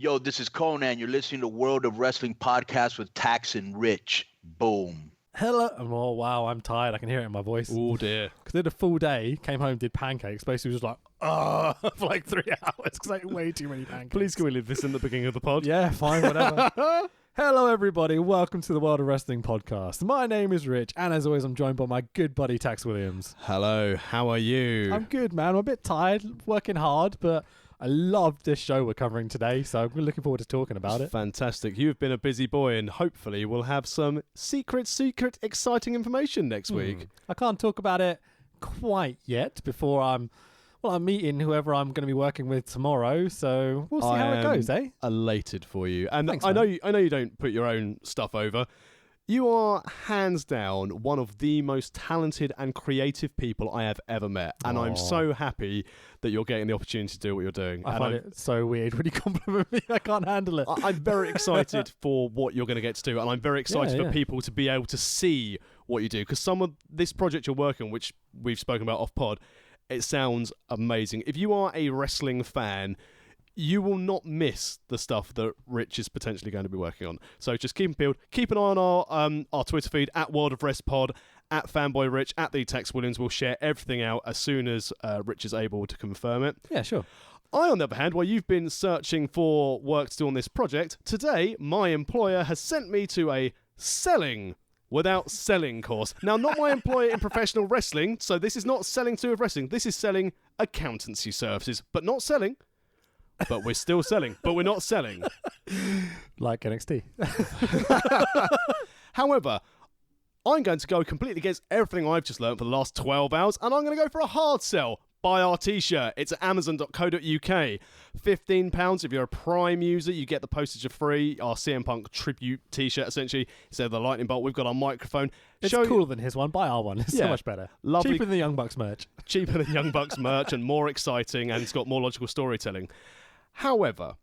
Yo, this is Conan. You're listening to World of Wrestling podcast with Tax and Rich. Boom. Hello. Oh, wow, I'm tired. I can hear it in my voice. Oh, dear. Because I did a full day, came home, did pancakes. Basically, was like, for like 3 hours because I ate way too many pancakes. Please can we leave this in the beginning of the pod? Yeah, fine, whatever. Hello, everybody. Welcome to the World of Wrestling podcast. My name is Rich, and as always, I'm joined by my good buddy, Tax Williams. Hello, how are you? I'm good, man. I'm a bit tired, working hard, but I love this show we're covering today, so I'm looking forward to talking about it. Fantastic. You've been a busy boy, and hopefully we'll have some secret, exciting information next week. I can't talk about it quite yet before I'm meeting whoever I'm going to be working with tomorrow, so we'll see how it goes, eh? Elated for you. And Thanks, I know man. you don't put your own stuff over. You are hands down one of the most talented and creative people I have ever met. And I'm so happy that you're getting the opportunity to do what you're doing. I find it so weird when you compliment me. I can't handle it. I'm very excited for what you're going to get to do. And I'm very excited for people to be able to see what you do. Because some of this project you're working on, which we've spoken about off pod, it sounds amazing. If you are a wrestling fan, you will not miss the stuff that Rich is potentially going to be working on. So just keep them peeled. Keep an eye on our Twitter feed, at World of Rest Pod, at Fanboy Rich, at the Tex Williams. We'll share everything out as soon as Rich is able to confirm it. Yeah, sure. On the other hand, while you've been searching for work to do on this project, today my employer has sent me to a selling without selling course. Now, not my employer in professional wrestling, so this is not selling to of wrestling. This is selling accountancy services, but not selling. But we're still selling, but we're not selling. Like NXT. However, I'm going to go completely against everything I've just learned for the last 12 hours, and I'm going to go for a hard sell. Buy our t-shirt. It's at amazon.co.uk. £15 if you're a Prime user. You get the postage for free. Our CM Punk tribute t-shirt, essentially. Instead of the lightning bolt, we've got our microphone. It's cooler than his one. Buy our one. It's so much better. Lovely. Cheaper than the Young Bucks merch. Cheaper than Young Bucks merch and more exciting, and it's got more logical storytelling. However,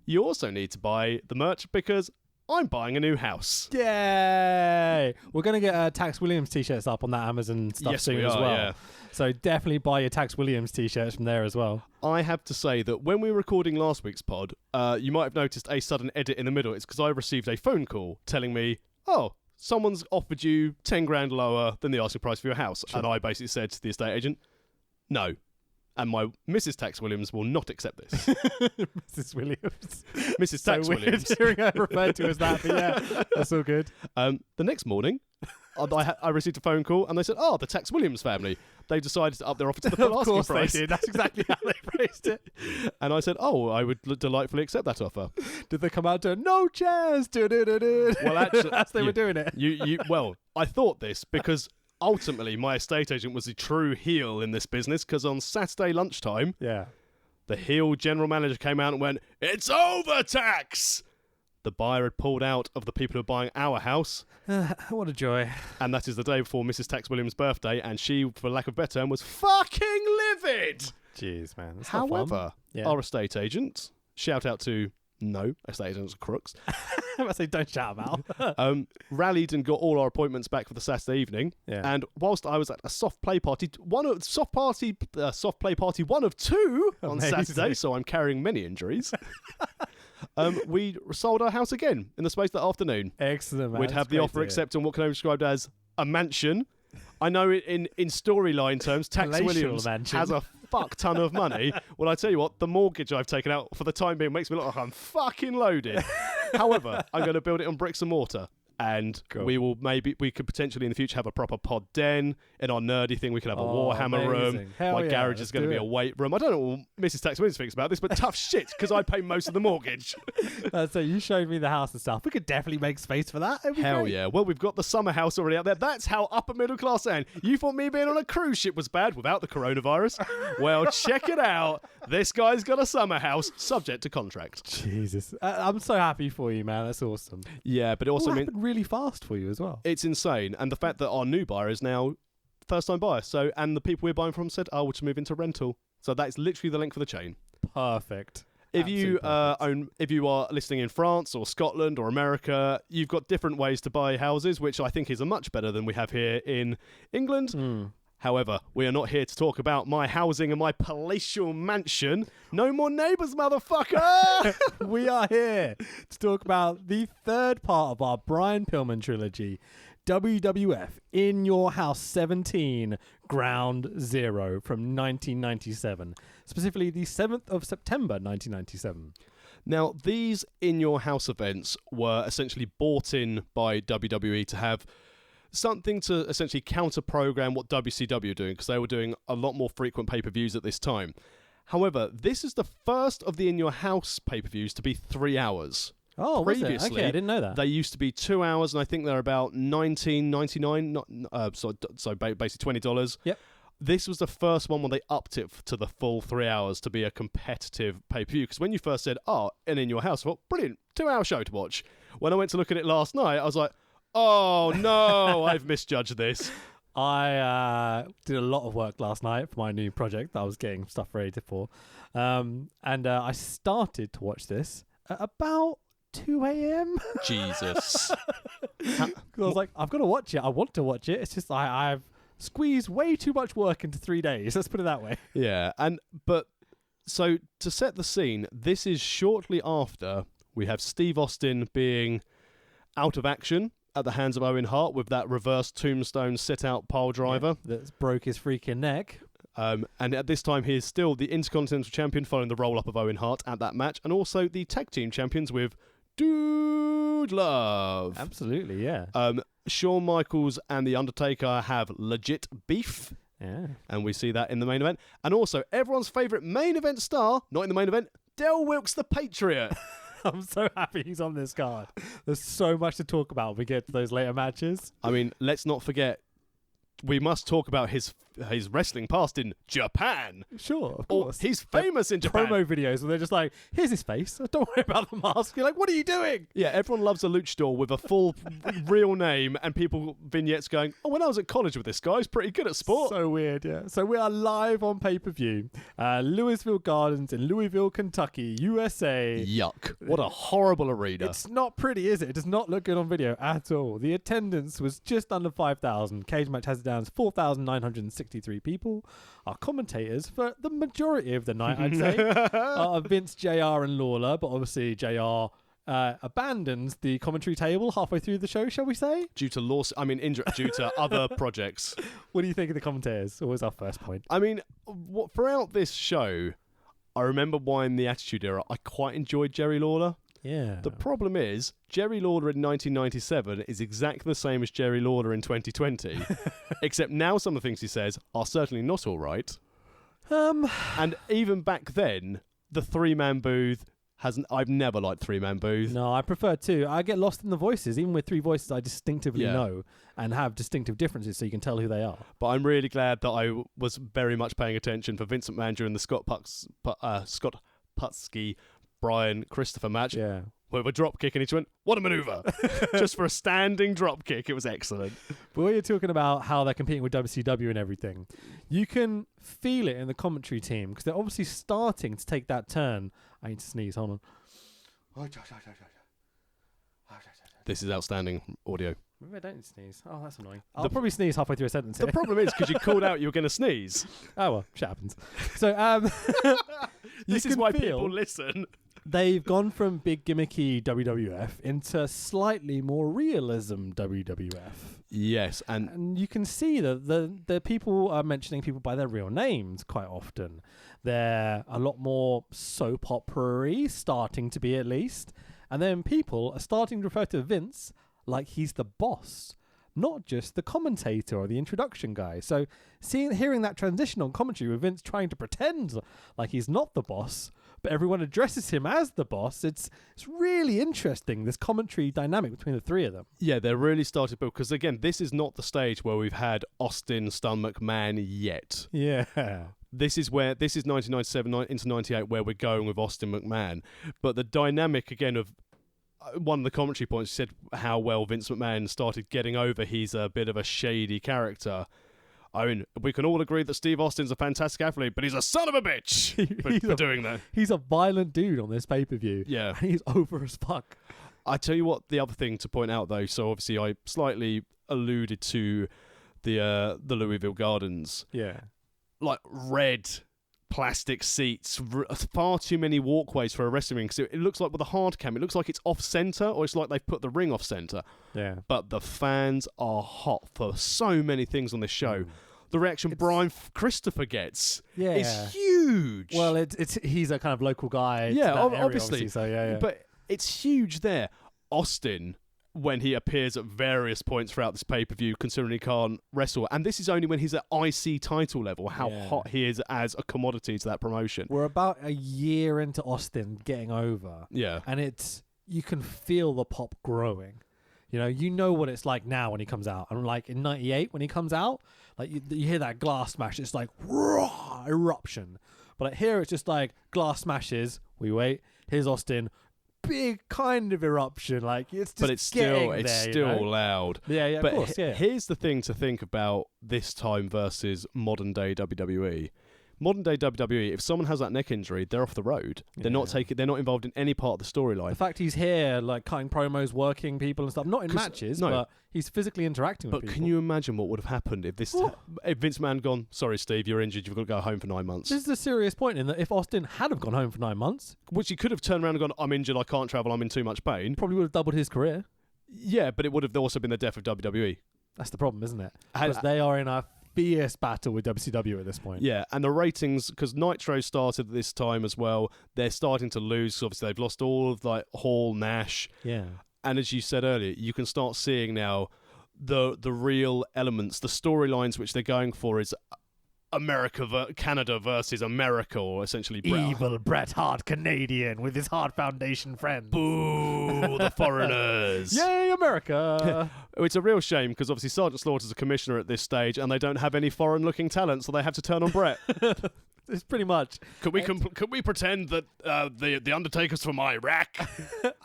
you also need to buy the merch because I'm buying a new house. Yay! We're going to get Tax Williams t-shirts up on that Amazon stuff soon as well. Yeah. So definitely buy your Tax Williams t-shirts from there as well. I have to say that when we were recording last week's pod, you might have noticed a sudden edit in the middle. It's because I received a phone call telling me, someone's offered you 10 grand lower than the asking price for your house. Sure. And I basically said to the estate agent, no. And my Mrs. Tax Williams will not accept this. Mrs. Williams. Mrs. Tax Williams. Hearing her referred to as that, but yeah, that's all good. The next morning, I received a phone call and they said, the Tax Williams family. They decided to up their offer to the full asking price. Of course they did. That's exactly how they phrased it. And I said, I would delightfully accept that offer. Did they come out to no chairs? Well, actually, as they were doing it. Well, I thought this because ultimately my estate agent was the true heel in this business, because on Saturday lunchtime, the heel general manager came out and went, "It's over, Tax!" The buyer had pulled out of the people who are buying our house. What a joy. And that is the day before Mrs. Tax Williams' birthday, and she, for lack of a better term, was fucking livid! Jeez, man. That's However, our estate agent, shout out to estate agents are crooks. I must say, don't shout about. Rallied and got all our appointments back for the Saturday evening. Yeah. And whilst I was at a soft play party, soft play party one of two on Saturday, so I'm carrying many injuries. We sold our house again in the space of that afternoon. Excellent, man. We'd have the offer accepted on what can be described as a mansion. I know in storyline terms, Tax Williams has a fuck ton of money. Well, I tell you what, the mortgage I've taken out for the time being makes me look like I'm fucking loaded. However, I'm going to build it on bricks and mortar. And we could potentially in the future have a proper pod den. In our nerdy thing, we could have a Warhammer room. My garage is going to be a weight room. I don't know what Mrs. Tax Williams thinks about this, but tough shit, because I pay most of the mortgage. So you showed me the house and stuff. We could definitely make space for that. Hell yeah. Well, we've got the summer house already out there. That's how upper middle class I am. You thought me being on a cruise ship was bad without the coronavirus? Well, check it out. This guy's got a summer house, subject to contract. Jesus. I'm so happy for you, man. That's awesome. Yeah, but it also means really fast for you as well. It's insane. And the fact that our new buyer is now first-time buyer. So, and the people we're buying from said, we'll just move into rental. So that is literally the length of the chain. Perfect. If you are listening in France or Scotland or America, you've got different ways to buy houses, which I think is a much better than we have here in England. However, we are not here to talk about my housing and my palatial mansion. No more neighbours, motherfucker! We are here to talk about the third part of our Brian Pillman trilogy, WWF In Your House 17 Ground Zero from 1997, specifically the 7th of September 1997. Now, these In Your House events were essentially bought in by WWE to have something to essentially counter-program what WCW are doing, because they were doing a lot more frequent pay-per-views at this time. However, this is the first of the In Your House pay-per-views to be 3 hours. Oh, previously, was it? Okay, I didn't know that. They used to be 2 hours, and I think they're about $19.99. So basically $20. Yep. This was the first one when they upped it to the full 3 hours to be a competitive pay-per-view. Because when you first said, and In Your House, well, brilliant, 2 hour show to watch. When I went to look at it last night, I was like, oh no, I've misjudged this. I did a lot of work last night for my new project that I was getting stuff ready for. And I started to watch this at about 2 a.m. Jesus. I was like, I've got to watch it. I want to watch it. It's just I've squeezed way too much work into 3 days. Let's put it that way. Yeah, but so to set the scene, this is shortly after we have Steve Austin being out of action at the hands of Owen Hart with that reverse tombstone sit-out pile driver. Yeah, that broke his freaking neck. And at this time, he is still the Intercontinental Champion following the roll-up of Owen Hart at that match, and also the Tag Team Champions with Dude Love. Absolutely, yeah. Shawn Michaels and The Undertaker have legit beef. Yeah. And we see that in the main event. And also, everyone's favourite main event star, not in the main event, Del Wilkes the Patriot. I'm so happy he's on this card. There's so much to talk about when we get to those later matches. I mean, let's not forget, we must talk about his wrestling past in Japan. Sure, of course. He's famous in Japan. Promo videos where they're just like, here's his face. Don't worry about the mask. You're like, what are you doing? Yeah, everyone loves a luchador with a full real name and people vignettes going, when I was at college with this guy, he's pretty good at sport. So weird, yeah. So we are live on pay-per-view. Louisville Gardens in Louisville, Kentucky, USA. Yuck. What a horrible arena. It's not pretty, is it? It does not look good on video at all. The attendance was just under 5,000. Cage Match has it down as 4,963 people. Our commentators for the majority of the night, I'd say, are Vince, JR, and Lawler, but obviously JR abandons the commentary table halfway through the show, shall we say? Due to due to other projects. What do you think of the commentators? Always our first point. I mean, throughout this show, I remember why in the Attitude Era, I quite enjoyed Jerry Lawler. Yeah. The problem is, Jerry Lawler in 1997 is exactly the same as Jerry Lawler in 2020, except now some of the things he says are certainly not all right. And even back then, the three-man booth I've never liked three-man booth. No, I prefer two. I get lost in the voices. Even with three voices I distinctively know and have distinctive differences so you can tell who they are. But I'm really glad that I was very much paying attention for Vincent McMahon during the Scott Putski Brian Christopher match. Yeah. With a drop kick, and he went, what a maneuver. Just for a standing drop kick. It was excellent. But when you're talking about how they're competing with WCW and everything, you can feel it in the commentary team because they're obviously starting to take that turn. I need to sneeze. Hold on. This is outstanding audio. Maybe I don't sneeze. Oh, that's annoying. I'll probably sneeze halfway through a sentence here. The problem is because you called out you were going to sneeze. Oh, well, shit happens. So, this is why people listen. They've gone from big gimmicky WWF into slightly more realism WWF. Yes, and you can see that the people are mentioning people by their real names quite often. They're a lot more soap opera-y, starting to be at least. And then people are starting to refer to Vince like he's the boss, not just the commentator or the introduction guy. So hearing that transition on commentary with Vince trying to pretend like he's not the boss, but everyone addresses him as the boss, it's really interesting, this commentary dynamic between the three of them. Yeah, they're really started because, again, this is not the stage where we've had Austin, Stun, McMahon yet. Yeah. This is 1997 into 98 where we're going with Austin McMahon. But the dynamic, again, of one of the commentary points said how well Vince McMahon started getting over he's a bit of a shady character. I mean, we can all agree that Steve Austin's a fantastic athlete, but he's a son of a bitch for doing that. He's a violent dude on this pay-per-view. Yeah. And he's over as fuck. I tell you what, the other thing to point out, though, so obviously I slightly alluded to the Louisville Gardens. Yeah. Like red plastic seats, far too many walkways for a wrestling ring, because it looks like with a hard cam, it looks like it's off center, or it's like they've put the ring off center. Yeah. But the fans are hot for so many things on this show. The reaction Brian Christopher gets is huge. Well, he's a kind of local guy. Yeah, to that area, obviously. So yeah. But it's huge there. Austin, when he appears at various points throughout this pay-per-view, considering he can't wrestle, and this is only when he's at IC title level, how hot he is as a commodity to that promotion. We're about a year into Austin getting over. Yeah. And you can feel the pop growing. You know what it's like now when he comes out. And like in 98 when he comes out, like you hear that glass smash, it's like raw eruption. But like here it's just like glass smashes, we wait, here's Austin, big kind of eruption, like it's just but it's still loud. Yeah, but of course, yeah. Here's the thing to think about this time versus modern day WWE. Modern day WWE, if someone has that neck injury, they're off the road. They're not involved in any part of the storyline. The fact he's here, like cutting promos, working people and stuff, not in matches, but he's physically interacting with people. But can you imagine what would have happened if Vince McMahon had gone, sorry Steve, you're injured, you've got to go home for 9 months. This is a serious point in that if Austin had have gone home for 9 months, which he could have turned around and gone, I'm injured, I can't travel, I'm in too much pain. Probably would have doubled his career. Yeah, but it would have also been the death of WWE. That's the problem, isn't it? Because they are in a fierce battle with WCW at this point. Yeah, and the ratings, because Nitro started at this time as well, they're starting to lose. So obviously, they've lost all of like Hall, Nash. Yeah. And as you said earlier, you can start seeing now the real elements, the storylines which they're going for is Canada versus America, or essentially evil Bret Hart Canadian with his Hart Foundation friends. Boo, the foreigners. Yay, America. It's a real shame because obviously Sergeant Slaughter's a commissioner at this stage and they don't have any foreign-looking talent, so they have to turn on Bret. It's pretty much. Could we pretend that the Undertaker's from Iraq?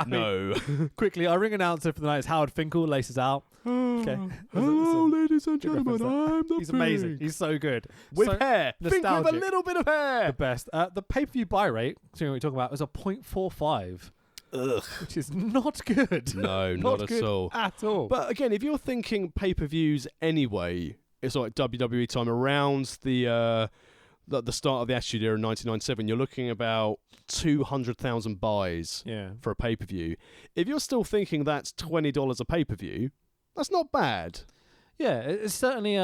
No. Quickly, our ring announcer for the night is Howard Finkel. Laces out. Okay. Hello, ladies and gentlemen. I'm the He's amazing. He's so good. With so hair. Think with a little bit of hair. The best. The pay-per-view buy rate, something we're talking about, is a 0.45. Ugh. Which is not good. No, not at all. At all. But again, if you're thinking pay-per-views anyway, it's like WWE time around the start of the Attitude Era in 1997, you're looking about 200,000 buys for a pay-per-view. If you're still thinking that's $20 a pay-per-view, that's not bad. Yeah, it's certainly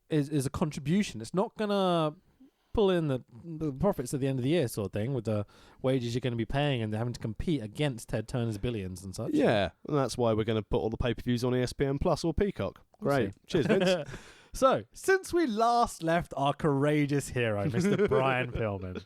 is a contribution. It's not going to pull in the profits at the end of the year sort of thing with the wages you're going to be paying and having to compete against Ted Turner's billions and such. Yeah, and that's why we're going to put all the pay-per-views on ESPN Plus or Peacock. Great. Cheers, Vince. So, since we last left our courageous hero, Mr. Brian Pillman,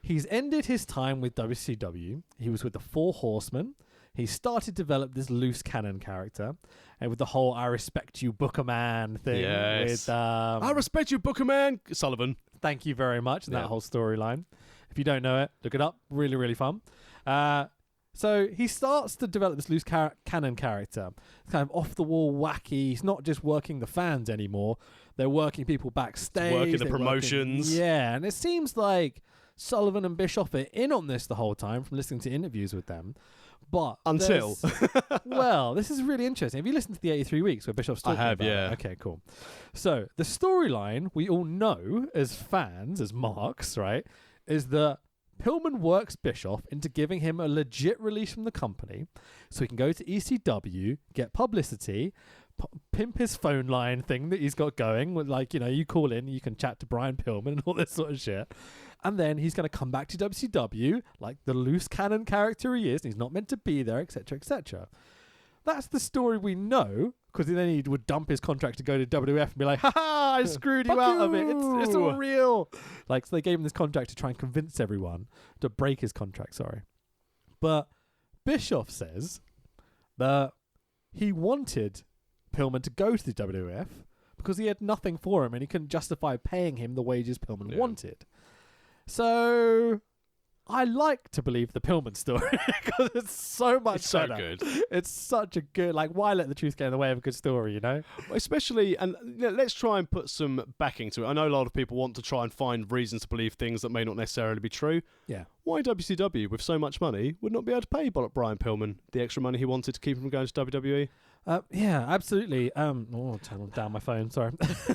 he's ended his time with WCW. He was with the Four Horsemen. He started to develop this loose cannon character, and with the whole "I respect you, Booker Man" thing. Yes. With, I respect you, Booker Man, Sullivan. Thank you very much. And that whole storyline. If you don't know it, look it up. Really, really fun. So he starts to develop this loose cannon character. It's kind of off-the-wall, wacky. He's not just working the fans anymore. They're working people backstage. Working the promotions. Yeah, and it seems like Sullivan and Bischoff are in on this the whole time from listening to interviews with them. But until well, this is really interesting. Have you listened to the 83 Weeks where Bischoff's talking about it? Okay, cool. So the storyline we all know as fans, as marks, right, is that Pillman works Bischoff into giving him a legit release from the company so he can go to ECW, get publicity, pimp his phone line thing that he's got going with, like, you know, you call in, you can chat to Brian Pillman and all this sort of shit. And then he's going to come back to WCW like the loose cannon character he is, and he's not meant to be there, etc., etc. That's the story we know, because then he would dump his contract to go to WWF and be like, ha ha, I screwed you out of it. It's all real. Like, so they gave him this contract to try and convince everyone to break his contract, sorry. But Bischoff says that he wanted Pillman to go to the WWF because he had nothing for him and he couldn't justify paying him the wages Pillman wanted. So I like to believe the Pillman story because it's so much It's so better. good. It's such a good, like, why let the truth get in the way of a good story, you know? Especially, and let's try and put some backing to it. I know a lot of people want to try and find reasons to believe things that may not necessarily be true. Yeah. Why WCW, with so mumuch money, would not be able to pay Brian Pillman the extra money he wanted to keep him from going to WWE? Yeah, absolutely. Turn down my phone, sorry.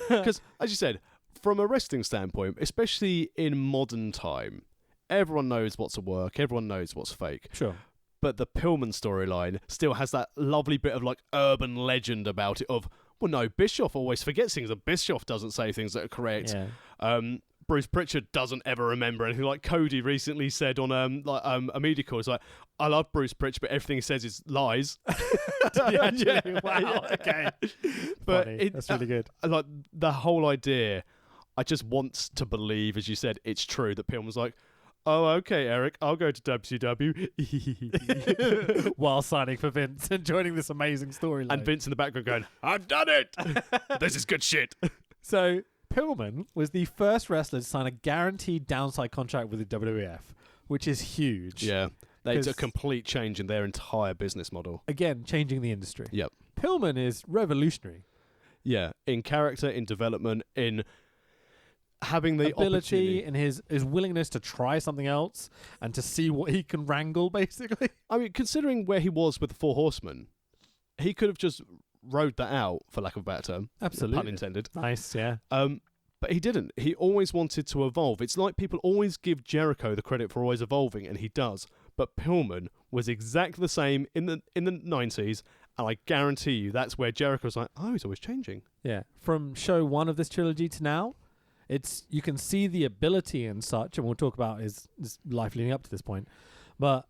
Because, as you said, from a wrestling standpoint, especially in modern time, everyone knows what's a work, everyone knows what's fake. Sure. But the Pillman storyline still has that lovely bit of like urban legend about it of, well, no, Bischoff always forgets things and Bischoff doesn't say things that are correct. Yeah. Bruce Pritchard doesn't ever remember anything. Like Cody recently said on a media call, it's like, I love Bruce Pritchard, but everything he says is lies. Yeah. Wow. Okay. But Funny. That's really good. Like the whole idea, I just want to believe, as you said, it's true that Pillman was like, oh, okay, Eric, I'll go to WCW. While signing for Vince and joining this amazing storyline. And Vince in the background going, I've done it! This is good shit. So, Pillman was the first wrestler to sign a guaranteed downside contract with the WWF, which is huge. Yeah. It's a complete change in their entire business model. Again, changing the industry. Yep. Pillman is revolutionary. Yeah, in character, in development, in having the ability and his willingness to try something else and to see what he can wrangle, basically. I mean, considering where he was with the Four Horsemen, he could have just rode that out, for lack of a better term. Absolutely. Pun intended. Nice, yeah. But he didn't. He always wanted to evolve. It's like people always give Jericho the credit for always evolving, and he does. But Pillman was exactly the same in the 90s, and I guarantee you that's where Jericho was like, oh, he's always changing. Yeah. From show 1 of this trilogy to now, you can see the ability and such, and we'll talk about his life leading up to this point, but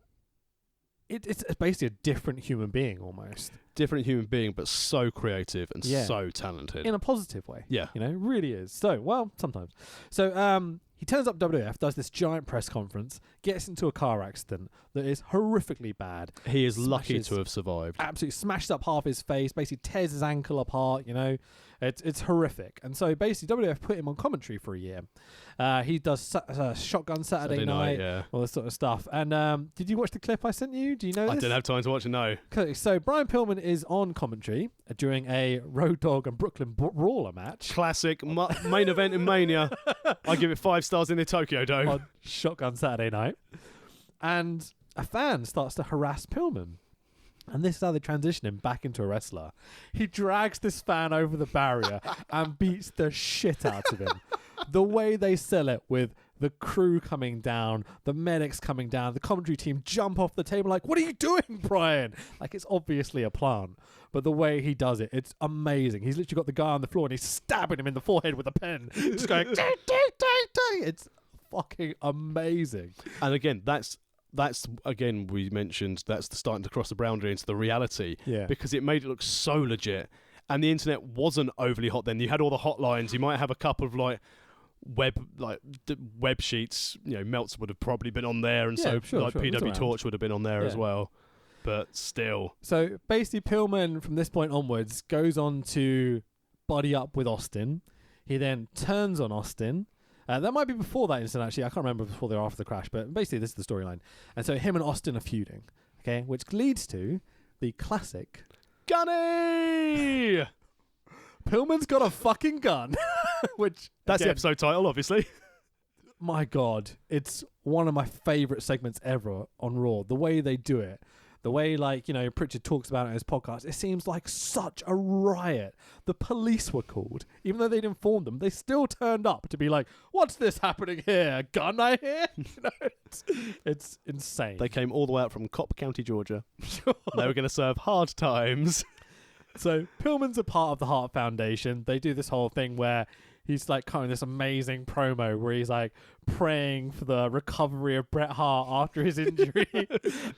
it's basically a different human being almost. Different human being, but so creative and so talented. In a positive way. Yeah. You know, it really is. So, well, sometimes. So, he turns up WWF, does this giant press conference, gets into a car accident that is horrifically bad. He is lucky to have survived. Absolutely smashes up half his face, basically tears his ankle apart, you know. It's horrific. And so basically WWF put him on commentary for a year. He does Shotgun Saturday night, yeah. all this sort of stuff. And did you watch the clip I sent you? Do you know this? I didn't have time to watch it, no. Okay, so Brian Pillman is on commentary during a Road Dogg and Brooklyn Brawler match. Classic main event in Mania. I give it 5 stars in the Tokyo Dome. On Shotgun Saturday night. And a fan starts to harass Pillman. And this is how they transition him back into a wrestler. He drags this fan over the barrier and beats the shit out of him. The way they sell it with the crew coming down, the medics coming down, the commentary team jump off the table like, what are you doing, Brian? Like, it's obviously a plant. But the way he does it, it's amazing. He's literally got the guy on the floor and he's stabbing him in the forehead with a pen. Just going, ding, ding, ding, ding. It's fucking amazing. And again, that's again, we mentioned that's starting to cross the boundary into the reality. Yeah. Because it made it look so legit. And the internet wasn't overly hot then. You had all the hotlines. You might have a couple of web sheets. You know, Meltzer would have probably been on there, and PW Torch would have been on there as well. But still. So basically, Pillman from this point onwards goes on to buddy up with Austin. He then turns on Austin. That might be before that incident, actually. I can't remember before or after the crash, but basically this is the storyline. And so him and Austin are feuding, okay, which leads to the classic Gunny! Pillman's got a fucking gun. Which that's the episode title, obviously. My God, it's one of my favourite segments ever on Raw. The way they do it. The way, like, you know, Pritchard talks about it in his podcast, it seems like such a riot. The police were called. Even though they'd informed them, they still turned up to be like, what's this happening here? Gun I hear? You know, it's insane. They came all the way out from Cobb County, Georgia. They were going to serve hard times. So Pillman's a part of the Hart Foundation. They do this whole thing where he's like cutting this amazing promo where he's like praying for the recovery of Bret Hart after his injury.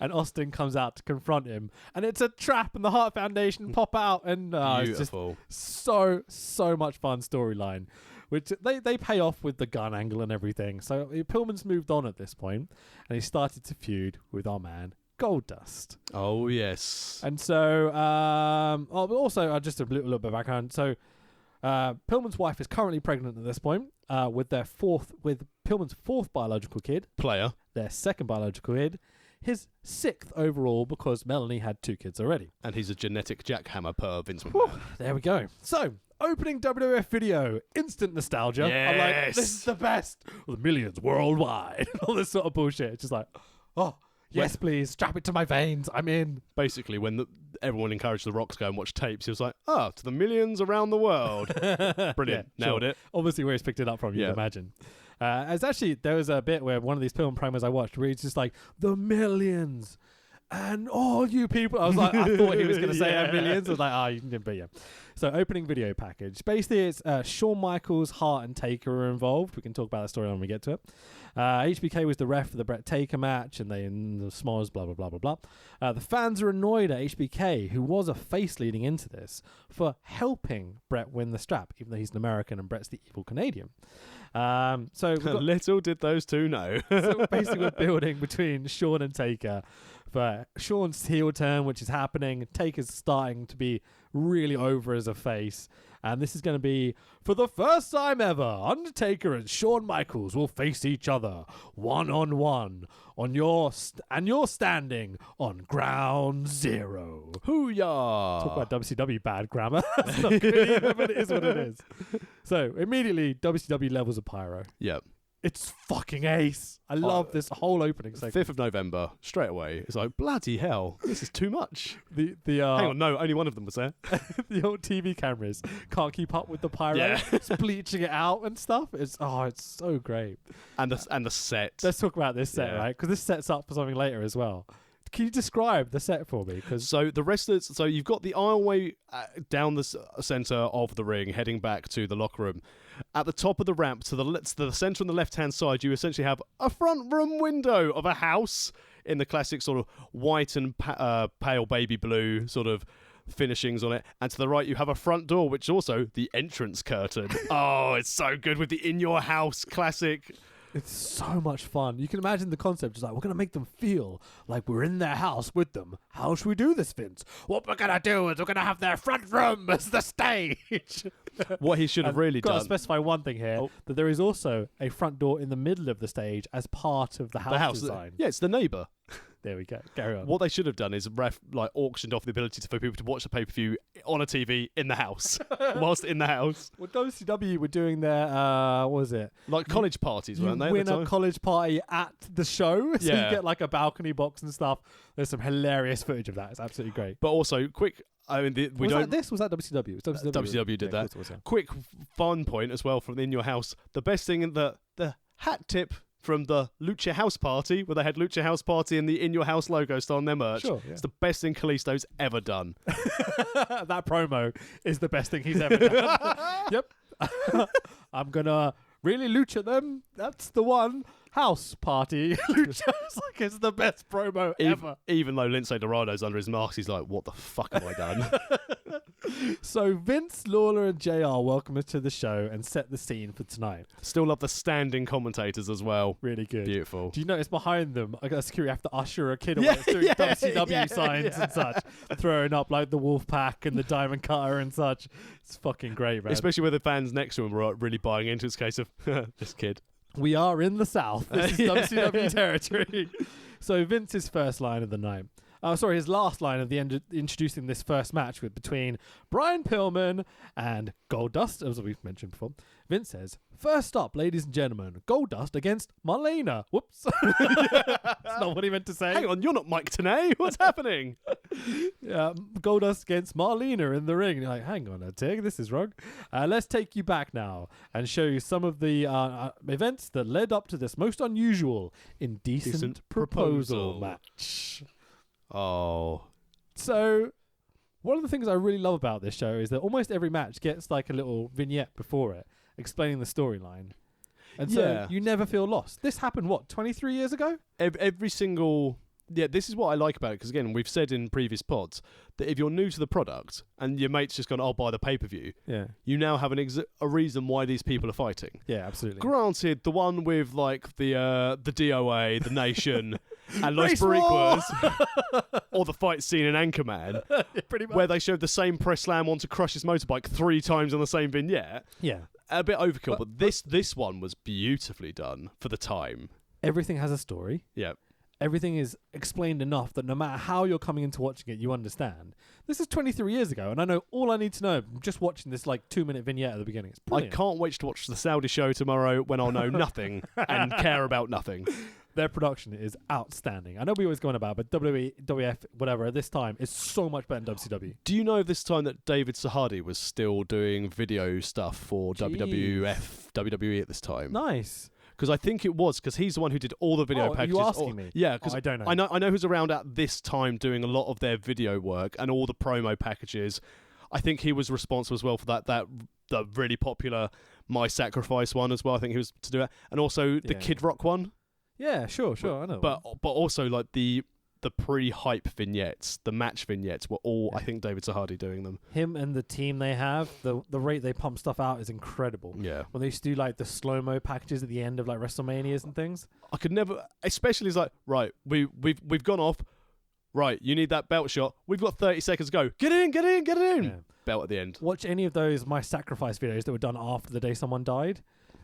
And Austin comes out to confront him. And it's a trap, and the Hart Foundation pop out. And it's just so much fun storyline, which they pay off with the gun angle and everything. So Pillman's moved on at this point, and he started to feud with our man Goldust. Oh, yes. And so, but also, just a little bit of background. So, Pillman's wife is currently pregnant at this point. with Pillman's fourth biological kid, player, their second biological kid, his sixth overall because Melanie had 2 kids already. And he's a genetic jackhammer per Vince McMahon. There we go. So, opening WWF video, instant nostalgia. Yes. I'm like, this is the best. The millions worldwide. All this sort of bullshit. It's just like, oh, yes, please. Strap it to my veins. I'm in. Basically, when everyone encouraged The Rock to go and watch tapes, he was like, to the millions around the world. Brilliant. Yeah, Nailed it. Obviously, where he's picked it up from, you'd imagine. There was a bit where one of these Pillman promos I watched where he's just like, the millions and all you people. I was like, I thought he was going to say millions. I was like, you didn't, but yeah. So opening video package. Basically, it's Shawn Michaels, Hart, and Taker are involved. We can talk about that story when we get to it. HBK was the ref for the Bret Taker match, and the Smoz, blah, blah, blah, blah, blah. The fans are annoyed at HBK, who was a face leading into this, for helping Bret win the strap, even though he's an American and Bret's the evil Canadian. So little did those two know. So basically, we're building between Shawn and Taker. But Shawn's heel turn, which is happening. Taker's starting to be really over as a face. And this is going to be, for the first time ever, Undertaker and Shawn Michaels will face each other one-on-one and you're standing on ground zero. Hoo-yah! Talk about WCW bad grammar. That's not good either, but it is what it is. So immediately, WCW levels of pyro. Yep. It's fucking ace. I love this whole opening segment. 5th of November, straight away. It's like, bloody hell, this is too much. Hang on, no, only one of them was there. The old TV cameras can't keep up with the pyro. It's bleaching it out and stuff. It's so great. And the set. Let's talk about this set, right? Because this sets up for something later as well. Can you describe the set for me? So the wrestlers, you've got the aisleway down the center of the ring, heading back to the locker room. At the top of the ramp, to the center on the left-hand side, you essentially have a front room window of a house in the classic sort of white and pale baby blue sort of finishings on it. And to the right, you have a front door, which is also the entrance curtain. Oh, it's so good with the in-your-house classic. It's so much fun. You can imagine the concept is like, we're going to make them feel like we're in their house with them. How should we do this, Vince? What we're going to do is we're going to have their front room as the stage. What he should have really done. Got to specify one thing here, that there is also a front door in the middle of the stage as part of the house design. Yeah, it's the neighbour. There we go. Carry on. What they should have done is auctioned off the ability for people to watch the pay-per-view on a TV in the house, whilst in the house. Well, WCW were doing their, what was it? Like college parties, weren't they? You win a college party at the show, so you get like a balcony box and stuff. There's some hilarious footage of that. It's absolutely great. But also, quick... Was that WCW? It was WCW did that. Quick fun point as well from In Your House. The best thing in the hat tip from the Lucha House Party, where they had Lucha House Party and the In Your House logo still on their merch. Sure, yeah. It's the best thing Kalisto's ever done. That promo is the best thing he's ever done. Yep. I'm going to really lucha them. That's the one. House Party. Lucha is like, it's the best promo ever. Even though Lindsay Dorado's under his mask, he's like, what the fuck have I done? So Vince, Lawler, and JR welcome us to the show and set the scene for tonight. Still love the standing commentators as well. Really good. Beautiful. Do you notice behind them, like a security have to usher a kid away doing WCW signs and such, throwing up like the Wolf Pack and the Diamond Cutter and such. It's fucking great, man. Especially where the fans next to him were really buying into this case of this kid. We are in the South. This is WCW territory. So Vince's first line of the night. His last line of the end, introducing this first match between Brian Pillman and Goldust, as we've mentioned before. Vince says, "First up, ladies and gentlemen, Goldust against Marlena." Whoops. That's not what he meant to say. Hang on, you're not Mike Tenay. What's happening? Goldust against Marlena in the ring. You're like, hang on a tick, this is wrong. Let's take you back now and show you some of the events that led up to this most unusual indecent proposal match. Oh. So, one of the things I really love about this show is that almost every match gets like a little vignette before it explaining the storyline. And so you never feel lost. This happened, 23 years ago? Every single... Yeah, this is what I like about it, because again, we've said in previous pods that if you're new to the product and your mate's just gone, I'll buy the pay-per-view, you now have a reason why these people are fighting. Yeah, absolutely. Granted, the one with like the DOA, the Nation, and Los Boricuas, or the fight scene in Anchorman, pretty much. where they showed the same press slam onto Crush's motorbike 3 times on the same vignette. Yeah. a bit overkill, but this one was beautifully done for the time. Everything has a story. Yeah. Everything is explained enough that no matter how you're coming into watching it, you understand. This is 23 years ago, and I know all I need to know from just watching this 2-minute vignette at the beginning. It's brilliant. I can't wait to watch the Saudi show tomorrow when I'll know nothing and care about nothing. Their production is outstanding. I know we always go on about it, but WWF, whatever, at this time is so much better than WCW. Do you know this time that David Sahadi was still doing video stuff for WWF, WWE at this time? Nice. Because I think it was, because he's the one who did all the video packages. Are you asking me? Yeah, because I don't know. I know who's around at this time doing a lot of their video work and all the promo packages. I think he was responsible as well for the really popular My Sacrifice one as well. I think he was to do it, and also the Kid Rock one. Yeah, sure, I know. But also like the pre-hype vignettes, the match vignettes were all, I think, David Sahadi doing them. Him and the team they have, the rate they pump stuff out is incredible. Yeah. When they used to do the slow-mo packages at the end of WrestleManias and things. I could never, especially it's right, we've gone off. Right, you need that belt shot. We've got 30 seconds to go. Get in. Yeah. Belt at the end. Watch any of those My Sacrifice videos that were done after the day someone died.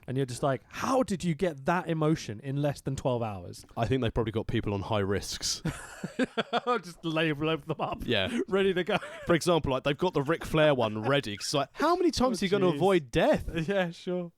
And you're just like, how did you get that emotion in less than 12 hours? I think they probably got people on high risks. Just label them up. Yeah. Ready to go. For example, they've got the Ric Flair one ready. It's like, how many times are you going to avoid death? Yeah, sure.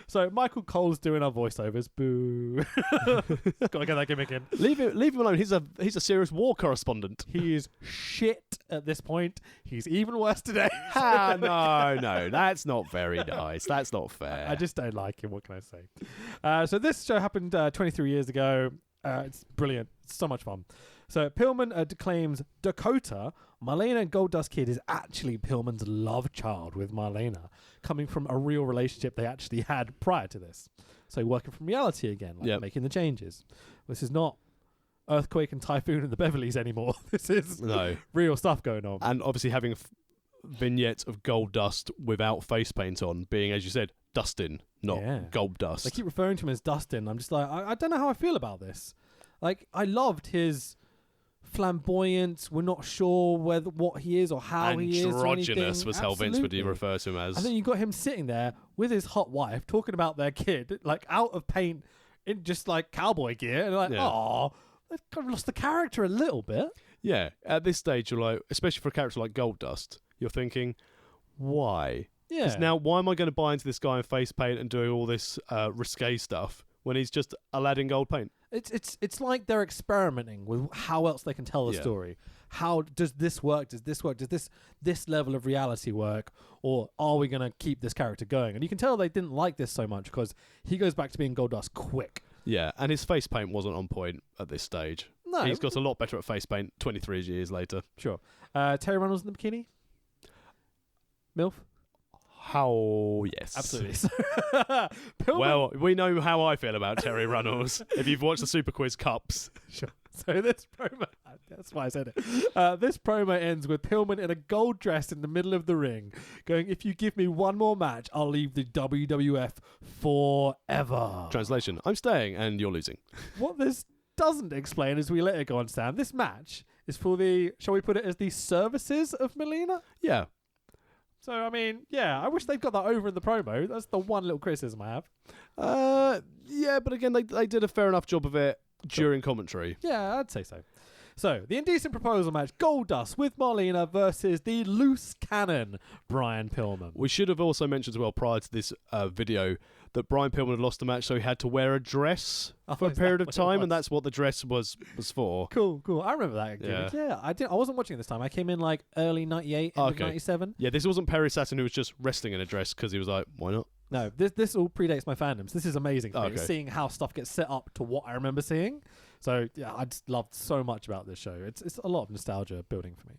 So Michael Cole's doing our voiceovers. Boo. Gotta get that gimmick in. Leave him alone. He's a serious war correspondent. He is shit at this point. He's even worse today. No, that's not very nice. That's not fair. I just don't like him. What can I say? So this show happened 23 years ago. It's brilliant. It's so much fun. So Pillman claims Dakota, Marlena Goldust Kid, is actually Pillman's love child with Marlena, coming from a real relationship they actually had prior to this. So working from reality again, making the changes. This is not Earthquake and Typhoon in the Beverleys anymore. This is real stuff going on. And obviously having vignettes of Goldust without face paint on, being, as you said, Dustin, not Goldust. They keep referring to him as Dustin. I'm just like, I don't know how I feel about this. I loved his flamboyant, we're not sure what he is or how he is. Androgynous was how Vince would refer to him as. And then you got him sitting there with his hot wife talking about their kid, out of paint in just cowboy gear. And they've kind of lost the character a little bit. Yeah, at this stage, you're like, especially for a character like Goldust, you're thinking, why? Yeah. Because now, why am I going to buy into this guy in face paint and doing all this risque stuff when he's just Aladdin gold paint? It's like they're experimenting with how else they can tell the story. How does this work? Does this work? Does this level of reality work? Or are we going to keep this character going? And you can tell they didn't like this so much because he goes back to being Goldust quick. Yeah, and his face paint wasn't on point at this stage. No. He's got a lot better at face paint 23 years later. Sure. Terry Reynolds in the bikini? MILF? How? Yes. Absolutely. Well, we know how I feel about Terry Reynolds if you've watched the Super Quiz Cups. Sure. So this promo, that's why I said it. This promo ends with Pillman in a gold dress in the middle of the ring going, if you give me one more match, I'll leave the WWF forever. Translation, I'm staying and you're losing. What this doesn't explain, as we later go on, Sam, this match is for the, shall we put it as the services of Melina? Yeah. So, I mean, I wish they've got that over in the promo. That's the one little criticism I have. Yeah, but again, they did a fair enough job of it during commentary. Yeah, I'd say so. So, the Indecent Proposal match, Goldust with Marlena versus the loose cannon, Brian Pillman. We should have also mentioned as well prior to this video that Brian Pillman had lost the match, so he had to wear a dress for a period of time, and that's what the dress was for. Cool. I remember that. Yeah, I wasn't watching it this time. I came in early 98, end of 97. Yeah, this wasn't Perry Saturn who was just wrestling in a dress because he was like, why not? No, this all predates my fandoms. This is amazing for me, seeing how stuff gets set up to what I remember seeing. So, yeah, I just loved so much about this show. It's a lot of nostalgia building for me.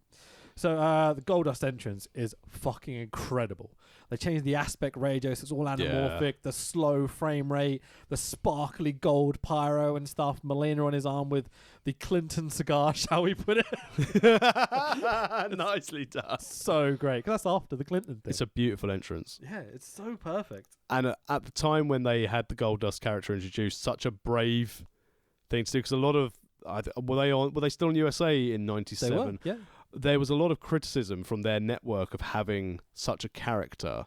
So, the Goldust entrance is fucking incredible. They changed the aspect ratio, so it's all anamorphic, the slow frame rate, the sparkly gold pyro and stuff, Melina on his arm with the Clinton cigar, shall we put it? Nicely done. So great, because that's after the Clinton thing. It's a beautiful entrance. Yeah, it's so perfect. And at the time when they had the Goldust character introduced, such a brave thing to do, because a lot of... Were they still in USA in 97? They were, yeah. There was a lot of criticism from their network of having such a character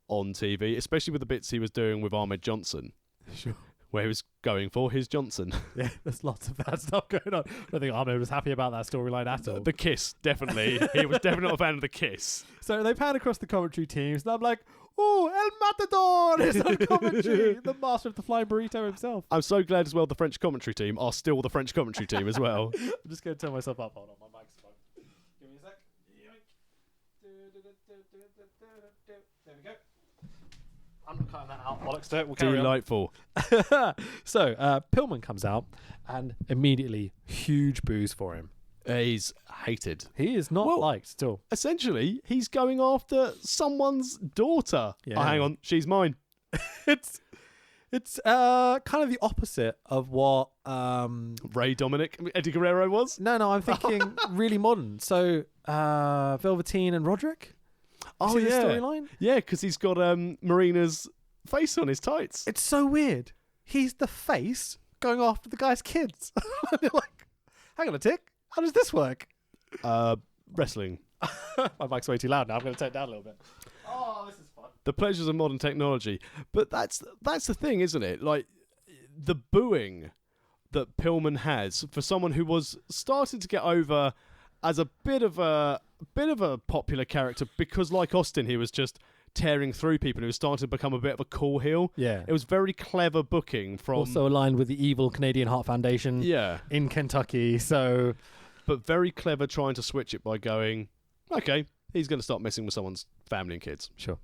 on TV, especially with the bits he was doing with Ahmed Johnson. Sure. Where he was going for his Johnson. Yeah, there's lots of that stuff going on. I don't think Ahmed was happy about that storyline at all. The kiss, definitely. He was definitely not a fan of the kiss. So they pan across the commentary teams, and I'm like, oh, El Matador is on commentary. The master of the flying burrito himself. I'm so glad as well the French commentary team are still the French commentary team as well. I'm just going to turn myself up. Hold on, my mic's on. Give me a sec. There we go. I'm not cutting that out. Bollocks to it. We'll carry Delightful. So Pillman comes out, and immediately huge boos for him. He's hated. He is not liked at all. Essentially, he's going after someone's daughter. Yeah. Oh, hang on, she's mine. It's kind of the opposite of what Ray Dominic, Eddie Guerrero was. No, I'm thinking really modern. So Velveteen and Roderick. Oh the yeah, storyline. Yeah, because he's got Marina's face on his tights. It's so weird. He's the face going after the guy's kids. You're like, hang on a tick. How does this work? Wrestling. My mic's way too loud now. I'm going to take it down a little bit. Oh, this is fun. The pleasures of modern technology. But that's the thing, isn't it? Like, the booing that Pillman has for someone who was starting to get over as a bit of a popular character, because like Austin, he was just tearing through people. He was starting to become a bit of a cool heel. Yeah. It was very clever booking from... Also aligned with the evil Canadian Heart Foundation in Kentucky, so... But very clever trying to switch it by going, okay, he's going to start messing with someone's family and kids. Sure.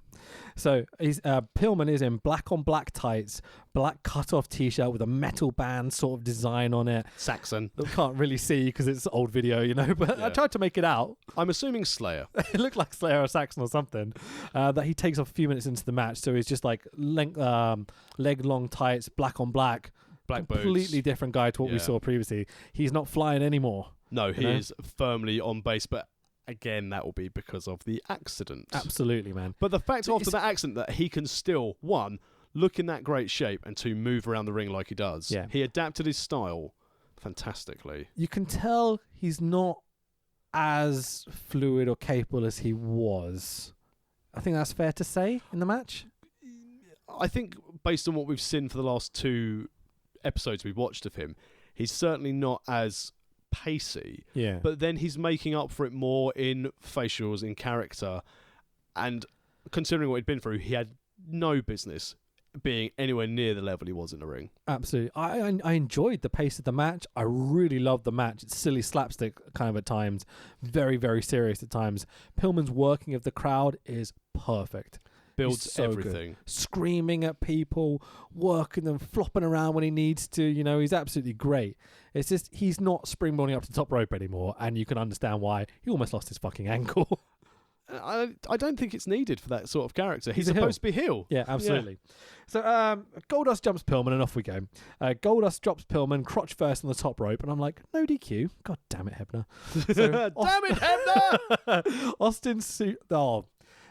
So he's Pillman is in black on black tights, black cut-off t-shirt with a metal band sort of design on it. Saxon. I can't really see because it's old video, you know, but I tried to make it out. I'm assuming Slayer. It looked like Slayer or Saxon or something. That he takes off a few minutes into the match, so he's just like leg-long tights, black on black. Black completely boots. Different guy to what we saw previously. He's not flying anymore. No, he is firmly on base, but again, that will be because of the accident. Absolutely, man. But the fact after that accident that he can still, one, look in that great shape, and two, move around the ring like he does. Yeah. He adapted his style fantastically. You can tell he's not as fluid or capable as he was. I think that's fair to say in the match. I think based on what we've seen for the last 2 episodes we've watched of him, he's certainly not as pacey. Yeah. But then he's making up for it more in facials, in character, and considering what he'd been through, he had no business being anywhere near the level he was in the ring. Absolutely. I enjoyed the pace of the match. I really loved the match. It's silly slapstick kind of at times. Very, very serious at times. Pillman's working of the crowd is perfect. Builds so everything. Good. Screaming at people, working them, flopping around when he needs to. You know, he's absolutely great. It's just he's not springboarding up to the top rope anymore, and you can understand why. He almost lost his fucking ankle. I don't think it's needed for that sort of character. He's a supposed to be heel. Yeah, absolutely. Yeah. So Goldust jumps Pillman, and off we go. Goldust drops Pillman, crotch first on the top rope, and I'm like, no DQ. God damn it, Hebner. So, damn it, Hebner! Austin's suit. Oh.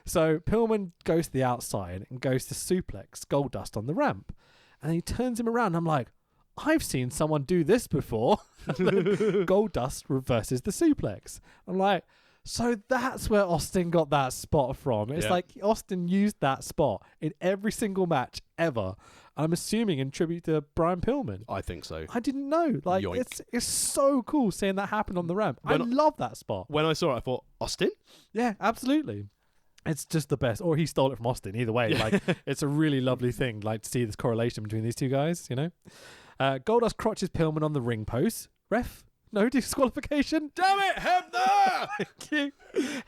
So Pillman goes to the outside and goes to suplex Goldust on the ramp. And he turns him around. I'm like, I've seen someone do this before. Goldust reverses the suplex. I'm like, so that's where Austin got that spot from. It's like Austin used that spot in every single match ever. I'm assuming in tribute to Brian Pillman. I think so. I didn't know. Like, it's so cool seeing that happen on the ramp. I love that spot. When I saw it, I thought, Austin? Yeah, absolutely. It's just the best. Or he stole it from Austin. Either way, like it's a really lovely thing, like to see this correlation between these two guys, you know? Goldust crotches Pillman on the ring post. Ref, no disqualification. Damn it, Hebner! Thank you.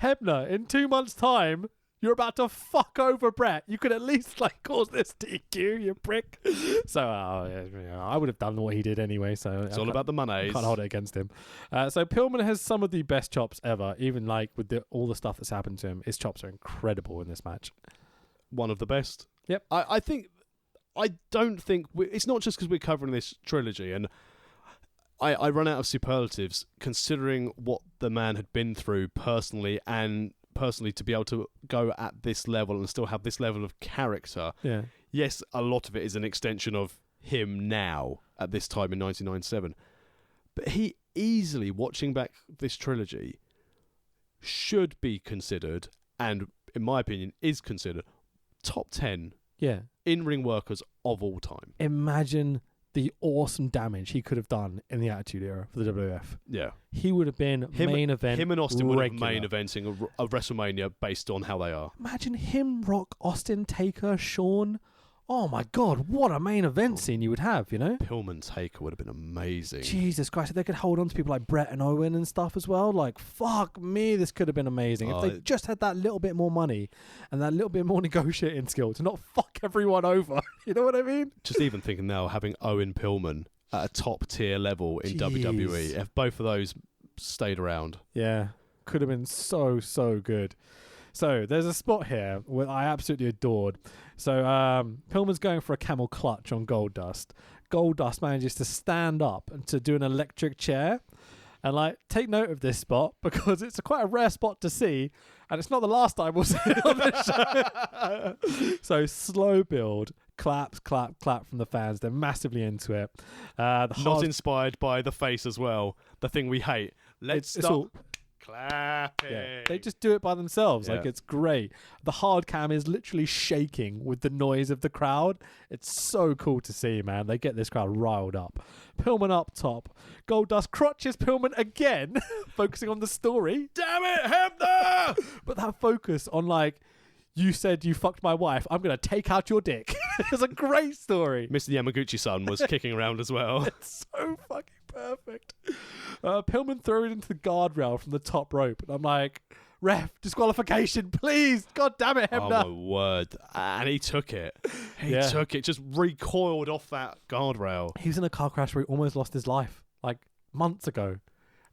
Hebner, in 2 months' time, you're about to fuck over Brett. You could at least like cause this DQ, you prick. So I would have done what he did anyway. So it's all about the money. Can't hold it against him. So Pillman has some of the best chops ever. Even like with all the stuff that's happened to him, his chops are incredible in this match. One of the best. Yep. I don't think it's not just because we're covering this trilogy, and I run out of superlatives considering what the man had been through personally to be able to go at this level and still have this level of character. Yeah. Yes, a lot of it is an extension of him now at this time in 1997. But he easily, watching back this trilogy, should be considered, and in my opinion, is considered top 10 Yeah. in-ring workers of all time. Imagine the awesome damage he could have done in the Attitude Era for the WWF. Yeah. He would have been main event. Him and Austin regular. would have main eventing a WrestleMania based on how they are. Imagine him, Rock, Austin, Taker, Shawn. Oh my God, what a main event scene you would have, you know? Pillman Taker would have been amazing. Jesus Christ, if they could hold on to people like Brett and Owen and stuff as well, like, fuck me, this could have been amazing. If they just had that little bit more money and that little bit more negotiating skill to not fuck everyone over. You know what I mean? Just even thinking now, having Owen Pillman at a top tier level in WWE, if both of those stayed around. Yeah, could have been so good. So there's a spot here where I absolutely adored. So Pillman's going for a camel clutch on Goldust. Goldust manages to stand up and to do an electric chair. And like, take note of this spot because it's quite a rare spot to see, and it's not the last time we'll see it on the show. So slow build, claps, clap, clap from the fans. They're massively into it. Not inspired by the face as well. The thing we hate. Let's stop. Clapping. Yeah, they just do it by themselves. Like, it's great. The hard cam is literally shaking with the noise of the crowd. It's so cool to see, man. They get this crowd riled up. Pillman up top. Goldust crotches Pillman again, focusing on the story. Damn it, Hebner! But that focus on, like, you said you fucked my wife, I'm going to take out your dick. It's a great story. Mr. Yamaguchi-san was kicking around as well. It's so fucking perfect. Pillman threw it into the guardrail from the top rope. And I'm like, ref, disqualification, please. God damn it, Hebner. Oh, my word. And he took it. He took it. Just recoiled off that guardrail. He was in a car crash where he almost lost his life, like, months ago.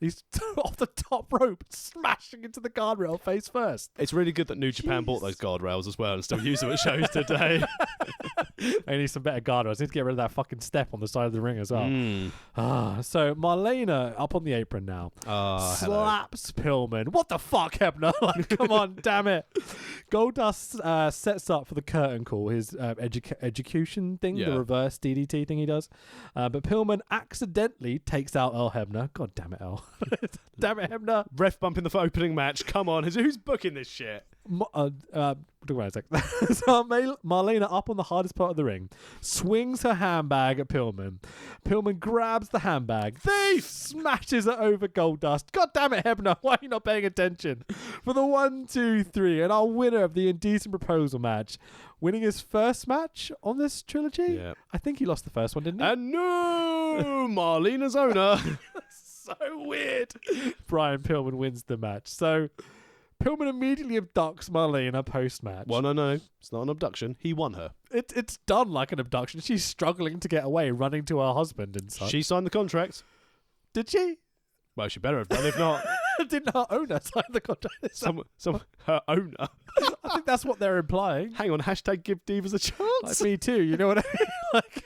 He's off the top rope, smashing into the guardrail face first. It's really good that New Japan bought those guardrails as well and still use them at shows today. They need some better guardrails. They need to get rid of that fucking step on the side of the ring as well. So Marlena up on the apron now. Slaps Pillman. What the fuck, Hebner? Like, come on, damn it. Goldust sets up for the curtain call, his execution thing, the reverse DDT thing he does. But Pillman accidentally takes out Earl Hebner. God damn it, Earl. Damn it, Hebner. Ref bumping the opening match. Come on. Who's booking this shit? So Marlena up on the hardest part of the ring, swings her handbag at Pillman. Pillman grabs the handbag, thief, smashes it over Goldust. God damn it, Hebner, why are you not paying attention? For the 1, 2, 3, and our winner of the Indecent Proposal match, winning his first match on this trilogy. Yeah. I think he lost the first one, didn't he? And no, Marlena's owner. So weird. Brian Pillman wins the match. So Pillman immediately abducts Marlena post-match. Well, no. It's not an abduction. He won her. It's done like an abduction. She's struggling to get away, running to her husband and such. She signed the contract. Did she? Well, she better have done. If not... Didn't her owner sign the contract? Her owner. I think that's what they're implying. Hang on, hashtag give divas a chance. Like, me too, you know what I mean? Like...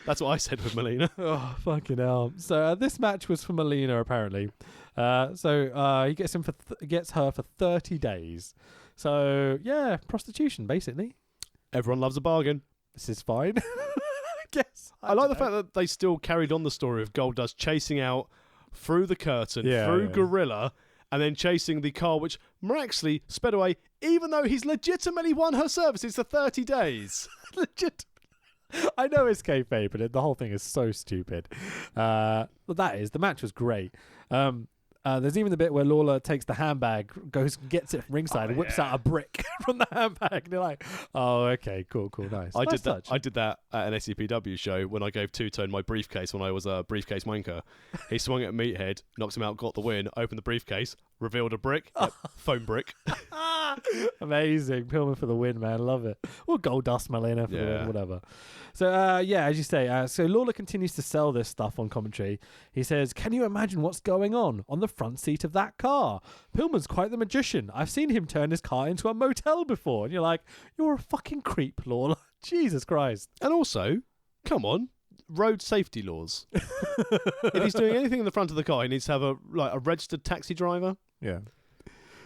That's what I said with Melina. Oh, fucking hell. So this match was for Melina, apparently. He gets him gets her for 30 days. So, yeah, prostitution, basically. Everyone loves a bargain. This is fine. I guess. I like the fact that they still carried on the story of Goldust chasing out through the curtain, through Gorilla, and then chasing the car, which miraculously sped away, even though he's legitimately won her services for 30 days. Legit. I know it's kayfabe, but the whole thing is so stupid. The match was great. There's even the bit where Lawler takes the handbag, gets it from ringside, and whips out a brick from the handbag. And you're like, oh, okay, cool, nice. I did that at an SCPW show when I gave Two-Tone my briefcase when I was a briefcase wanker. He swung it at Meathead, knocked him out, got the win, opened the briefcase, revealed a brick, foam brick. Amazing. Pillman for the win, man. Love it. Or Goldust Marlena for the win, whatever. So, as you say, so Lawler continues to sell this stuff on commentary. He says, can you imagine what's going on the front seat of that car? Pillman's quite the magician. I've seen him turn his car into a motel before. And you're like, you're a fucking creep, Lawler. Jesus Christ. And also, come on, road safety laws. If he's doing anything in the front of the car, he needs to have a registered taxi driver. Yeah.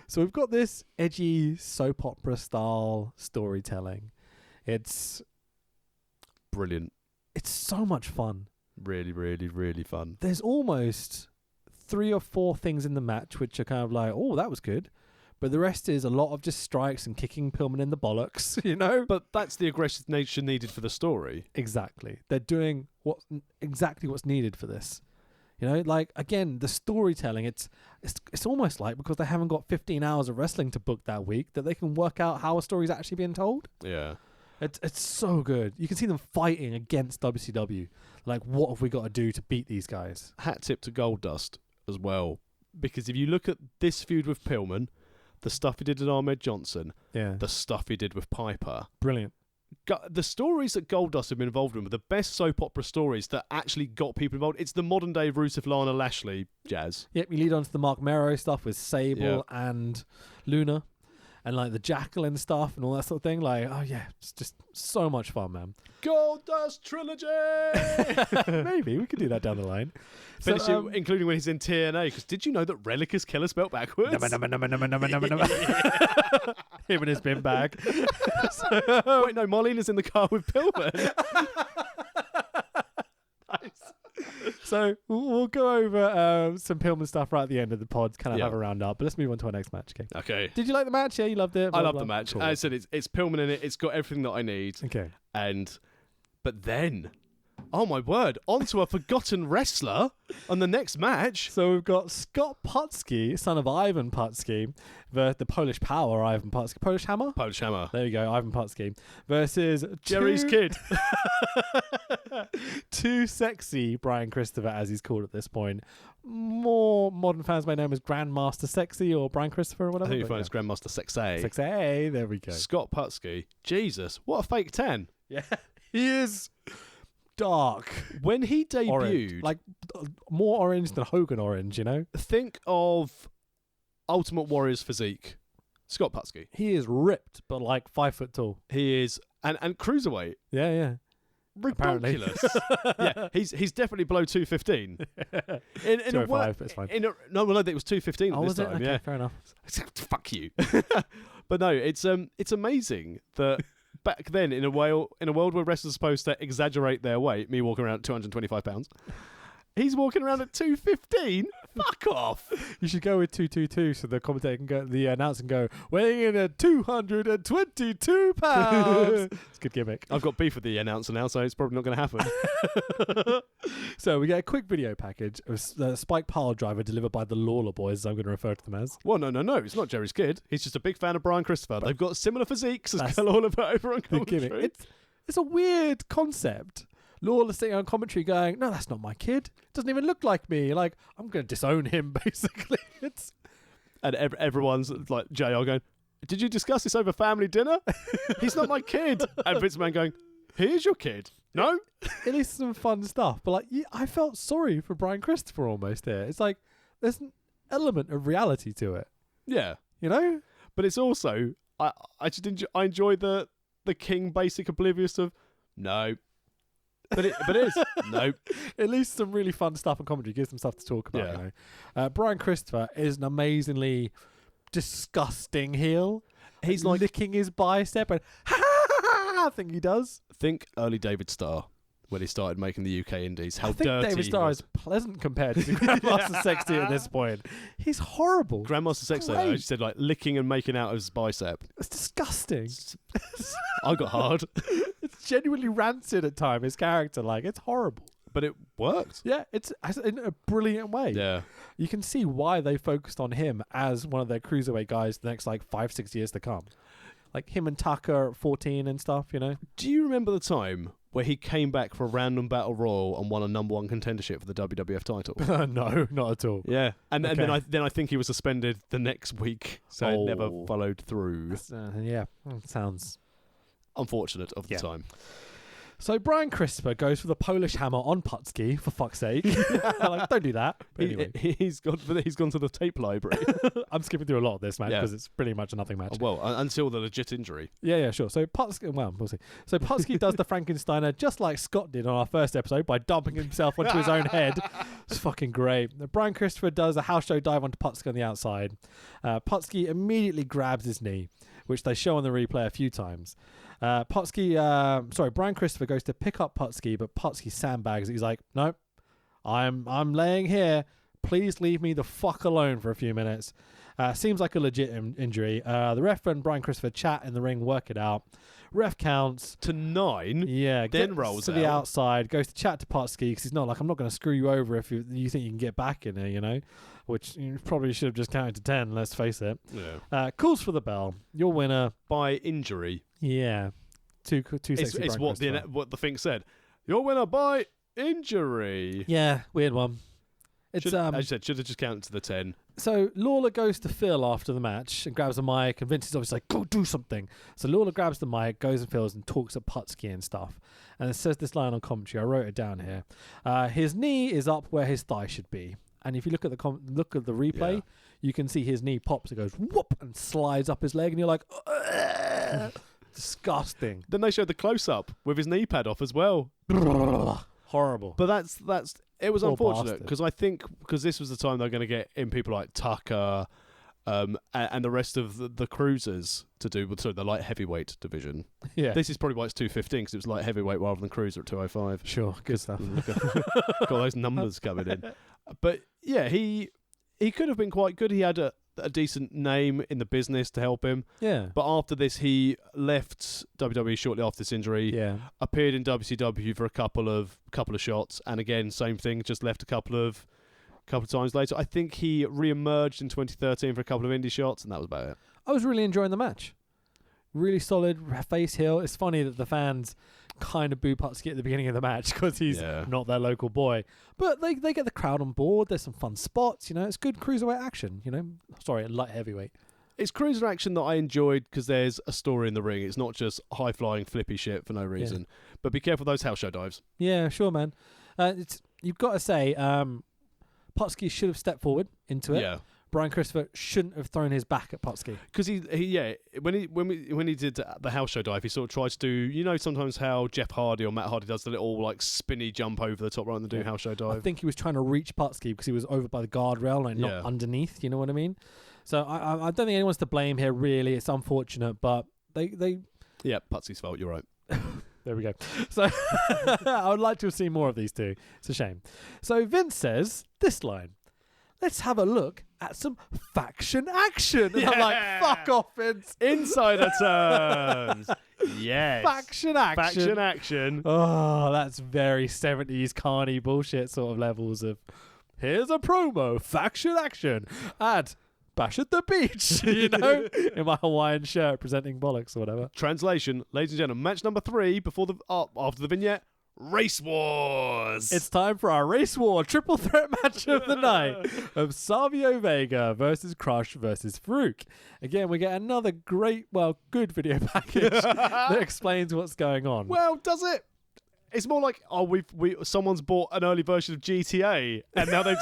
So we've got this edgy soap opera style storytelling. It's brilliant. It's so much fun. Really, really, really fun. There's almost 3 or 4 things in the match which are kind of like, oh, that was good. But the rest is a lot of just strikes and kicking Pillman in the bollocks, you know? But that's the aggressive nature needed for the story. Exactly. They're doing exactly what's needed for this. You know, like, again, the storytelling, it's almost like because they haven't got 15 hours of wrestling to book that week that they can work out how a story's actually being told. Yeah. It's so good. You can see them fighting against WCW. Like, what have we got to do to beat these guys? Hat tip to Goldust as well. Because if you look at this feud with Pillman, the stuff he did with Ahmed Johnson, the stuff he did with Piper. Brilliant. The stories that Goldust have been involved in were the best soap opera stories that actually got people involved. It's the modern day Rusev Lana Lashley jazz. Yep, you lead on to the Mark Mero stuff with Sable and Luna. And like the Jacqueline stuff and all that sort of thing. Like, oh yeah, it's just so much fun, man. Goldust Trilogy! Maybe we could do that down the line. Finish it, including when he's in TNA. Because did you know that Relic is killer spelled backwards? Him and his bin bag. Wait, no, Marlena's in the car with Pillman. Nice. So we'll go over some Pillman stuff right at the end of the pod, kind of have a round up. But let's move on to our next match. Okay. Did you like the match? Yeah, you loved it. I loved the match. Cool. As I said, it's Pillman in it. It's got everything that I need. Okay. But then, oh my word, onto a forgotten wrestler on the next match. So we've got Scott Putski, son of Ivan Putski, the Polish Power, Ivan Putski. Polish Hammer? Polish Hammer. There you go, Ivan Putski. Versus Jerry's kid. Too Sexy Brian Christopher, as he's called at this point. More modern fans may know him as Grandmaster Sexy or Brian Christopher or whatever. I think you find it's Grandmaster Sexay. Sexay, there we go. Scott Putski. Jesus, what a fake tan. Yeah, he is dark. When he debuted... Orange. Like, more orange than Hogan orange, you know? Think of Ultimate Warrior's physique. Scott Putski. He is ripped, but like 5 foot tall. He is... And cruiserweight. Yeah. Ridiculous. Yeah, he's definitely below 215. In 205, it's fine. No, it was 215 at this time. Okay, yeah, fair enough. Fuck you. But no, it's amazing that back then in a world where wrestlers are supposed to exaggerate their weight, me walking around at 225 pounds, he's walking around at 215. Fuck off. You should go with 222 so the commentator can go, the announcer can go, weighing in at 222 pounds. It's a good gimmick. I've got beef with the announcer now, so it's probably not going to happen. So we get a quick video package of the Spike Pile Driver delivered by the Lawler Boys, as I'm going to refer to them as. Well, no. It's not Jerry's kid. He's just a big fan of Brian Christopher. They've got similar physiques as Lawler over on commentary. It's a weird concept. Lawler sitting on commentary going, no, that's not my kid. Doesn't even look like me. Like, I'm going to disown him, basically. And everyone's like, JR going, did you discuss this over family dinner? He's not my kid. And Vince McMahon going, he is your kid. No? It is some fun stuff. But, like, I felt sorry for Brian Christopher almost here. It's like, there's an element of reality to it. Yeah. You know? But it's also, I enjoy the king basic oblivious of, no. But it is. Nope. At least some really fun stuff and comedy. Gives them stuff to talk about. Yeah. You know? Brian Christopher is an amazingly disgusting heel. He's like licking his bicep and I think he does. Think early David Starr when he started making the UK Indies. How I think dirty David Starr is pleasant compared to Grandmaster Sexy at this point. He's horrible. Grandmaster Sexy, though, she said like licking and making out of his bicep. It's disgusting. I got hard. It's genuinely rancid at times, his character. Like, it's horrible. But it worked. Yeah, it's in a brilliant way. Yeah. You can see why they focused on him as one of their cruiserweight guys the next, 5-6 years to come. Like him and Tucker at 14 and stuff, you know? Do you remember the time where he came back for a random battle royal and won a number 1 contendership for the WWF title? No, not at all. Yeah. And then I think he was suspended the next week, so it never followed through. Sounds unfortunate of the time. So Brian Christopher goes for the Polish Hammer on Putski, for fuck's sake. Like, don't do that. But anyway. He's gone to the tape library. I'm skipping through a lot of this match because it's pretty much a nothing match. Well, until the legit injury. Yeah, sure. So Putski, we'll see. So Putski does the Frankensteiner just like Scott did on our first episode by dumping himself onto his own head. It's fucking great. Brian Christopher does a house show dive onto Putski on the outside. Putski immediately grabs his knee, which they show on the replay a few times. Brian Christopher goes to pick up Putski, but Putski sandbags. He's like, nope, I'm laying here. Please leave me the fuck alone for a few minutes. Seems like a legit injury. The ref and Brian Christopher chat in the ring, work it out. Ref counts to 9. Yeah, then rolls to out. the outside, goes to chat to Putski because he's not like, I'm not going to screw you over if you think you can get back in there, you know, which you probably should have just counted to 10. Let's face it. Yeah. Calls for the bell. Your winner by injury. Yeah, too sexy. It's what the thing said. Your winner by injury. Yeah, weird one. It's as you said, should have just counted to the 10. So Lawler goes to Phil after the match and grabs a mic, and Vince is obviously like, go do something. So Lawler grabs the mic, goes and Phil's and talks at Putski and stuff. And it says this line on commentary. I wrote it down here. His knee is up where his thigh should be. And if you look at the replay, you can see his knee pops. It goes whoop and slides up his leg, and you're like, disgusting. Then they showed the close-up with his knee pad off as well. Horrible. But that's it was Poor unfortunate bastard. because this was the time they're going to get in people like Tucker and the rest of the cruisers to do with the light heavyweight division. Yeah. This is probably why it's 215 because it was light heavyweight rather than cruiser at 205. Sure, good stuff. Got those numbers coming in. But yeah, he could have been quite good. He had a decent name in the business to help him. Yeah. But after this, he left WWE shortly after this injury. Yeah. Appeared in WCW for a couple of shots, and again, same thing. Just left a couple of times later. I think he re-emerged in 2013 for a couple of indie shots, and that was about it. I was really enjoying the match. Really solid face heel. It's funny that the fans kind of boo Putski at the beginning of the match because he's not their local boy. But they get the crowd on board. There's some fun spots. You know, it's good cruiserweight action. You know, sorry, light heavyweight. It's cruiser action that I enjoyed because there's a story in the ring. It's not just high-flying, flippy shit for no reason. Yeah. But be careful of those house show dives. Yeah, sure, man. You've got to say, Putski should have stepped forward into it. Yeah. Brian Christopher shouldn't have thrown his back at Putski because when he did the house show dive, he sort of tried to do, you know, sometimes how Jeff Hardy or Matt Hardy does the little like spinny jump over the top rather than do house show dive. I think he was trying to reach Putski because he was over by the guardrail and not underneath. You know what I mean? So I don't think anyone's to blame here. Really, it's unfortunate, but they yeah, Putski's fault. You're right. There we go. So I would like to have seen more of these two. It's a shame. So Vince says this line. Let's have a look at some faction action. And I'm like, fuck off, Vince. Insider terms. Yes. Faction action. Faction action. Oh, that's very 70s carny bullshit sort of levels of, here's a promo, faction action, and bash at the beach, you know, in my Hawaiian shirt presenting bollocks or whatever. Translation, ladies and gentlemen, match number 3 after the vignette. Race Wars. It's time for our Race War triple threat match of the night of Savio Vega versus Crush versus Farouk. Again, we get another good video package that explains what's going on. Well, does it? It's more like, someone's bought an early version of GTA and now they've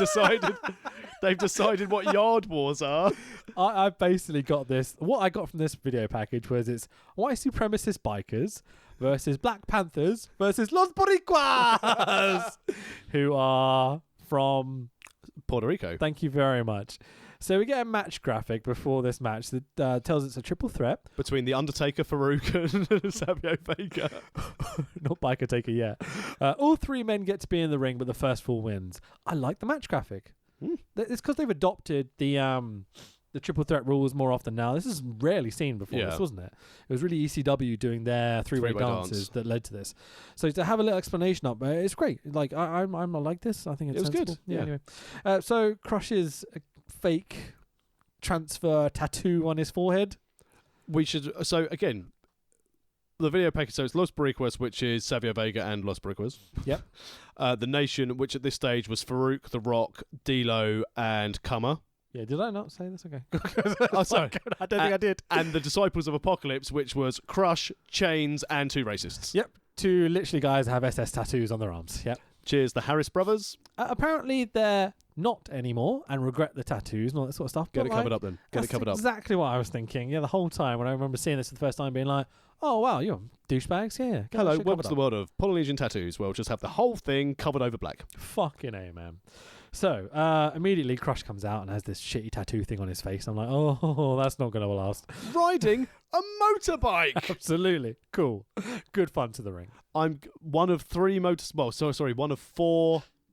decided what Yard Wars are. I basically got this. What I got from this video package was it's white supremacist bikers versus Black Panthers versus Los Boricuas, who are from Puerto Rico. Thank you very much. So we get a match graphic before this match that tells it's a triple threat between the Undertaker, Farouk, and Savio Vega. Not Biker Taker yet. All 3 men get to be in the ring, but the first 4 wins. I like the match graphic. It's because they've adopted the triple threat rules more often now. This is rarely seen before, this wasn't it? It was really ECW doing their three-way dances that led to this. So to have a little explanation up, it's great. Like I like this. I think it's sensible. Good. Yeah. Anyway, so Crush's fake transfer tattoo on his forehead. We should. So again, the video package. So it's Los Boricuas, which is Savio Vega and Los Boricuas. Yep. The Nation, which at this stage was Farouk, The Rock, D'Lo, and Kummer. Yeah, did I not say this? Okay. Oh, sorry. I don't think I did. And the Disciples of Apocalypse, which was Crush, Chains, and 2 racists. Yep. 2 literally guys have SS tattoos on their arms. Yep. Cheers, the Harris brothers. Apparently they're not anymore and regret the tattoos and all that sort of stuff. Get it covered up then. Get it covered up. That's exactly what I was thinking. Yeah, the whole time when I remember seeing this for the first time being like, oh, wow, you're douchebags. Yeah. Hello, welcome to the world of Polynesian tattoos. Well, just have the whole thing covered over black. Fucking A, man. So, immediately Crush comes out and has this shitty tattoo thing on his face. I'm like, oh, that's not going to last. Riding a motorbike! Absolutely. Cool. Good fun to the ring. I'm one of 4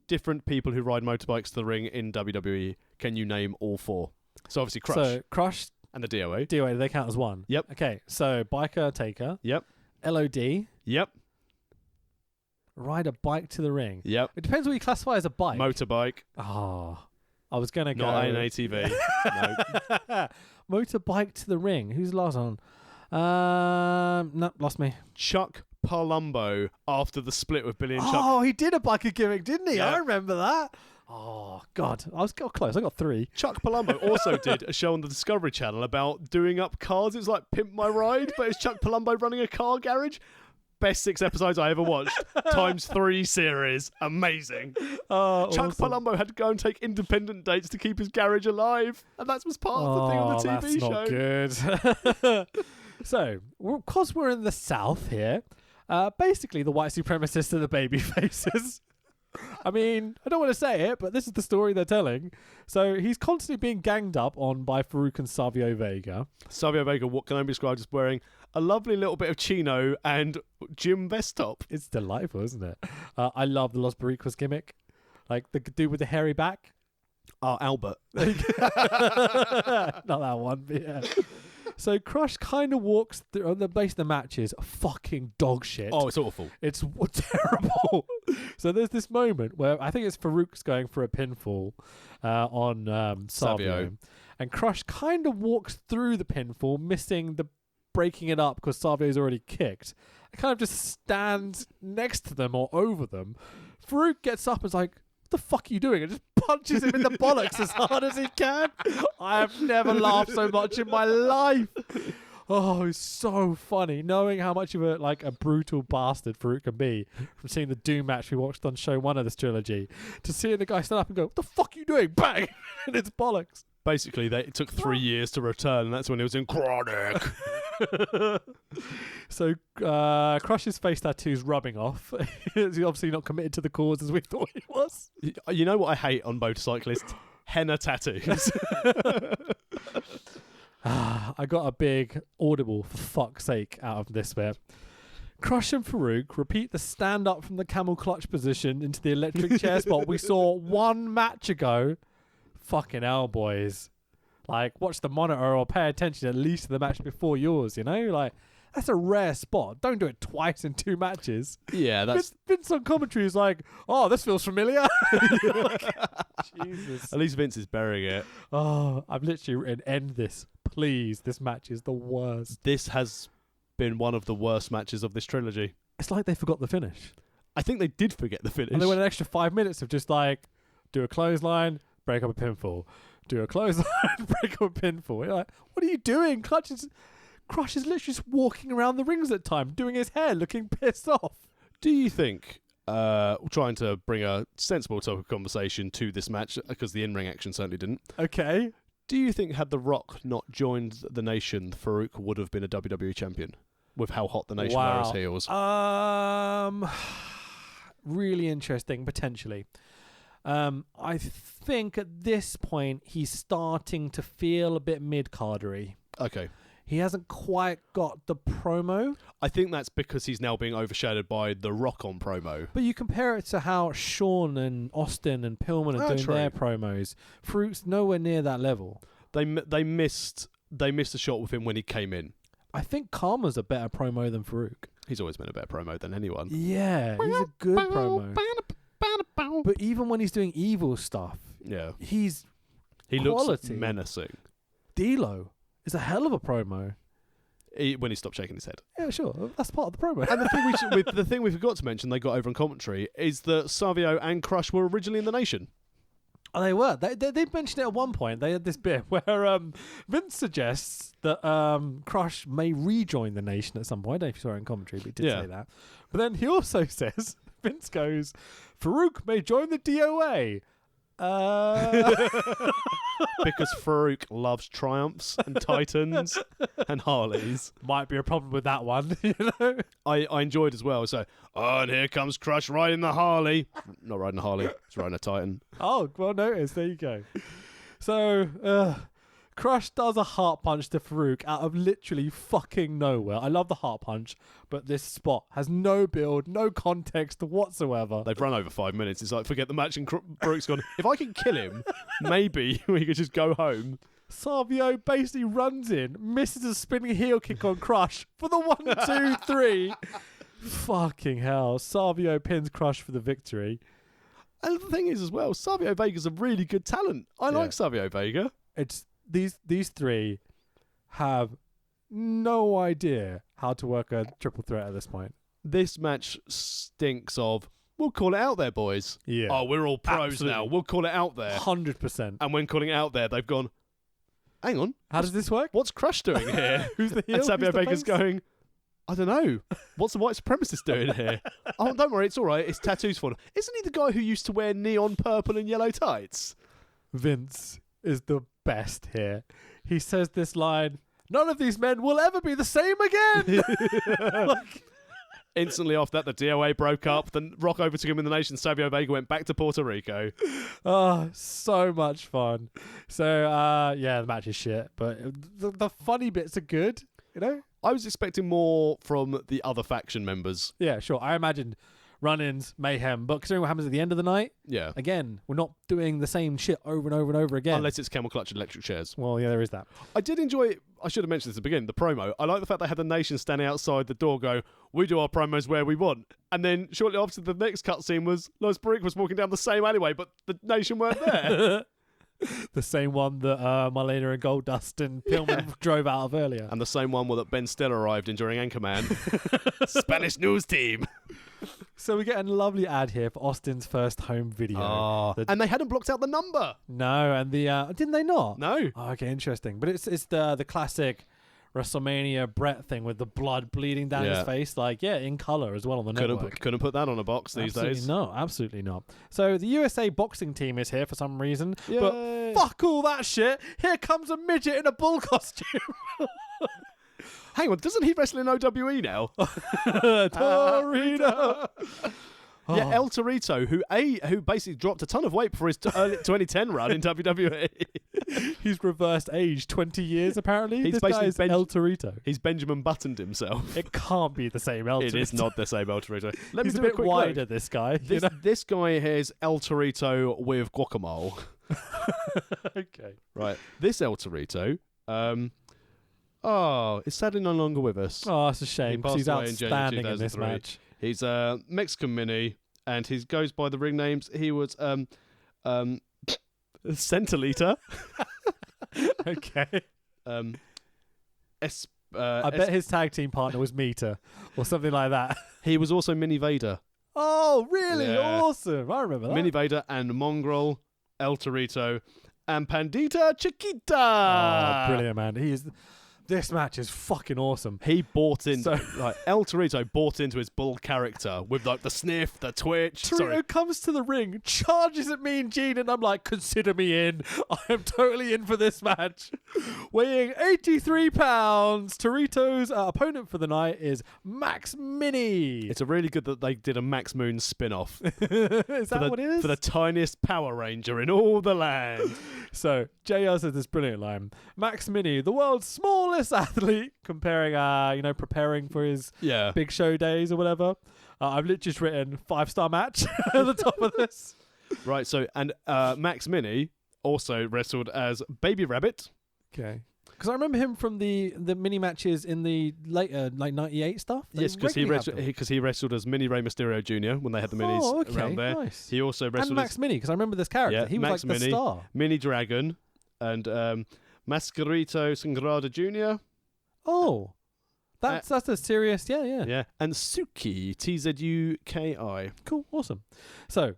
different people who ride motorbikes to the ring in WWE can you name all 4? So obviously Crush. So Crush and the DOA. DOA, they count as one. Yep. Okay, so Biker Taker. Yep. LOD. Yep. Ride a bike to the ring. Yep. It depends what you classify as a bike. Motorbike. Oh, I was going to go. Not an ATV. No. Motorbike to the ring. Who's the last one? No, lost me. Chuck Palumbo after the split with Billy and Chuck. Oh, he did a biker gimmick, didn't he? Yeah. I remember that. Oh, God. I got close. I got 3. Chuck Palumbo also did a show on the Discovery Channel about doing up cars. It was like Pimp My Ride, but it's Chuck Palumbo running a car garage. Best 6 episodes I ever watched. × 3 series. Amazing. Chuck awesome. Palumbo had to go and take independent dates to keep his garage alive. And that was part of the thing on the TV show. That's not good. So, because we're in the South here, basically the white supremacists are the baby faces. I mean, I don't want to say it, but this is the story they're telling. So he's constantly being ganged up on by Farouk and Savio Vega. Savio Vega, what can only be described as wearing a lovely little bit of chino and gym vest top. It's delightful, isn't it? I love the Los Boricuas gimmick. Like the dude with the hairy back. Oh, Albert. Not that one, but yeah. So Crush kind of walks through, on the base of the match is fucking dog shit. Oh, it's awful. It's terrible. So there's this moment where I think it's Farouk's going for a pinfall on Savio. And Crush kind of walks through the pinfall, missing the breaking it up because Savio's already kicked. I kind of just stands next to them or over them. Farouk gets up and is like, the fuck are you doing? And just punches him in the bollocks as hard as he can. I have never laughed so much in my life. Oh, it's so funny knowing how much of a brutal bastard Farouk can be from seeing the Doom match we watched on show 1 of this trilogy to seeing the guy stand up and go, what the fuck are you doing? Bang! And it's bollocks. Basically, it took 3 years to return, and that's when he was in Chronic. So Crush's face tattoo's rubbing off. He's obviously not committed to the cause as we thought he was. You know what I hate on motorcyclists? Henna tattoos. I got a big audible for fuck's sake out of this bit. Crush and Farouk repeat the stand up from the camel clutch position into the electric chair spot we saw 1 match ago. Fucking hell, boys. Like, watch the monitor or pay attention at least to the match before yours, you know? Like, that's a rare spot. Don't do it twice in 2 matches. Yeah, that's... Vince on commentary is like, oh, this feels familiar. Like, Jesus. At least Vince is burying it. Oh, I've literally written, end this. Please, this match is the worst. This has been one of the worst matches of this trilogy. It's like they forgot the finish. I think they did forget the finish. And they went an extra 5 minutes of just like, do a clothesline, break up a pinfall. Do a clothesline, break up a pinfall. You're like, what are you doing? Crush is literally just walking around the rings at time, doing his hair, looking pissed off. Do you think, trying to bring a sensible topic of conversation to this match, because the in-ring action certainly didn't. Okay. Do you think had The Rock not joined the Nation, Farouk would have been a WWE champion? With how hot the Nation were as heels. Really interesting, potentially. I think at this point he's starting to feel a bit mid-cardery. Okay. He hasn't quite got the promo. I think that's because he's now being overshadowed by The Rock on promo. But you compare it to how Shawn and Austin and Pillman are doing their promos. Farouk's nowhere near that level. They missed a shot with him when he came in. I think Karma's a better promo than Farouk. He's always been a better promo than anyone. Yeah, he's a good promo. But even when he's doing evil stuff, yeah, he looks quality. Menacing. D'Lo is a hell of a promo. When he stopped shaking his head. Yeah, sure. That's part of the promo. And the thing we forgot to mention, they got over on commentary, is that Savio and Crush were originally in the Nation. Oh, they were. They mentioned it at one point. They had this bit where Vince suggests that Crush may rejoin the Nation at some point. I don't know if you saw it in commentary, but he did say that. But then he also says, Vince goes, Farouk may join the DOA. Because Farouk loves Triumphs and Titans and Harleys. Might be a problem with that one, you know? I enjoyed as well. So, and here comes Crush riding the Harley. Not riding a Harley, he's riding a Titan. Oh, well noticed. There you go. So, Crush does a heart punch to Farouk out of literally fucking nowhere. I love the heart punch, but this spot has no build, no context whatsoever. They've run over 5 minutes. It's like, forget the match, and Farouk's gone, if I can kill him, maybe we could just go home. Savio basically runs in, misses a spinning heel kick on Crush for the 1, 2, 3. Fucking hell. Savio pins Crush for the victory. And the thing is as well, Savio Vega's a really good talent. I like Savio Vega. It's these three have no idea how to work a triple threat at this point. This match stinks of, we'll call it out there, boys. Yeah. Oh, we're all pros Absolutely. now. We'll call it out there. 100%. And when calling it out there, they've gone, hang on. How does this work? What's Crush doing here? Who's the heel? And Savio Who's the Vega's face? going, I don't know. What's the white supremacist doing here? Oh, don't worry. It's all right. It's tattoos for him. Isn't he the guy who used to wear neon purple and yellow tights? Vince is the best here. He says this line, none of these men will ever be the same again. Instantly after that, the DOA broke up. Then Rock overtook him in the nation. Savio Vega went back to Puerto Rico. Oh, so much fun. So, the match is shit, but the funny bits are good, you know? I was expecting more from the other faction members. Yeah, sure. I imagined run-ins, mayhem, but considering what happens at the end of the night, Yeah. again, we're not doing the same shit over and over and over again. Unless it's camel clutch and electric chairs. Well, yeah, there is that. I did enjoy, I should have mentioned this at the beginning, the promo. I like the fact they had the nation standing outside the door go, we do our promos where we want. And then shortly after, the next cutscene was Los Peric was walking down the same alleyway, but the nation weren't there. The same one that Marlena and Goldust and Pillman drove out of earlier. And the same one that Ben Stiller arrived in during Anchorman. Spanish news team. So we get a lovely ad here for Austin's first home video. And they hadn't blocked out the number. No, and the didn't they not? No. Oh, okay, interesting. But it's the classic WrestleMania Brett thing with the blood bleeding down his face, in color as well on the network. Couldn't put that on a box these days. No, absolutely not. So the USA boxing team is here for some reason, Yay. but fuck all that shit. Here comes a midget in a bull costume. Hang on, doesn't he wrestle in OWE now? Torito. Yeah, El Torito, who basically dropped a ton of weight for his early 2010 run in WWE. He's reversed age 20 years, apparently. He's this guy basically is El Torito. He's Benjamin Buttoned himself. It can't be the same El Torito. It is not the same El Torito. Let He's me a do bit quick wider, look. this guy. This guy has El Torito with guacamole. Okay. Right. This El Torito, is sadly no longer with us. Oh, it's a shame because he's away in January outstanding in this 2003. match. He's a Mexican mini, and he goes by the ring names. He was Centiliter. Okay. I bet his tag team partner was Meter or something like that. he was also Mini Vader. Oh, really? Yeah. Awesome. I remember that. Mini Vader and Mongrel, El Torito, and Pandita Chiquita. Oh, brilliant, man. This match is fucking awesome. He bought in, El Torito bought into his bull character with the sniff, the twitch. Torito comes to the ring, charges at me and Gene, and I'm like, consider me in. I am totally in for this match. Weighing 83 pounds, Torito's opponent for the night is Max Mini. It's really good that they did a Max Moon spin-off. Is that what it is? For the tiniest Power Ranger in all the land. So, JR says this brilliant line. Max Mini, the world's smallest athlete, comparing, preparing for his big show days or whatever. I've literally just written 5-star match at the top of this. Right, so, and Max Mini also wrestled as Baby Rabbit. Okay. Because I remember him from the mini matches in the later, 98 stuff. Yes, because he wrestled as Mini Rey Mysterio Jr. when they had the minis around there. Nice. He also wrestled and Max Mini, because I remember this character. Yeah, he was Max like the Mini, star. Mini Dragon, and Mascarito Sangrada Jr. Oh, that's a serious, Yeah, and Suki, Tzuki. Cool, awesome. So,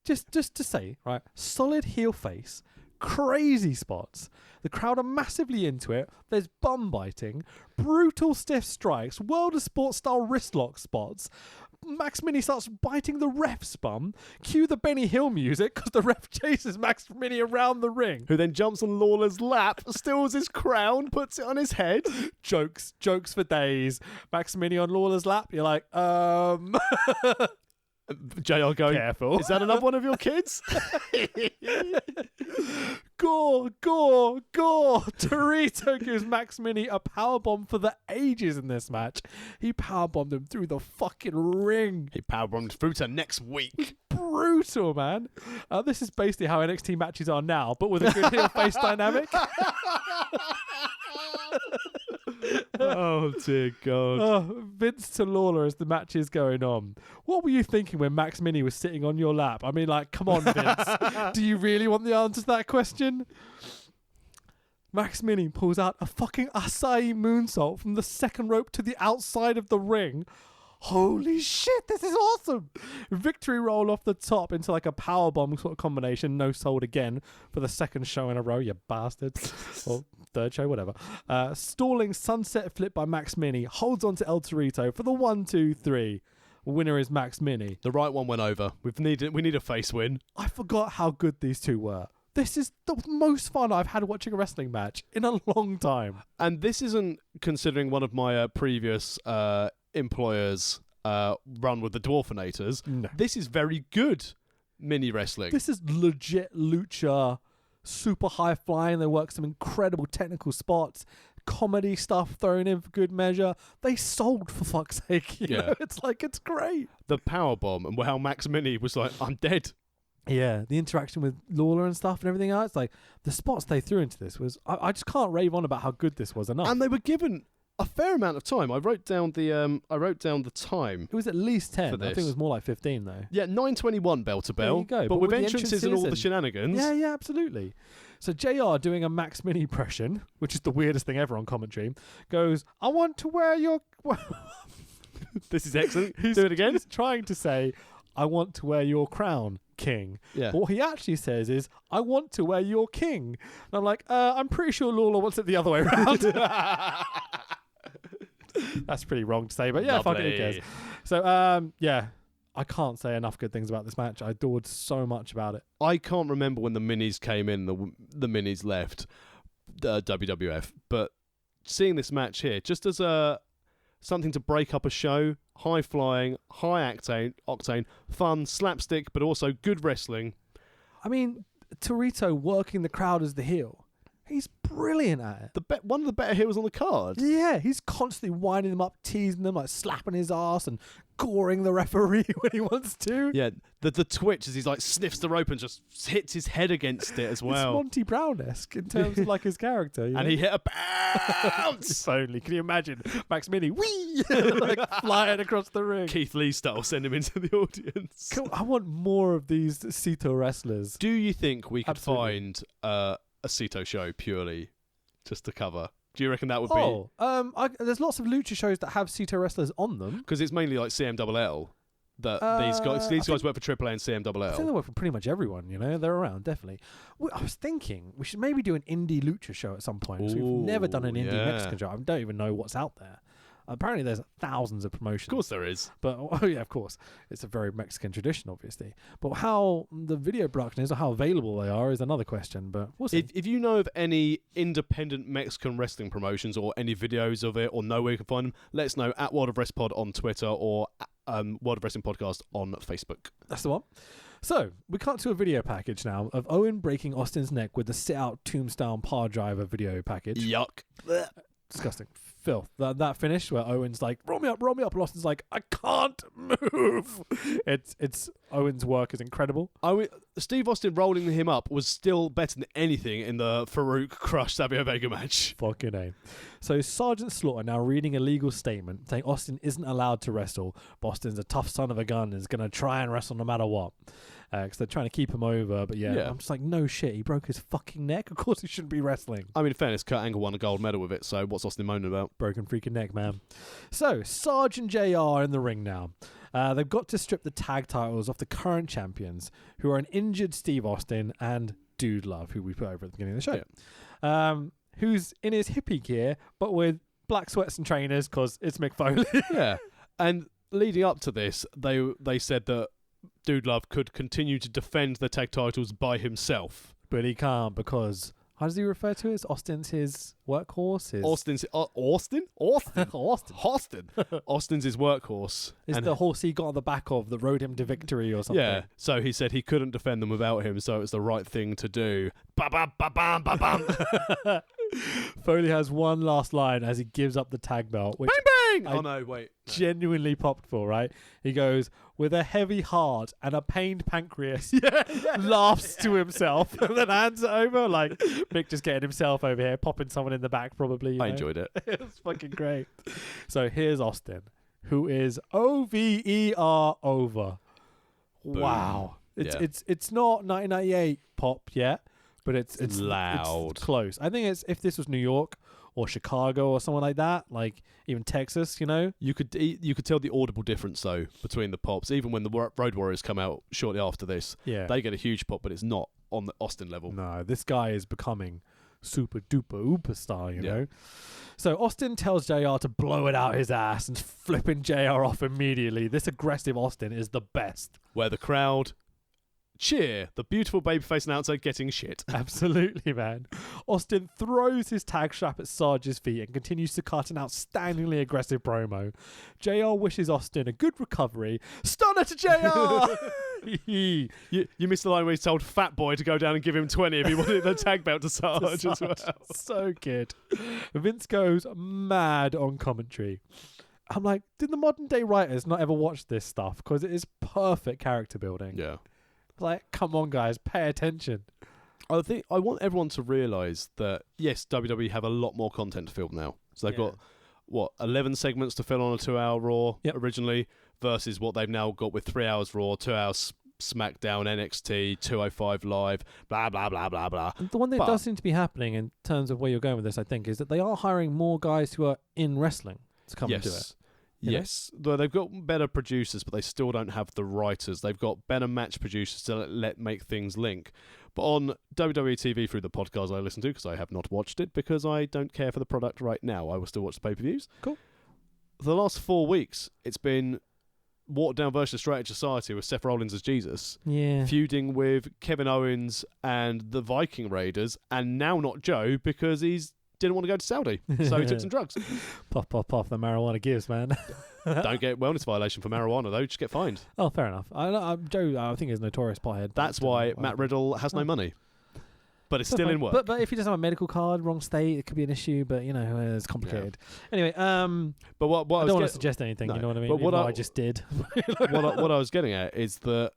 just to say, right, solid heel face, crazy spots. The crowd are massively into it. There's bum biting, brutal stiff strikes, World of Sport style wrist lock spots. Max Mini starts biting the ref's bum. Cue the Benny Hill music because the ref chases Max Mini around the ring. Who then jumps on Lawler's lap, steals his crown, puts it on his head. Jokes for days. Max Mini on Lawler's lap. You're like, JR going, Careful. is that another one of your kids? Gore, gore, gore. Torito gives Max Mini a powerbomb for the ages in this match. He powerbombed him through the fucking ring. He powerbombed through to next week. Brutal, man. This is basically how NXT matches are now, but with a good heel face dynamic. Oh, dear God. Vince to Lawler as the match is going on. What were you thinking when Max Mini was sitting on your lap? I mean, like, come on, Vince. Do you really want the answer to that question? Max Mini pulls out a fucking acai moonsault from the second rope to the outside of the ring. Holy shit, this is awesome. Victory roll off the top into like a powerbomb sort of combination. No sold again for the second show in a row, you bastards. Or third show, whatever. Stalling sunset flip by Max Mini. Holds on to El Torito for the 1, 2, 3. Winner is Max Mini. The right one went over. We need a face win. I forgot how good these two were. This is the most fun I've had watching a wrestling match in a long time. And this isn't considering one of my previous employers run with the Dwarfenators. No. This is very good mini wrestling. This is legit lucha, super high flying. They work some incredible technical spots, comedy stuff thrown in for good measure. They sold, for fuck's sake. You know? It's like, it's great. The powerbomb and how Max Mini was like, I'm dead. Yeah, the interaction with Lawler and stuff and everything else, like the spots they threw into this was, I just can't rave on about how good this was enough. And they were given a fair amount of time. I wrote down the time. It was at least 10. For this. I think it was more like 15 though. Yeah, 9:21 bell to bell. There you go. But with entrances and all the shenanigans. Yeah, absolutely. So JR doing a Max Mini impression, which is the weirdest thing ever on commentary, goes, I want to wear your... This is excellent. Do it again. He's trying to say, I want to wear your crown, king. Yeah. But what he actually says is, I want to wear your king. And I'm like, I'm pretty sure Lawler wants it the other way around. That's pretty wrong to say, but yeah, fuck it, who cares? So, yeah, I can't say enough good things about this match. I adored so much about it. I can't remember when the minis came in, the minis left WWF, but seeing this match here, just as something to break up a show, high flying, high octane, fun, slapstick, but also good wrestling. I mean, Torito working the crowd as the heel. He's brilliant at it. One of the better heels on the card. Yeah, he's constantly winding them up, teasing them, like slapping his ass and goring the referee when he wants to. Yeah, the twitch as he's like sniffs the rope and just hits his head against it as well. It's Monty Brown-esque in terms of like his character. And he hit a bounce. If only. Can you imagine Max Mini, whee, like flying across the ring? Keith Lee style, send him into the audience. Cool. I want more of these Sito wrestlers. Do you think we could find a Sito show purely just to cover? Do you reckon that would be? There's lots of lucha shows that have Sito wrestlers on them. Because it's mainly like CMLL that these guys work for AAA and CMLL. I think they work for pretty much everyone, you know? They're around, definitely. I was thinking we should maybe do an indie lucha show at some point. We've never done an indie Mexican show. I don't even know what's out there. Apparently there's thousands of promotions. Of course there is. But, oh yeah, of course. It's a very Mexican tradition, obviously. But how the video production is or how available they are is another question, but we'll see. If you know of any independent Mexican wrestling promotions or any videos of it or know where you can find them, let us know at World of Wrest Pod on Twitter or World of Wrestling Podcast on Facebook. That's the one. So, we cut to a video package now of Owen breaking Austin's neck with the sit-out tombstone power driver video package. Yuck. Disgusting. Filth. That finish where Owen's like, roll me up, and Austin's like, I can't move. It's Owen's work is incredible. Steve Austin rolling him up was still better than anything in the Farouk Crush Savio Vega match. Fucking A. So Sergeant Slaughter now reading a legal statement saying Austin isn't allowed to wrestle, but Austin's a tough son of a gun and is going to try and wrestle no matter what. Because they're trying to keep him over, but yeah, I'm just like, no shit, he broke his fucking neck. Of course he shouldn't be wrestling. I mean, in fairness, Kurt Angle won a gold medal with it, so what's Austin moaning about? Broken freaking neck, man. So, Sarge and JR in the ring now. They've got to strip the tag titles off the current champions, who are an injured Steve Austin and Dude Love, who we put over at the beginning of the show. Yeah. Who's in his hippie gear, but with black sweats and trainers, because it's Mick Foley. Yeah. And leading up to this, they said that Dude Love could continue to defend the tag titles by himself. But he can't because How does he refer to it? Is Austin's his workhorse? Austin's his workhorse. Is the horse he got on the back of that rode him to victory or something? Yeah. So he said he couldn't defend them without him, so it's the right thing to do. Ba-bam, ba-bam, ba-bam. Foley has one last line as he gives up the tag belt, which bang, bang! genuinely popped for, right? He goes, with a heavy heart and a pained pancreas, laughs to himself and then hands it over. Like, Mick just getting himself over here, popping someone in the back probably. I enjoyed it. It was fucking great. So here's Austin, who is OVER over. Boom. Wow. It's not 1998 pop yet, but it's loud. It's close. I think it's if this was New York or Chicago or somewhere like that, like even Texas, you know, you could tell the audible difference though between the pops. Even when the Road Warriors come out shortly after this, they get a huge pop, but it's not on the Austin level. No, this guy is becoming super duper ooper star, you know. So Austin tells JR to blow it out his ass and flipping JR off immediately. This aggressive Austin is the best. Where the crowd cheer the beautiful babyface announcer getting shit. Absolutely, man. Austin throws his tag strap at Sarge's feet and continues to cut an outstandingly aggressive promo. JR wishes Austin a good recovery. Stunner to JR! You missed the line where he told Fat Boy to go down and give him 20 if he wanted the tag belt to Sarge as well. So good. Vince goes mad on commentary. I'm like, did the modern day writers not ever watch this stuff? Because it is perfect character building. Yeah. Like, come on, guys, pay attention. I think I want everyone to realise that, yes, WWE have a lot more content to film now. So they've got, 11 segments to fill on a 2-hour Raw originally, versus what they've now got with 3 hours Raw, 2 hours SmackDown, NXT, 205 Live, blah, blah, blah, blah, blah. The one thing that does seem to be happening in terms of where you're going with this, I think, is that they are hiring more guys who are in wrestling to come and do it. Yes, though they've got better producers, but they still don't have the writers. They've got better match producers to make things link. But on WWE TV through the podcast I listen to, because I have not watched it, because I don't care for the product right now, I will still watch the pay-per-views. Cool. For the last 4 weeks, it's been watered down version of Straight Edge Society with Seth Rollins as Jesus, feuding with Kevin Owens and the Viking Raiders, and now not Joe because he's didn't want to go to Saudi, so he took some drugs. Puff, puff, puff, the marijuana gives, man. Don't get wellness violation for marijuana, though. Just get fined. Oh, fair enough. Joe, I think, is notorious pothead. That's why Matt Riddle has no money. But it's still in work. But if he doesn't have a medical card, wrong state, it could be an issue, but, you know, it's complicated. Yeah. Anyway, but what I don't want to suggest anything, you know what I mean? But what I just did. what I was getting at is that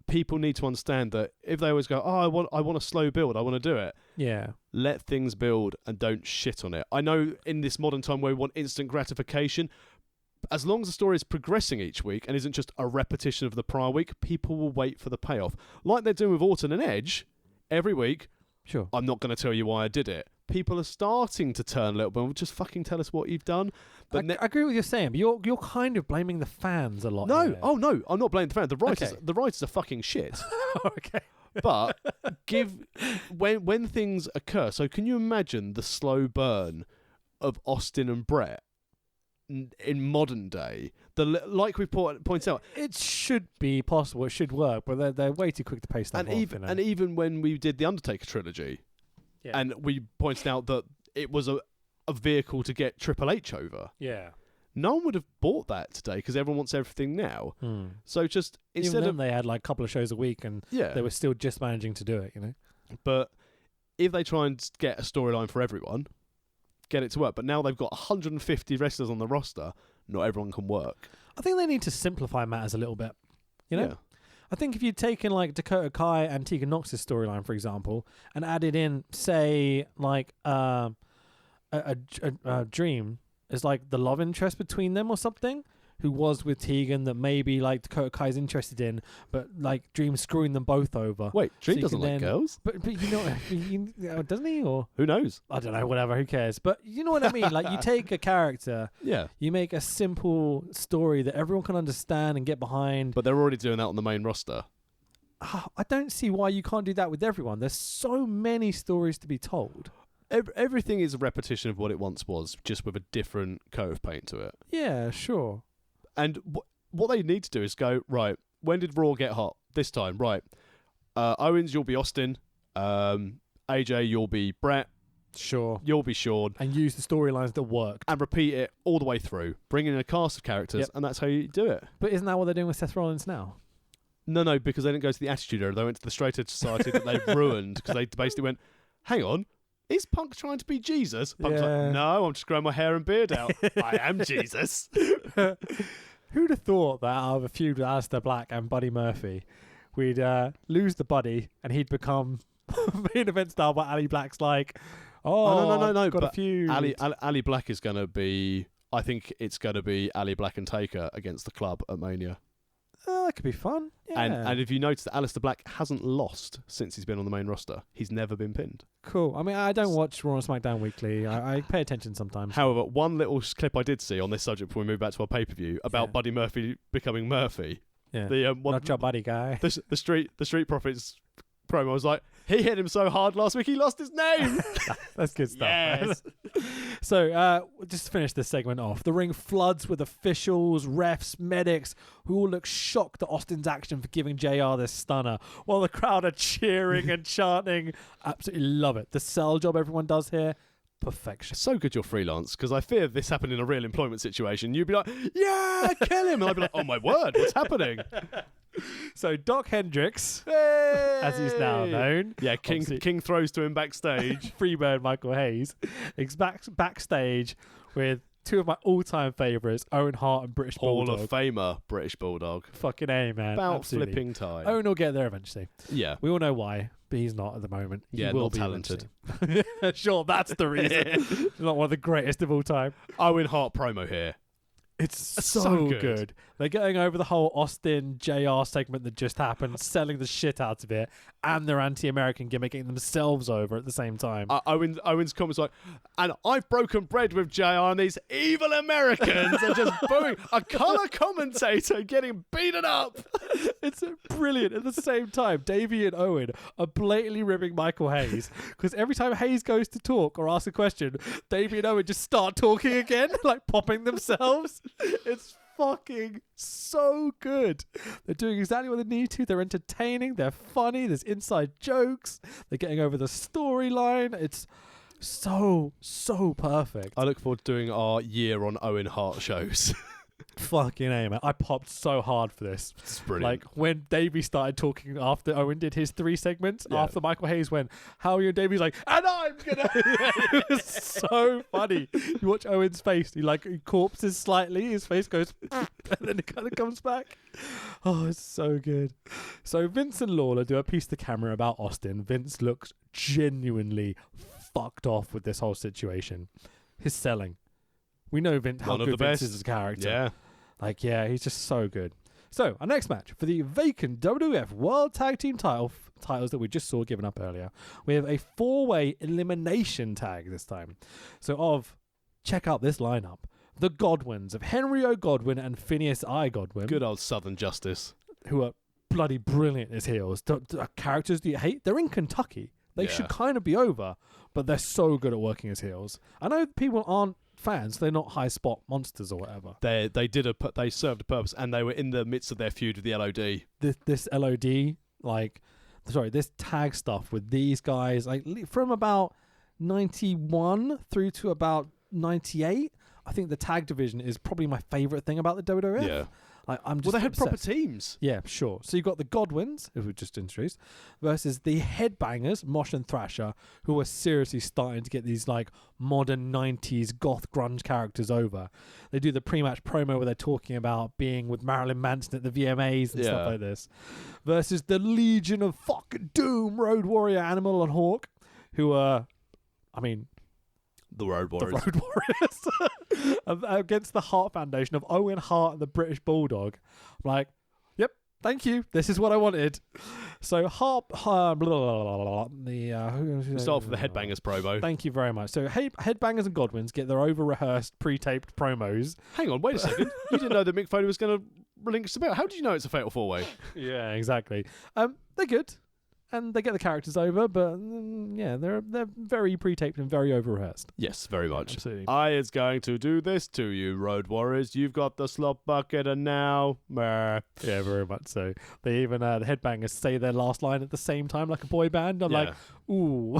people need to understand that if they always go, I want a slow build, I want to do it. Yeah. Let things build and don't shit on it. I know in this modern time where we want instant gratification, as long as the story is progressing each week and isn't just a repetition of the prior week, people will wait for the payoff. Like they're doing with Orton and Edge every week. Sure. I'm not going to tell you why I did it. People are starting to turn a little bit. Just fucking tell us what you've done. But I agree with what you're saying, but you're kind of blaming the fans a lot. No, here. Oh no, I'm not blaming the fans. The writers are fucking shit. Okay. But when things occur. So can you imagine the slow burn of Austin and Brett in modern day? Like we pointed out, it should be possible. It should work, but they're way too quick to pace that. And even when we did the Undertaker trilogy. Yeah. And we pointed out that it was a vehicle to get Triple H over. Yeah. No one would have bought that today because everyone wants everything now. So just instead of they had like a couple of shows a week and they were still just managing to do it, you know. But if they try and get a storyline for everyone, get it to work. But now they've got 150 wrestlers on the roster. Not everyone can work. I think they need to simplify matters a little bit. You know. Yeah. I think if you'd taken like Dakota Kai and Tegan Nox's storyline, for example, and added in, say, like a Dream as like the love interest between them or something, who was with Tegan that maybe like Dakota Kai's interested in, but like Dream's screwing them both over. Wait, Dream doesn't like girls? But you know, doesn't he? Or who knows? I don't know, whatever, who cares? But you know what I mean? Like you take a character, you make a simple story that everyone can understand and get behind. But they're already doing that on the main roster. I don't see why you can't do that with everyone. There's so many stories to be told. Everything is a repetition of what it once was, just with a different coat of paint to it. Yeah, sure. And what they need to do is go, right, when did Raw get hot? This time, right. Owens, you'll be Austin. AJ, you'll be Brett. Sure. You'll be Sean. And use the storylines that worked. And repeat it all the way through. Bring in a cast of characters, and that's how you do it. But isn't that what they're doing with Seth Rollins now? No, because they didn't go to the Attitude Era. They went to the Straight Edge Society that they've ruined, because they basically went, hang on, is Punk trying to be Jesus? Punk's like, no, I'm just growing my hair and beard out. I am Jesus. Who'd have thought that out of a feud with Aleister Black and Buddy Murphy, we'd lose the Buddy and he'd become main event style, but Ali Black's like, no, got a feud. Ali Black is going to be, I think it's going to be Ali Black and Taker against the Club at Mania. That could be fun. Yeah. And if you notice that Aleister Black hasn't lost since he's been on the main roster. He's never been pinned. Cool. I mean, I don't watch Raw and SmackDown weekly. I pay attention sometimes. However, one little clip I did see on this subject before we move back to our pay-per-view about Buddy Murphy becoming Murphy. Yeah. Not your buddy guy. The Street Profits promo was like, he hit him so hard last week he lost his name. That's good stuff. Yes. So just to finish this segment off, the ring floods with officials, refs, medics, who all look shocked at Austin's action for giving JR this stunner, while the crowd are cheering and chanting. Absolutely love it. The sell job everyone does here, perfection. So good you're freelance, because I fear if this happened in a real employment situation, you'd be like, yeah, kill him. And I'd be like, oh my word, what's happening? So Doc Hendricks, as he's now known. Yeah, King throws to him backstage. Freebird Michael Hayes is backstage with two of my all-time favourites, Owen Hart and British Bulldog. Hall of Famer British Bulldog. Fucking A, man. About absolutely. flipping time. Owen will get there eventually. Yeah. We all know why, but he's not at the moment. He will not be talented. Sure, that's the reason. He's not one of the greatest of all time. Owen Hart promo here. It's so good. They're going over the whole Austin JR segment that just happened, selling the shit out of it, and their anti-American gimmick, getting themselves over at the same time. Owen's comments like, and I've broken bread with JR and these evil Americans are just booing a colour commentator getting beaten up. It's brilliant. At the same time, Davey and Owen are blatantly ribbing Michael Hayes, because every time Hayes goes to talk or ask a question, Davey and Owen just start talking again, like popping themselves. It's fucking so good. They're doing exactly what they need to. They're entertaining. They're funny. There's inside jokes. They're getting over the storyline. It's so perfect. I look forward to doing our year on Owen Hart shows. Fucking A, man. I popped so hard for this. It's brilliant. Like when Davey started talking after Owen did his 3 segments, after Michael Hayes went, how are you? And Davey's like, and I'm gonna. It's so funny. You watch Owen's face. He corpses slightly. His face goes, and then it kind of comes back. Oh, it's so good. So Vince and Lawler do a piece to camera about Austin. Vince looks genuinely fucked off with this whole situation. His selling. We know how good Vince is as a character. Yeah. He's just so good. So, our next match for the vacant WWF World Tag Team titles that we just saw given up earlier. We have a 4-way elimination tag this time. So, check out this lineup. The Godwins of Henry O. Godwin and Phineas I. Godwin. Good old Southern Justice. Who are bloody brilliant as heels. Characters that you hate, they're in Kentucky. They should kind of be over, but they're so good at working as heels. I know people aren't fans, they're not high spot monsters or whatever. They served a purpose, and they were in the midst of their feud with the LOD. This LOD, this tag stuff with these guys, from about 91 through to about 98, I think the tag division is probably my favorite thing about the WWF. Yeah. They had proper teams. Yeah, sure. So you've got the Godwins, who we just introduced, versus the Headbangers, Mosh and Thrasher, who are seriously starting to get these modern 90s goth grunge characters over. They do the pre-match promo where they're talking about being with Marilyn Manson at the VMAs and stuff like this. Versus the Legion of fucking Doom, Road Warrior, Animal and Hawk, who are, the Road Warriors. The Road Warriors. Against the Hart Foundation of Owen Hart and the British Bulldog. I'm like, yep, thank you. This is what I wanted. So Hart... Start with the Headbangers promo. Thank you very much. So Headbangers and Godwins get their over-rehearsed, pre-taped promos. Hang on, wait a second. You didn't know that Mick Foley was going to relinquish the belt. How did you know it's a fatal 4-way? Yeah, exactly. They're good. and they get the characters over, but they're very pre-taped and very over-rehearsed. Yes, very much. Absolutely. I is going to do this to you, Road Warriors. You've got the slop bucket, and now, meh. Yeah, very much so. They even the headbangers say their last line at the same time, like a boy band. I'm like, ooh.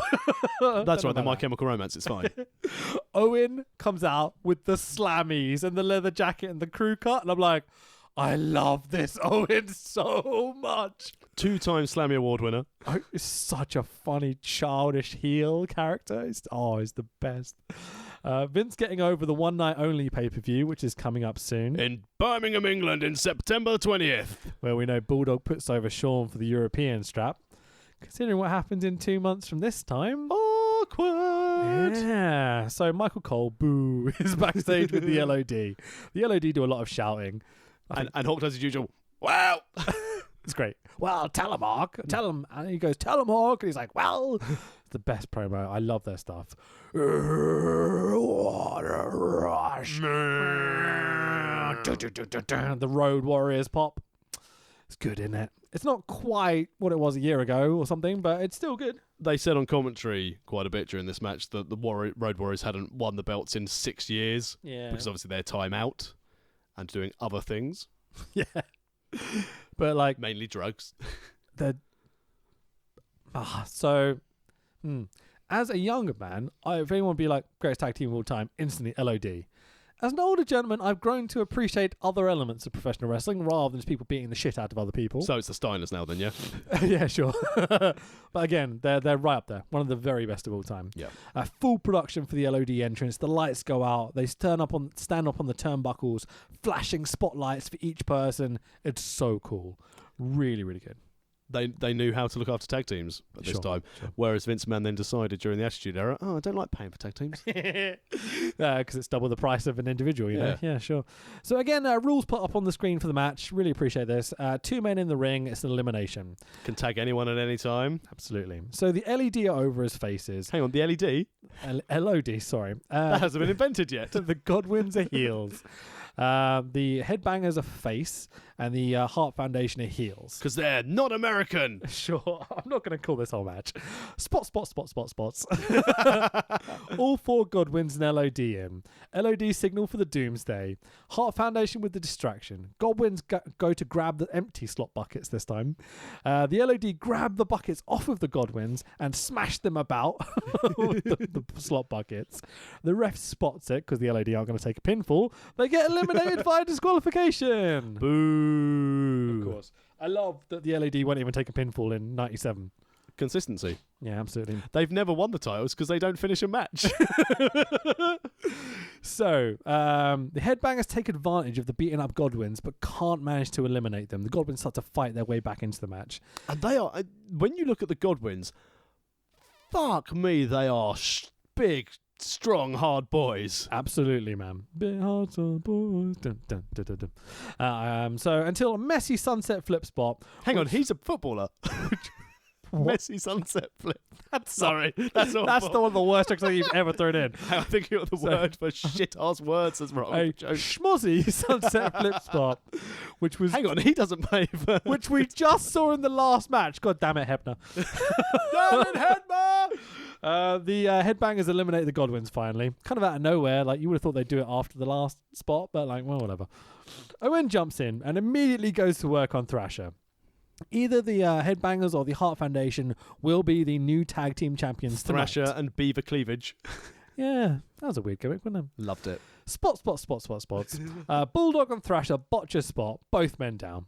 That's right. They're My Chemical Romance. It's fine. Owen comes out with the slammies and the leather jacket and the crew cut, and I'm like, I love this Owen so much. 2-time Slammy Award winner. Oh, it's such a funny, childish heel character. He's the best. Vince getting over the one night only pay-per-view, which is coming up soon. In Birmingham, England, in September 20th. Where we know Bulldog puts over Shawn for the European strap. Considering what happens in 2 months from this time. Awkward. Yeah. So Michael Cole, boo, is backstage with the LOD. The LOD do a lot of shouting. And Hawk does his usual, wow. It's great. Well, tell him, Hawk. Tell him. And he goes, tell him, Hawk. And he's like, well. It's the best promo. I love their stuff. Water rush. The Road Warriors pop. It's good, isn't it? It's not quite what it was a year ago or something, but it's still good. They said on commentary quite a bit during this match that the Road Warriors hadn't won the belts in 6 years. Yeah. Because obviously their time out and doing other things. Yeah. But like... mainly drugs. As a younger man, if anyone would be like, greatest tag team of all time, instantly LOD. As an older gentleman, I've grown to appreciate other elements of professional wrestling rather than just people beating the shit out of other people. So it's the Steiners now then, yeah? Yeah, sure. But again, they're right up there. One of the very best of all time. Yeah. Full production for the LOD entrance. The lights go out. They stand up on the turnbuckles, flashing spotlights for each person. It's so cool. Really, really good. They knew how to look after tag teams at this time. Sure. Whereas Vince McMahon then decided during the Attitude Era, I don't like paying for tag teams. Because it's double the price of an individual, you know? Yeah, sure. So again, rules put up on the screen for the match. Really appreciate this. 2 men in the ring. It's an elimination. Can tag anyone at any time. Absolutely. So the LED are over as faces. Hang on, the LED? LOD, sorry. That hasn't been invented yet. The Godwins are heels. The Headbangers are face, and the Heart Foundation are heels. Because they're not American. Sure, I'm not going to call this whole match. Spots. All 4 Godwins and LOD in. LOD signal for the Doomsday. Heart Foundation with the distraction. Godwins go to grab the empty slot buckets this time. The LOD grab the buckets off of the Godwins and smash them about with the slot buckets. The ref spots it because the LOD aren't going to take a pinfall. They get eliminated via disqualification. Boo. Of course. I love that the LED won't even take a pinfall in 97. Consistency. Yeah, absolutely. They've never won the titles because they don't finish a match. So, the Headbangers take advantage of the beaten up Godwins but can't manage to eliminate them. The Godwins start to fight their way back into the match. And they are, when you look at the Godwins, fuck me, they are big, strong, hard boys. Absolutely, man. Big hard boys. Dun, dun, dun, dun, dun. So until a messy sunset flip spot. Hang on, he's a footballer. Messy sunset flip. Sorry, that's awful. That's one of the worst tricks you've ever thrown in. I think you got the word for shit-ass words as wrong. A schmozzy sunset flip spot, which was... Hang on, he doesn't pay for... Which we just saw in the last match. God damn it, Hebner. Damn it, Hebner! The Headbangers eliminate the Godwins finally. Kind of out of nowhere. Like, you would have thought they'd do it after the last spot, but like, well, whatever. Owen jumps in and immediately goes to work on Thrasher. Either the Headbangers or the Heart Foundation will be the new tag team champions Thrasher tonight. and Beaver Cleavage. Yeah, that was a weird gimmick, wasn't it? Loved it. Spots. Bulldog and Thrasher botch a spot, both men down.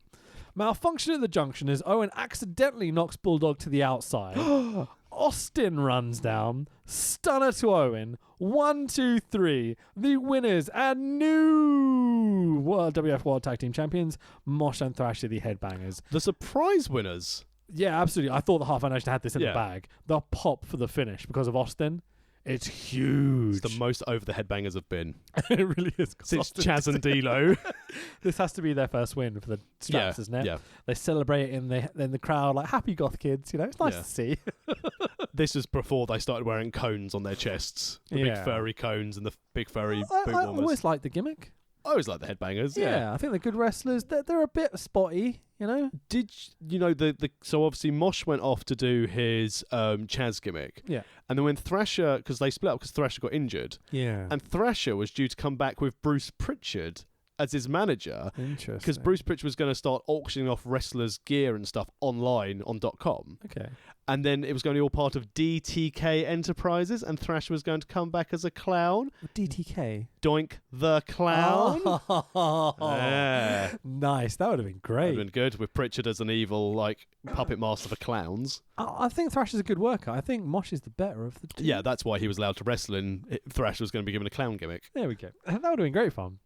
Malfunction at the junction as Owen accidentally knocks Bulldog to the outside. Austin runs down. Stunner to Owen. 1, 2, 3. The winners and new WWF World Tag Team Champions, Mosh and Thrasher, the Headbangers. The surprise winners. Yeah, absolutely. I thought the Heart Foundation had this in the Yeah. bag. The pop for the finish because of Austin. It's huge. It's the most over the Headbangers have been. It really is. Since Chaz and D'Lo. This has to be their first win for the straps, isn't it? Yeah. They celebrate it in the crowd like happy goth kids. You know, it's nice to see. This was before they started wearing cones on their chests. The big furry cones and the big furry boot I warmers. always liked the gimmick. I always like the headbangers. Yeah, I think they're good wrestlers. They're a bit spotty, you know. Did you know so obviously Mosh went off to do his Chaz gimmick. Yeah. And then when Thrasher, because they split up because Thrasher got injured. Yeah. And Thrasher was due to come back with Bruce Pritchard as his manager. Interesting. Because Bruce Pritchard was going to start auctioning off wrestlers' gear and stuff online on .com. Okay. And then it was going to be all part of DTK Enterprises, and Thrasher was going to come back as a clown. DTK? Doink the Clown. Oh, yeah. Nice. That would have been great. Would have been good, with Pritchard as an evil, like, puppet master for clowns. I think Thrasher's a good worker. I think Mosh is the better of the two. Yeah, that's why he was allowed to wrestle, and Thrasher was going to be given a clown gimmick. There we go. That would have been great fun.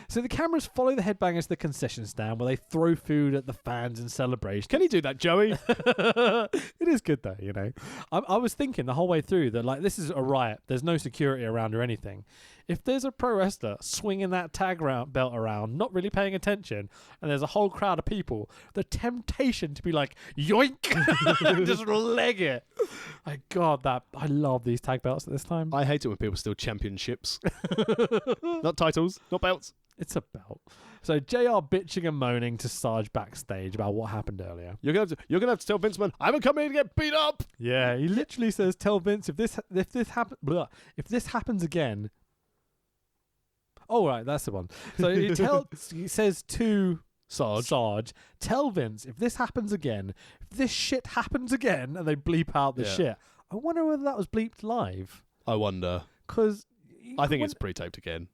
So the cameras follow the headbangers to the concession stand where they throw food at the fans in celebration. Can he do that, Joey? It is good though, you know. I was thinking the whole way through that, like, this is a riot. There's no security around or anything. If there's a pro wrestler swinging that tag belt around, not really paying attention, and there's a whole crowd of people, the temptation to be like, yoink, just leg it. My God, I love these tag belts at this time. I hate it when people steal championships. Not titles, not belts. It's a belt. So JR bitching and moaning to Sarge backstage about what happened earlier. You're gonna have to tell Vince McMahon, I haven't come here to get beat up. Yeah, he literally says, "Tell Vince if this happens again." Oh right, that's the one. So he says to Sarge, "Tell Vince if this happens again, if this shit happens again," and they bleep out the shit. I wonder whether that was bleeped live. I wonder, because I think it's pre-taped again.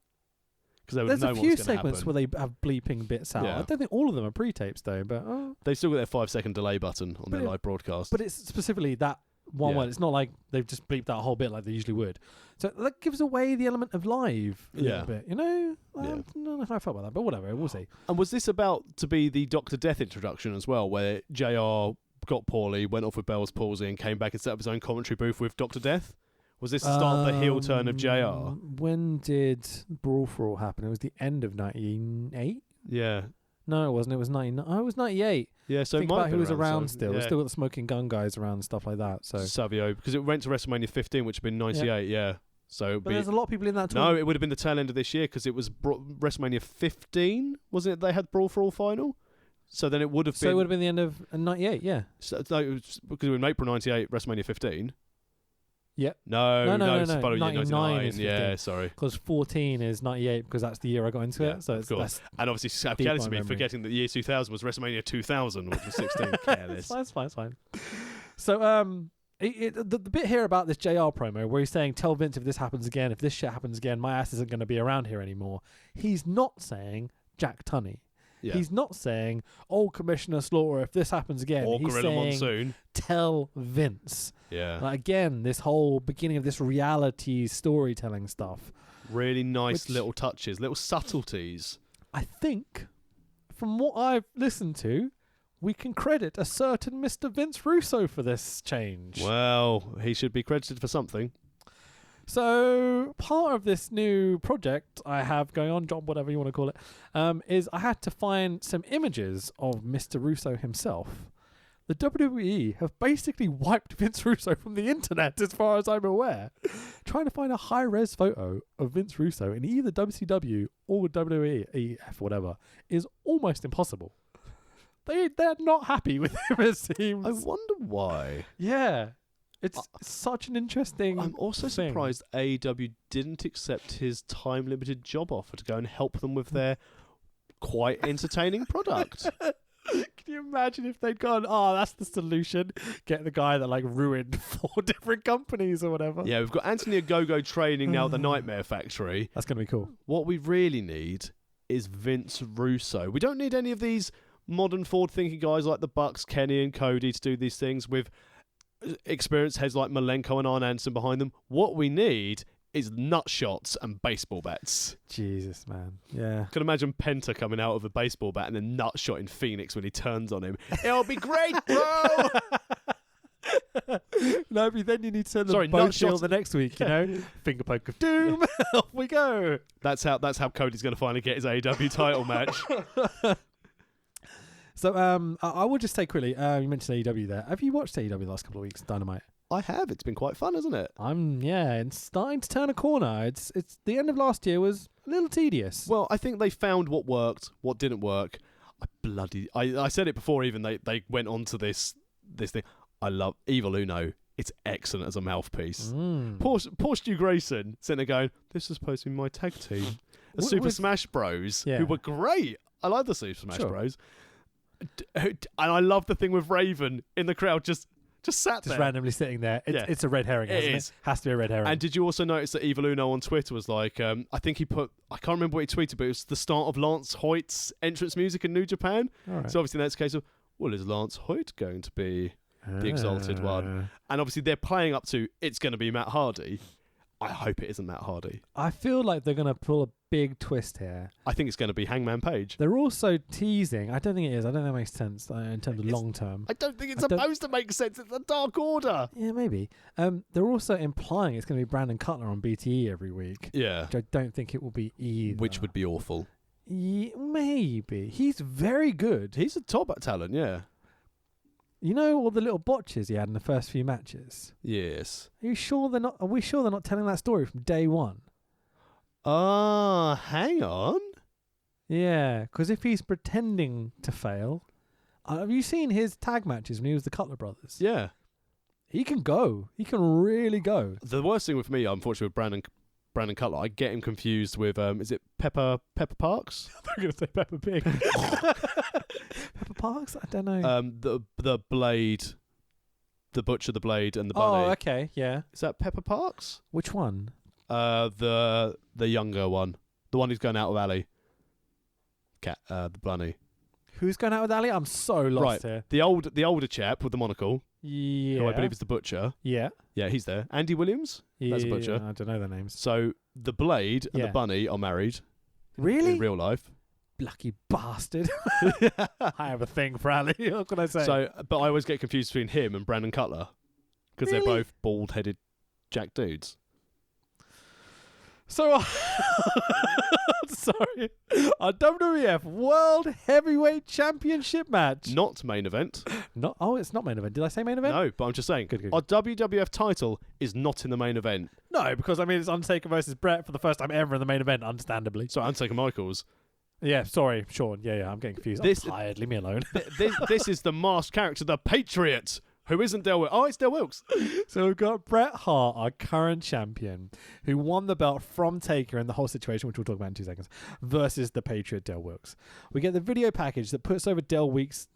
Because there's a few segments where they have bleeping bits out. Yeah. I don't think all of them are pre-tapes though, but they've still got their 5-second delay button on their live broadcast. But it's specifically that one word. It's not like they've just bleeped that whole bit like they usually would. So that gives away the element of live a little bit, you know? I don't know how I felt about that, but whatever, we'll see. And was this about to be the Dr. Death introduction as well, where JR got poorly, went off with Bell's palsy, and came back and set up his own commentary booth with Dr. Death? Was this the start of the heel turn of JR? When did Brawl for All happen? It was the end of 98? Yeah. No, it wasn't. It was 99. Oh, it was 98. Yeah, so think it might about who was around so, still. We've still got the Smoking Gun guys around and stuff like that. So Savio, because it went to WrestleMania 15, which would have been 98, yeah. So but there's a lot of people in that tournament. No, it would have been the tail end of this year, because it was WrestleMania 15, wasn't it? They had Brawl for All final? So then it would have been... So it would have been the end of 98, yeah. So, no, it was, because it was in April 98, WrestleMania 15. Yeah. No. 99 is 15. Yeah, sorry. Because 14 is 98 because that's the year I got into it. So it's course. And obviously, forgetting to me, forgetting that the year 2000 was WrestleMania 2000, which was 16. Careless. It's fine. So the bit here about this JR promo where he's saying, "Tell Vince if this happens again, if this shit happens again, my ass isn't going to be around here anymore." He's not saying Jack Tunney. Yeah. He's not saying, "Oh, Commissioner Slaughter, if this happens again." Or he's Gorilla saying, Monsoon. "Tell Vince." Yeah. Like, again, this whole beginning of this reality storytelling stuff. Really nice little touches, little subtleties. I think, from what I've listened to, we can credit a certain Mr. Vince Russo for this change. Well, he should be credited for something. So, part of this new project I have going on, John, whatever you want to call it, is I had to find some images of Mr. Russo himself. The WWE have basically wiped Vince Russo from the internet, as far as I'm aware. Trying to find a high-res photo of Vince Russo in either WCW or WWF, whatever, is almost impossible. They're not happy with him, it seems. I wonder why. Yeah. It's such an interesting I'm also surprised AEW didn't accept his time-limited job offer to go and help them with their quite entertaining product. Can you imagine if they'd gone, that's the solution, get the guy that like ruined 4 different companies or whatever. Yeah, we've got Anthony Ogogo training now at the Nightmare Factory. That's going to be cool. What we really need is Vince Russo. We don't need any of these modern forward-thinking guys like the Bucks, Kenny and Cody to do these things with experienced heads like Malenko and Arn Anderson behind them. What we need is nut shots and baseball bats. Jesus, man. Yeah. I can imagine Penta coming out of a baseball bat and then nut shot in Phoenix when he turns on him. It'll be great, bro! No, but then you need to send them both shield the next week, you know? Finger poke of doom. Off we go. That's how Cody's going to finally get his AEW title match. So I will just say quickly, you mentioned AEW there. Have you watched AEW the last couple of weeks, Dynamite? I have. It's been quite fun, hasn't it? It's starting to turn a corner. It's the end of last year was a little tedious. Well, I think they found what worked, what didn't work. I said it before. Even they went on to this thing. I love Evil Uno. It's excellent as a mouthpiece. Poor Stu Grayson sitting there going, "This is supposed to be my tag team, the Super Smash Bros, who were great. I love the Super Smash Bros." And I love the thing with Raven in the crowd, just sat there. Just randomly sitting there. It's a red herring, isn't it? Has to be a red herring. And did you also notice that Evil Uno on Twitter was like, I think he put, I can't remember what he tweeted, but it was the start of Lance Hoyt's entrance music in New Japan. Right. So obviously that's a case of, well, is Lance Hoyt going to be the exalted one? And obviously they're playing up to, it's going to be Matt Hardy. I hope it isn't Matt Hardy. I feel like they're going to pull a big twist here. I think it's going to be Hangman Page. They're also teasing. I don't think it is. I don't think that makes sense in terms of long term. I don't think it's supposed to make sense. It's a Dark Order. Yeah, maybe. They're also implying it's going to be Brandon Cutler on BTE every week. Yeah. Which I don't think it will be either. Which would be awful. Yeah, maybe. He's very good. He's a top talent, yeah. You know all the little botches he had in the first few matches? Yes. Are we sure they're not telling that story from day one? Hang on. Yeah, because if he's pretending to fail... have you seen his tag matches when he was the Cutler Brothers? Yeah. He can go. He can really go. The worst thing with me, unfortunately, with Brandon Cutler, I get him confused with, is it Pepper Parks? I'm going to say Peppa Pig. Peppa Parks? I don't know. The Blade, the Butcher, the Blade, and the Bunny. Oh, okay, yeah. Is that Pepper Parks? Which one? The younger one. The one who's going out with Ali. The Bunny. Who's going out with Ali? I'm so lost here. The older chap with the monocle. Yeah. Who I believe is the Butcher. Yeah. Yeah, he's there. Andy Williams? Yeah, that's the Butcher. I don't know their names. So the Blade and the Bunny are married. Really? In real life. Lucky bastard. I have a thing for Ali. What can I say? So, but I always get confused between him and Brandon Cutler. Because they're both bald-headed jack dudes. So, sorry, a WWF World Heavyweight Championship match. Not main event. It's not main event. Did I say main event? No, but I'm just saying. Good. Our WWF title is not in the main event. No, because it's Undertaker versus Brett for the first time ever in the main event, understandably. So Undertaker Michaels. Yeah, sorry, Sean. Yeah, I'm getting confused. I'm tired. Leave me alone. This is the masked character, the Patriot. Who isn't Del Wilkes? Oh, it's Del Wilkes. So we've got Bret Hart, our current champion, who won the belt from Taker in the whole situation, which we'll talk about in 2 seconds, versus the Patriot Del Wilkes. We get the video package that puts over Del Wilkes'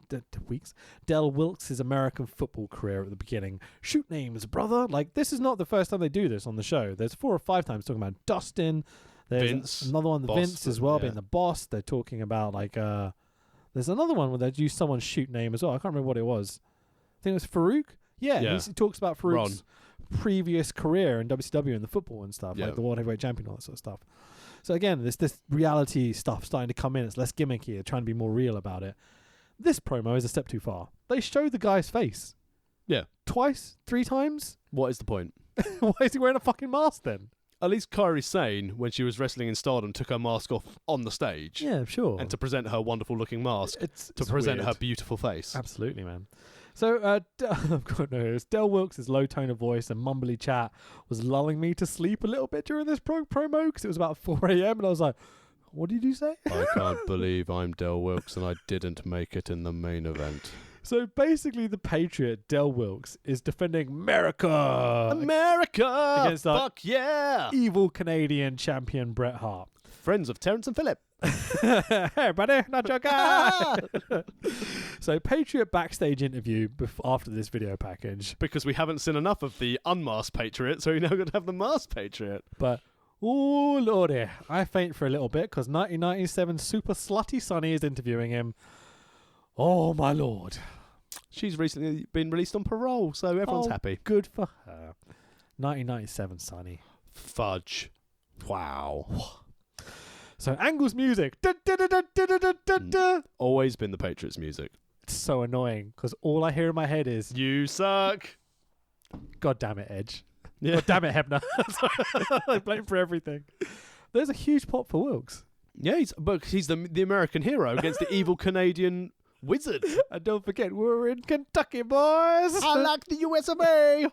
American football career at the beginning. Shoot names, brother. Like, this is not the first time they do this on the show. There's 4 or 5 times talking about Dustin. There's Vince. Another one, Boss, Vince as well, being the boss. They're talking about, there's another one where they use someone's shoot name as well. I can't remember what it was. I think it was Farouk. Yeah. He talks about Farouk's previous career in WCW and the football and stuff, like the World Heavyweight Champion, all that sort of stuff. So again, this reality stuff starting to come in. It's less gimmicky. They're trying to be more real about it. This promo is a step too far. They show the guy's face. Yeah. Twice? 3 times? What is the point? Why is he wearing a fucking mask then? At least Kairi Sane, when she was wrestling in Stardom, took her mask off on the stage. Yeah, sure. And to present her wonderful-looking mask. It's present weird. Her beautiful face. Absolutely, man. So, Del Wilkes' low tone of voice and mumbly chat was lulling me to sleep a little bit during this promo because it was about 4 a.m. and I was like, what did you say? I can't believe I'm Del Wilkes and I didn't make it in the main event. So basically, the Patriot, Del Wilkes, is defending America against our fuck yeah! evil Canadian champion Bret Hart. Friends of Terrence and Phillip. Hey, buddy, not your guy. So, Patriot backstage interview after this video package. Because we haven't seen enough of the unmasked Patriot, so we're now going to have the masked Patriot. But, oh lordy, I faint for a little bit because 1997 super slutty Sonny is interviewing him. Oh my lord. She's recently been released on parole, so everyone's happy. Good for her. 1997 Sonny. Fudge. Wow. So Angle's music. Always been the Patriots' music. It's so annoying because all I hear in my head is, you suck. God damn it, Edge. Yeah. God damn it, Hebner. I blame for everything. There's a huge pop for Wilkes. Yeah, he's the American hero against the evil Canadian Wizard. And don't forget, we're in Kentucky, boys. I like the US of A.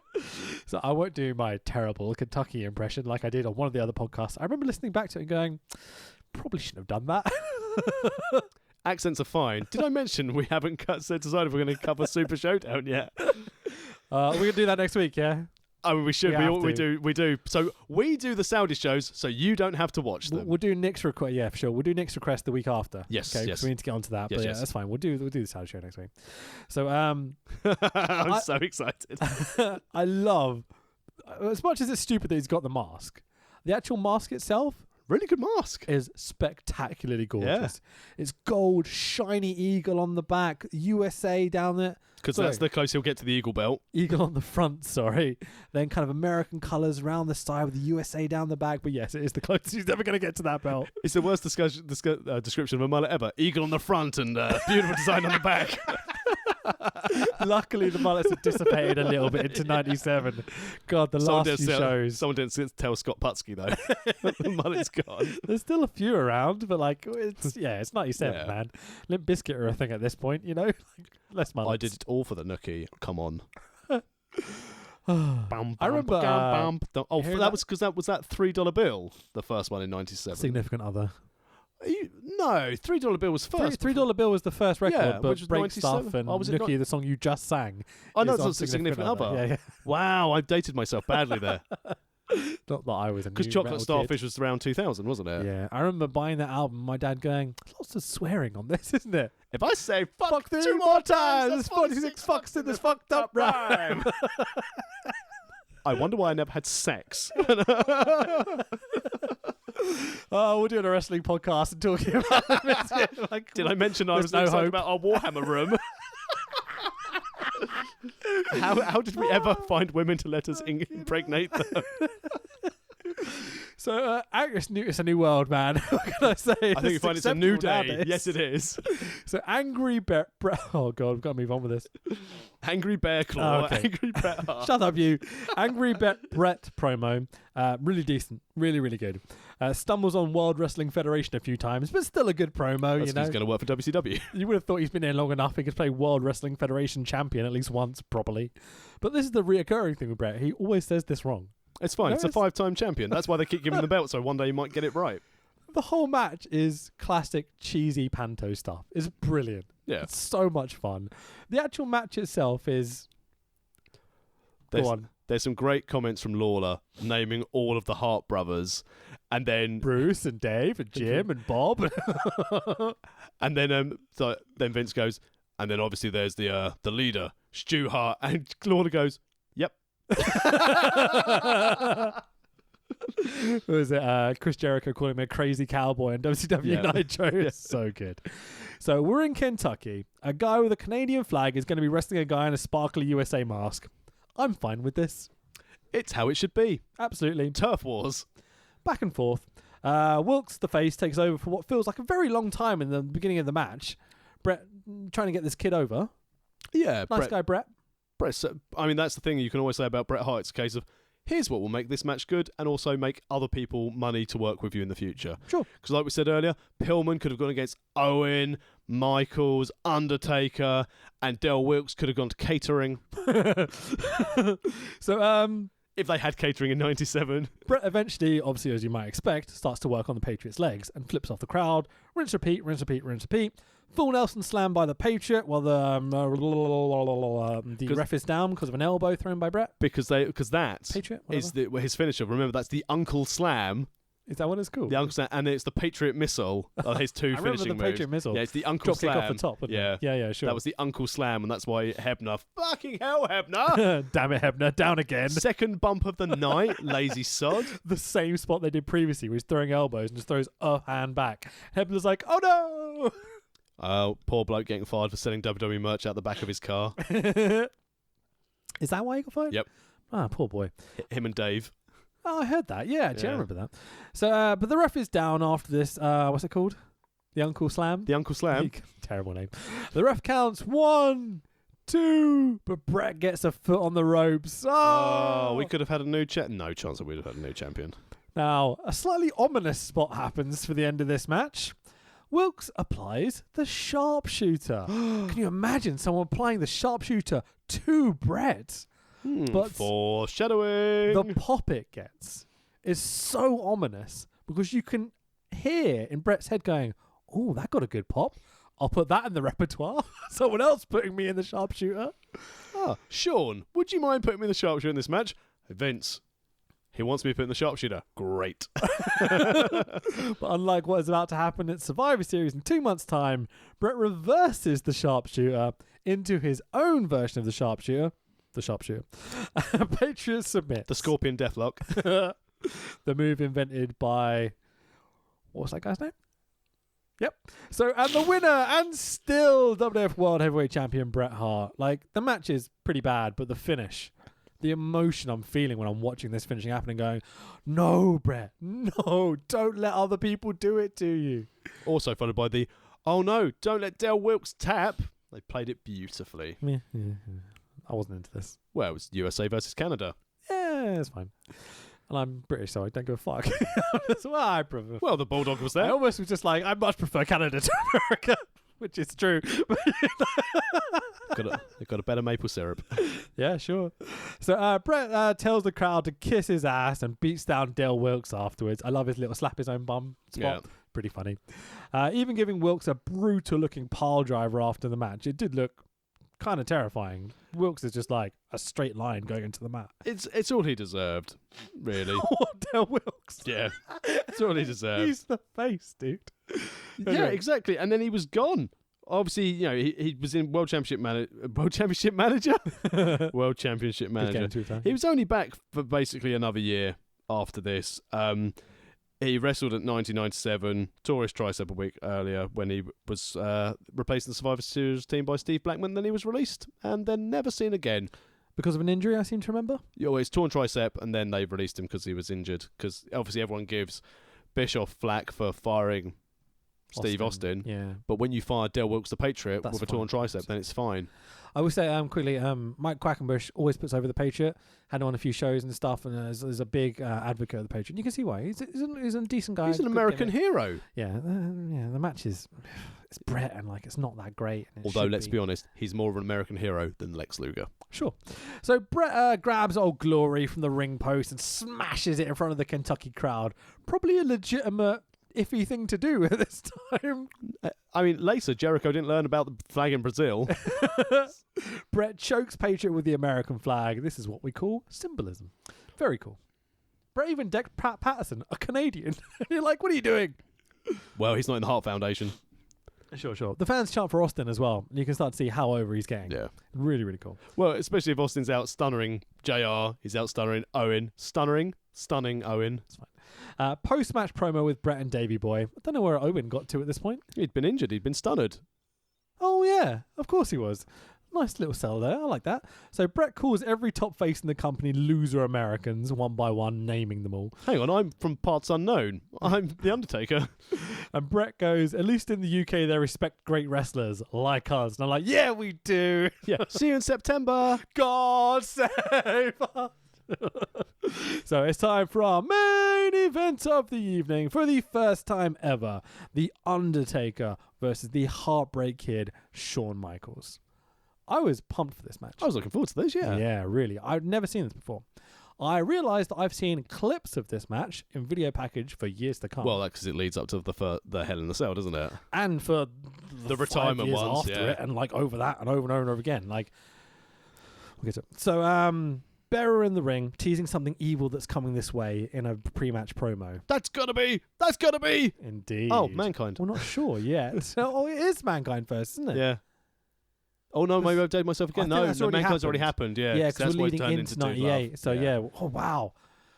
So I won't do my terrible Kentucky impression like I did on one of the other podcasts. I remember listening back to it and going, probably shouldn't have done that. Accents are fine. Did I mention we haven't decided if we're going to cover Super Showdown yet? We're going to do that next week, yeah? Oh, we should. We do. So we do the Saudi shows, so you don't have to watch them. We'll do Nick's request. Yeah, for sure. We'll do Nick's request the week after. Yes, okay, yes. We need to get onto that. Yes, but yeah, yes. that's fine. We'll do the Saudi show next week. So I'm so excited. I love, as much as it's stupid that he's got the mask, the actual mask itself. Really good mask. Is spectacularly gorgeous. Yeah. It's gold, shiny eagle on the back, USA down there. Because that's the closest he'll get to the eagle belt. Eagle on the front, sorry. Then kind of American colours around the side with the USA down the back. But yes, it is the closest he's ever going to get to that belt. It's the worst description of a mullet ever. Eagle on the front and beautiful design on the back. Luckily, the mullets have dissipated a little bit into 97. God, the last few shows. Someone didn't tell Scott Putsky, though. The mullet's gone. There's still a few around, but it's 97, man. Limp Bizkit are a thing at this point, you know? Less mullets. I did it all for the nookie. Come on. I remember... that was because that was that $3 bill, the first one in 97. Significant Other. No, $3 bill was first. $3 bill was the first record, but which was Break 97. Stuff and Nookie, the song you just sang. Oh, no, it's a Significant Other. Yeah. Wow, I dated myself badly there. Not that I was a because Chocolate Starfish was around 2000, wasn't it? Yeah, I remember buying that album. My dad going, "Lots of swearing on this, isn't it?" If I say fuck 2 more times, there's 46 fucks in this fucked up rhyme. I wonder why I never had sex. We're doing a wrestling podcast and talking about it. Like, did I mention I was talking about our Warhammer room? How did we ever find women to let us impregnate them? So, it's a new world, man. What can I say? I think you find it's a new day. Nowadays. Yes, it is. So, Angry Bear... Oh, God, we've got to move on with this. Angry Bear Claw. Okay. Angry Bear... Shut up, you. Angry Brett promo. Really decent. Really, really good. Stumbles on World Wrestling Federation a few times, but still a good promo, you know. He's going to work for WCW. You would have thought he's been here long enough. He could play World Wrestling Federation champion at least once, properly. But this is the reoccurring thing with Brett. He always says this wrong. It's fine. It's a 5-time champion. That's why they keep giving the belt, so one day you might get it right. The whole match is classic cheesy panto stuff. It's brilliant. Yeah. It's so much fun. The actual match itself is... Go on. There's some great comments from Lawler naming all of the Hart brothers, and then Bruce and Dave and Jim and Bob. And then then Vince goes, and then obviously there's the leader, Stu Hart, and Lawler goes, "Yep." What was it? Chris Jericho calling me a crazy cowboy on WCW Nitro. It's so good. So we're in Kentucky. A guy with a Canadian flag is going to be wrestling a guy in a sparkly USA mask. I'm fine with this. It's how it should be. Absolutely. Turf wars. Back and forth. Wilkes, the face, takes over for what feels like a very long time in the beginning of the match. Brett trying to get this kid over. Yeah. Nice guy, Brett. I mean, that's the thing you can always say about Bret Hart. It's a case of, here's what will make this match good and also make other people money to work with you in the future. Sure. Because like we said earlier, Pillman could have gone against Owen, Michaels, Undertaker, and Del Wilkes could have gone to catering. So, if they had catering in 97. Brett eventually, obviously as you might expect, starts to work on the Patriot's legs and flips off the crowd. Rinse, repeat, rinse, repeat, rinse, repeat. Full Nelson slam by the Patriot while the ref is down because of an elbow thrown by Brett. Because that Patriot, is his finisher. Remember, that's the Uncle Slam. Is that what it's called? The Uncle Slam, and it's the Patriot Missile. His two finishing moves. I remember the Patriot Missile. Yeah, it's the Uncle Slam. Drop kick off the top, wasn't it? Yeah, sure. That was the Uncle Slam, and that's why Hebner. Fucking hell, Hebner! Damn it, Hebner, down again. Second bump of the night, lazy sod. The same spot they did previously, where he's throwing elbows and just throws a hand back. Hebner's like, oh no! Poor bloke getting fired for selling WWE merch out the back of his car. Is that why he got fired? Yep. Ah, poor boy. Him and Dave. Oh, I heard that. Yeah, actually, I remember that. So, but the ref is down after this. What's it called? The Uncle Slam? The Uncle Slam. Terrible name. The ref counts 1, 2, but Brett gets a foot on the ropes. Oh, we could have had a new no chance that we'd have had a new champion. Now, a slightly ominous spot happens for the end of this match. Wilkes applies the sharpshooter. Can you imagine someone applying the sharpshooter to Brett? But foreshadowing. The pop it gets is so ominous because you can hear in Brett's head going, "Oh, that got a good pop. I'll put that in the repertoire." Someone else putting me in the sharpshooter. Sean, would you mind putting me in the sharpshooter in this match? Vince, he wants me to put in the sharpshooter. Great. But unlike what is about to happen at Survivor Series in 2 months' time, Brett reverses the sharpshooter into his own version of the sharpshooter. The sharpshooter. Patriot submits. The Scorpion Deathlock. The move invented by... what was that guy's name? Yep. So, and the winner, and still WWF World Heavyweight Champion Bret Hart. Like, the match is pretty bad, but the finish, the emotion I'm feeling when I'm watching this finishing happen and going, no, Bret, no, don't let other people do it to you. Also followed by the, oh no, don't let Del Wilkes tap. They played it beautifully. I wasn't into this. Well, it was USA versus Canada. Yeah, it's fine. And I'm British, so I don't give a fuck. I prefer. Well, the Bulldog was there. I almost was just like, I much prefer Canada to America, which is true. They've got a better maple syrup. Yeah, sure. So Brett tells the crowd to kiss his ass and beats down Del Wilkes afterwards. I love his little slap his own bum spot. Yeah. Pretty funny. Even giving Wilkes a brutal-looking pile driver after the match. It did look kind of terrifying. Wilkes is just like a straight line going into the mat. It's all he deserved, really. Del Wilkes. Yeah, it's all he deserved. He's the face, dude. Yeah, exactly. And then he was gone. Obviously, you know, he was in World Championship Manager. World Championship Manager. He was only back for basically another year after this. He wrestled at 1997, tore his tricep a week earlier when he was replacing the Survivor Series team by Steve Blackman. Then he was released and then never seen again. Because of an injury, I seem to remember? Yeah, well, he's torn tricep and then they released him because he was injured. Because obviously everyone gives Bischoff flack for firing Steve Austin. Yeah. But when you fire Del Wilkes the Patriot with a torn tricep, then it's fine. I will say quickly, Mike Quackenbush always puts over the Patriot. Had him on a few shows and stuff, and is a big advocate of the Patriot. You can see why. He's a decent guy. He's an American hero. Yeah, the match is... it's Brett, and like it's not that great. Although, let's be honest, he's more of an American hero than Lex Luger. Sure. So Brett grabs Old Glory from the ring post and smashes it in front of the Kentucky crowd. Probably a legitimate... iffy thing to do at this time. I mean, later, Jericho didn't learn about the flag in Brazil. Brett chokes Patriot with the American flag. This is what we call symbolism. Very cool. Brett even decked Pat Patterson, a Canadian. You're like, what are you doing? Well, he's not in the Heart Foundation. Sure. The fans chant for Austin as well. You can start to see how over he's getting. Yeah. Really, really cool. Well, especially if Austin's out stunning JR, he's out stunning Owen. Stunning Owen. That's fine. Post-match promo with Brett and Davey Boy. I don't know where Owen got to at this point. He'd been injured. He'd been stunned. Oh, yeah. Of course he was. Nice little sell there. I like that. So Brett calls every top face in the company loser Americans, one by one, naming them all. Hang on, I'm from parts unknown. I'm The Undertaker. And Brett goes, at least in the UK, they respect great wrestlers like us. And I'm like, yeah, we do. Yeah. See you in September. God save us. So it's time for our main event of the evening. For the first time ever, The Undertaker versus the Heartbreak Kid, Shawn Michaels. I was pumped for this match. I was looking forward to this, yeah. Yeah, really. I've never seen this before. I realised that I've seen clips of this match in video package for years to come. Well, that's because it leads up to the Hell in the Cell, doesn't it? And for the retirement ones, after it, and like over that and over and over and over again. Like, we'll get to it. So, Bearer in the ring, teasing something evil that's coming this way in a pre-match promo. That's gotta be! Indeed. Oh, Mankind. We're not sure yet. So, it is Mankind first, isn't it? Yeah. Oh no, maybe I've dated myself again. No, Mankind's already happened. Yeah, yeah, because we're leading into 98. So yeah. Oh wow.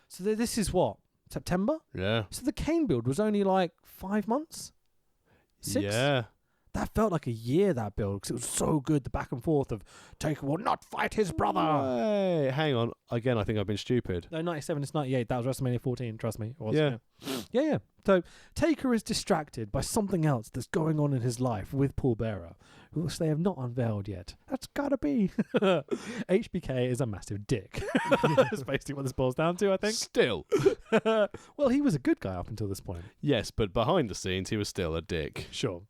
So this is what, September? Yeah. So the Kane build was only like 5 months. 6. Yeah. that felt like a year, that build, because it was so good. The back and forth of Taker will not fight his brother. Hey, hang on. Again, I think I've been stupid. No, 97 is 98. That was WrestleMania 14. Trust me. It was, Yeah. Yeah. So Taker is distracted by something else that's going on in his life with Paul Bearer, which they have not unveiled yet. That's gotta be. HBK is a massive dick. That's basically what this boils down to, I think. Still. Well, he was a good guy up until this point. Yes, but behind the scenes, he was still a dick. Sure.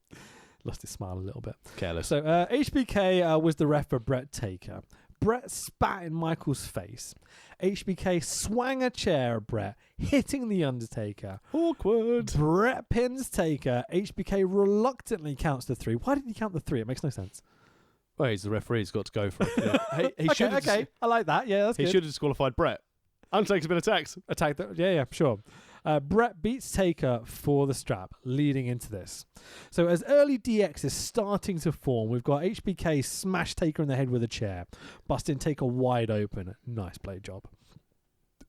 Lost his smile a little bit. Careless. So HBK was the ref for Brett Taker. Brett spat in Michael's face. HBK swung a chair at Brett, hitting The Undertaker. Awkward. Brett pins Taker. HBK reluctantly counts to 3. Why did he count the 3? It makes no sense. Well, he's the referee. He's got to go for it. He Okay, I like that. Yeah, that's good. He should have disqualified Brett. Undertaker's been attacked. Yeah, sure. Brett beats Taker for the strap, leading into this. So as early DX is starting to form, we've got HBK smash Taker in the head with a chair, busting Taker wide open. Nice blade job.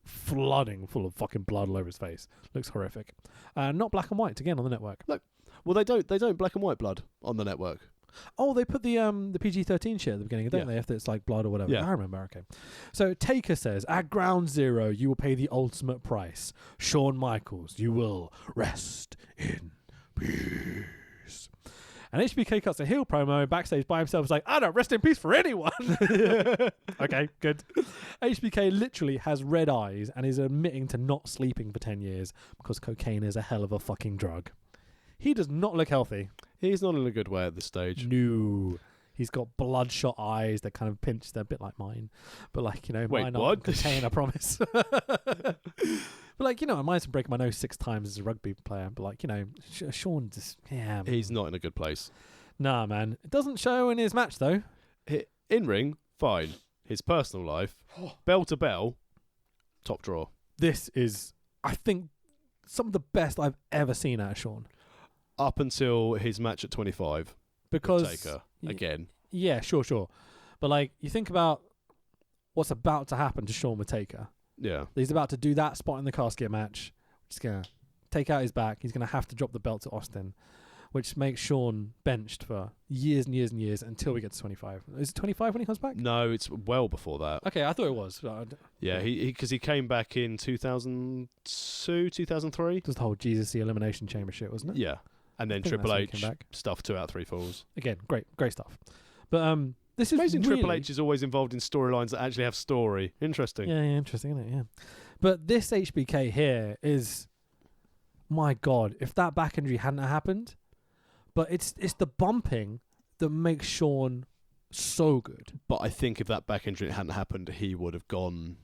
Flooding full of fucking blood all over his face. Looks horrific. Not black and white again on the network. Look, well, they don't black and white blood on the network. Oh, they put the PG-13 shit at the beginning, don't they? If it's like blood or whatever. Yeah. I remember. Okay. So Taker says, at ground zero, you will pay the ultimate price. Shawn Michaels, you will rest in peace. And HBK cuts a heel promo backstage by himself. Is like, I don't rest in peace for anyone. Okay, good. HBK literally has red eyes and is admitting to not sleeping for 10 years because cocaine is a hell of a fucking drug. He does not look healthy. He's not in a good way at this stage. No. He's got bloodshot eyes that kind of pinch. They're a bit like mine. But like, you know, Wait, mine what? aren't cocaine, I promise. But like, you know, I might have break my nose 6 times as a rugby player. But like, you know, Sean just, yeah. He's not in a good place. Nah, man. It doesn't show in his match, though. In ring, fine. His personal life, bell to bell, top drawer. This is, I think, some of the best I've ever seen out of Sean. Up until his match at 25. Because Taker, again. Yeah, sure. But like, you think about what's about to happen to Sean with Taker. Yeah. He's about to do that spot in the casket match. He's going to take out his back. He's going to have to drop the belt to Austin, which makes Sean benched for years and years and years until we get to 25. Is it 25 when he comes back? No, it's well before that. Okay, I thought it was. Yeah, because he came back in 2002, 2003. It was the whole Jesus the Elimination Chamber shit, wasn't it? Yeah. And then I think Triple that's when he H came back. stuff 2 out of 3 falls. Again, great stuff. But this is amazing. really... Triple H is always involved in storylines that actually have story. Interesting. Yeah, interesting, isn't it? Yeah. But this HBK here is, my God, if that back injury hadn't happened, but it's the bumping that makes Sean so good. But I think if that back injury hadn't happened, he would have gone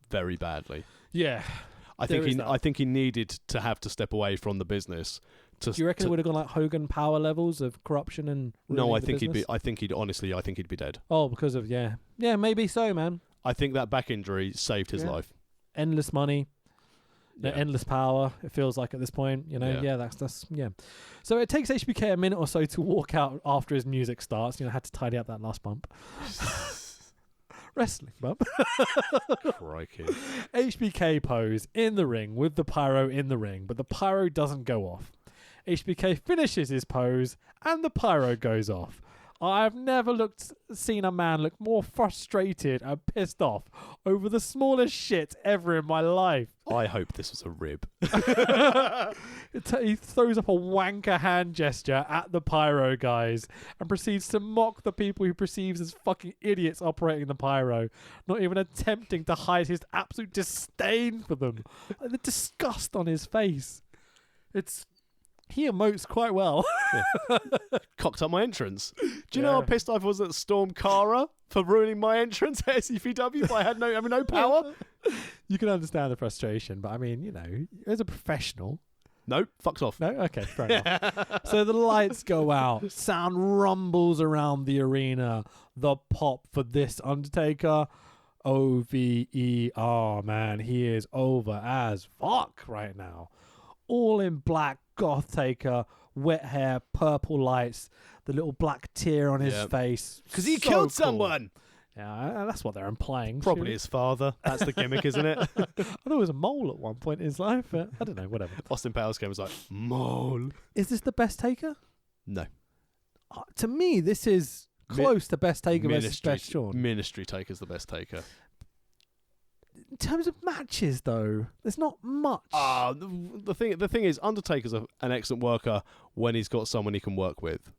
very badly. Yeah. I think he needed to have to step away from the business. Do you reckon it would have gone like Hogan power levels of corruption and no? I think he'd be dead. Oh, because of yeah, maybe so, man. I think that back injury saved his life. Endless money, endless power. It feels like at this point, you know. Yeah, that's. So it takes HBK a minute or so to walk out after his music starts. You know, had to tidy up that last bump. Wrestling bump. Crikey. HBK pose in the ring with the pyro in the ring, but the pyro doesn't go off. HBK finishes his pose and the pyro goes off. I've never seen a man look more frustrated and pissed off over the smallest shit ever in my life. I hope this was a rib. He throws up a wanker hand gesture at the pyro guys and proceeds to mock the people he perceives as fucking idiots operating the pyro, not even attempting to hide his absolute disdain for them. Like the disgust on his face. He emotes quite well. Cocked up my entrance. Do you know how pissed I was at Storm Cara for ruining my entrance at SCPW if I had no power? You can understand the frustration, but I mean, you know, as a professional. No, fucks off. No? Okay, fair enough. So the lights go out. Sound rumbles around the arena. The pop for this Undertaker. OVER, man. He is over as fuck right now. All in black, goth Taker, wet hair, purple lights, the little black tear on his face. Because he killed someone. Yeah, that's what they're implying. Probably his father. That's the gimmick, isn't it? I thought it was a mole at one point in his life, but I don't know, whatever. Austin Powers came and was like, mole. Is this the best Taker? No. To me, this is close to best taker versus best Shawn. Ministry Taker's the best taker. In terms of matches, though, there's not much. The thing is, Undertaker's an excellent worker when he's got someone he can work with.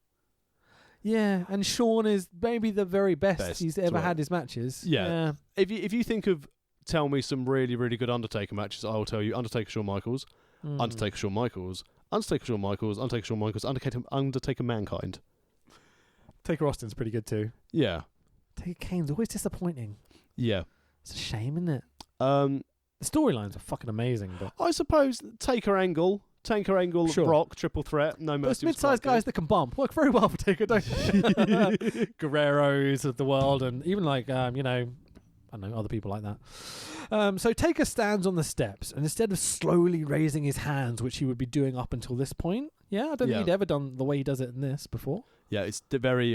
Yeah, and Shawn is maybe the very best he's ever had his matches. Yeah. If you think of, tell me some really, really good Undertaker matches, I will tell you Undertaker Shawn Michaels, Undertaker Shawn Michaels, Undertaker Shawn Michaels, Undertaker Shawn Michaels, Undertaker Mankind. Taker Austin's pretty good too. Yeah. Taker Kane's always disappointing. Yeah. It's a shame, isn't it? The storylines are fucking amazing. But I suppose Taker Angle, sure. Brock, triple threat, no mercy. Those mid-sized guys that can bump work very well for Taker, don't they? Guerreros of the world, and even like I don't know, other people like that. So Taker stands on the steps, and instead of slowly raising his hands, which he would be doing up until this point, I don't think he'd ever done the way he does it in this before. Yeah, it's very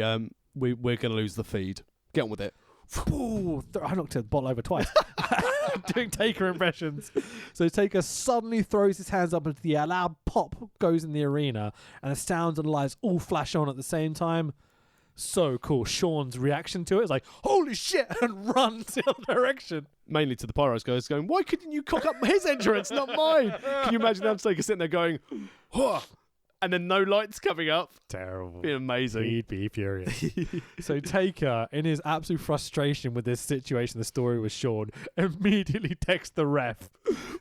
we're going to lose the feed. Get on with it. Ooh, I knocked the bottle over twice. Doing Taker impressions. So Taker suddenly throws his hands up into the air. A loud pop goes in the arena, and the sounds and lights all flash on at the same time. So cool. Shawn's reaction to it is like, holy shit, and runs in the direction. Mainly to the Pyros guys going, why couldn't you cock up his entrance, not mine? Can you imagine them Taker sitting there going, huh? And then no lights coming up. Terrible. Be amazing. He'd be furious. So Taker, in his absolute frustration with this situation, the story with Shawn, immediately texts the ref.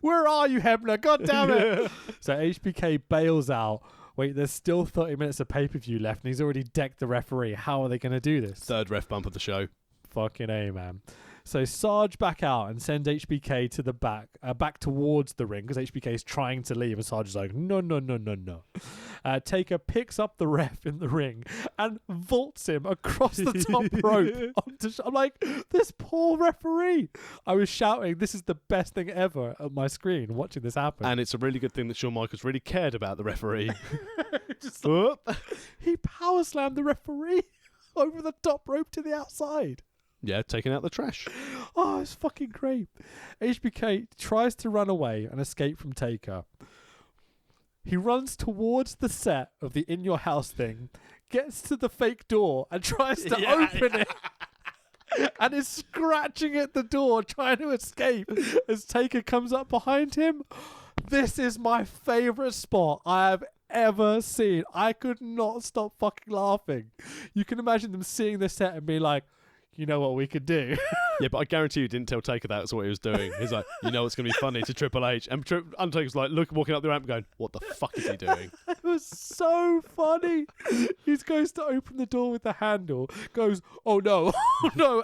Where are you, Hebner? God damn it. So HBK bails out. Wait, there's still 30 minutes of pay-per-view left, and he's already decked the referee. How are they going to do this? Third ref bump of the show. Fucking A, man. So Sarge back out and send HBK to the back towards the ring, because HBK is trying to leave, and Sarge is like, no. Taker picks up the ref in the ring and vaults him across the top rope. I'm like, this poor referee. I was shouting, this is the best thing ever on my screen watching this happen. And it's a really good thing that Shawn Michaels really cared about the referee. He power slammed the referee over the top rope to the outside. Yeah, taking out the trash. Oh, it's fucking great. HBK tries to run away and escape from Taker. He runs towards the set of the In Your House thing, gets to the fake door and tries to open it. And is scratching at the door, trying to escape as Taker comes up behind him. This is my favourite spot I have ever seen. I could not stop fucking laughing. You can imagine them seeing this set and being like, you know what we could do. Yeah, but I guarantee you didn't tell Taker that's what he was doing. He's like, you know what's going to be funny to Triple H. And Undertaker's like, walking up the ramp going, what the fuck is he doing? It was so funny. He goes to open the door with the handle, goes, oh no,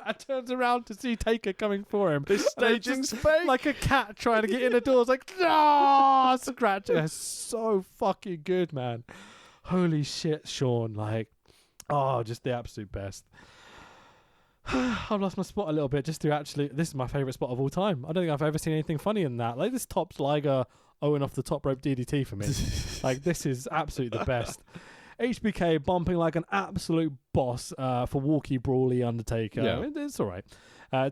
and turns around to see Taker coming for him. This staging's fake. Like a cat trying to get in the door. It's like, no, scratching. It's so fucking good, man. Holy shit, Shawn. Like, just the absolute best. I've lost my spot a little bit just to actually... This is my favourite spot of all time. I don't think I've ever seen anything funny in that. Like, this tops Liger Owen off the top rope DDT for me. Like, this is absolutely the best. HBK bumping like an absolute boss for walkie brawly Undertaker. Yeah. It's all right.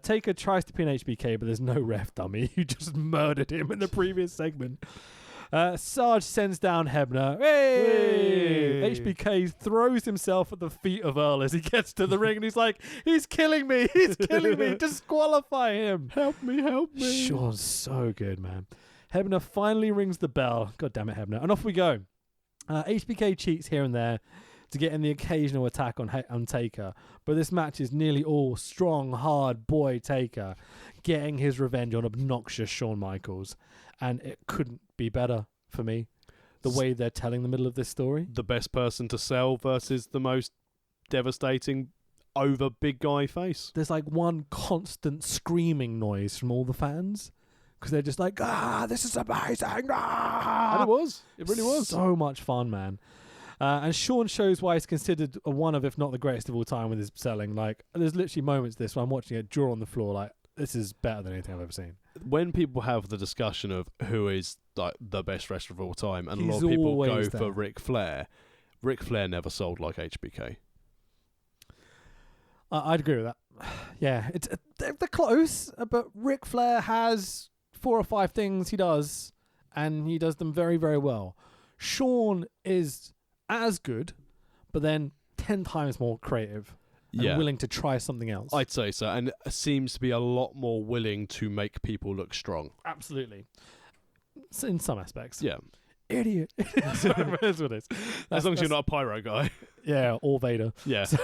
Taker tries to pin HBK, but there's no ref dummy. You just murdered him in the previous segment. Sarge sends down Hebner. Hey! HBK throws himself at the feet of Earl as he gets to the ring, and he's like, he's killing me. Disqualify him. Help me. Shawn's so good, man. Hebner finally rings the bell. God damn it, Hebner. And off we go. HBK cheats here and there to get in the occasional attack on Taker, but this match is nearly all strong, hard boy Taker getting his revenge on obnoxious Shawn Michaels, and it couldn't be better for me. The way they're telling the middle of this story. The best person to sell versus the most devastating over big guy face. There's like one constant screaming noise from all the fans because they're just like, this is amazing. And it was. It really was. So much fun, man. And Shawn shows why he's considered one of, if not the greatest of all time with his selling. Like, there's literally moments this where I'm watching it draw on the floor like, this is better than anything I've ever seen. When people have the discussion of who is like the best wrestler of all time, and a lot of people go for Ric Flair never sold like HBK. I'd agree with that. Yeah, they're close, but Ric Flair has 4 or 5 things he does, and he does them very, very well. Shawn is as good, but then 10 times more creative and willing to try something else. I'd say so, and seems to be a lot more willing to make people look strong. Absolutely. So in some aspects. Yeah. Idiot. That's what it is. As long as you're not a pyro guy. Yeah, or Vader. Yeah. So,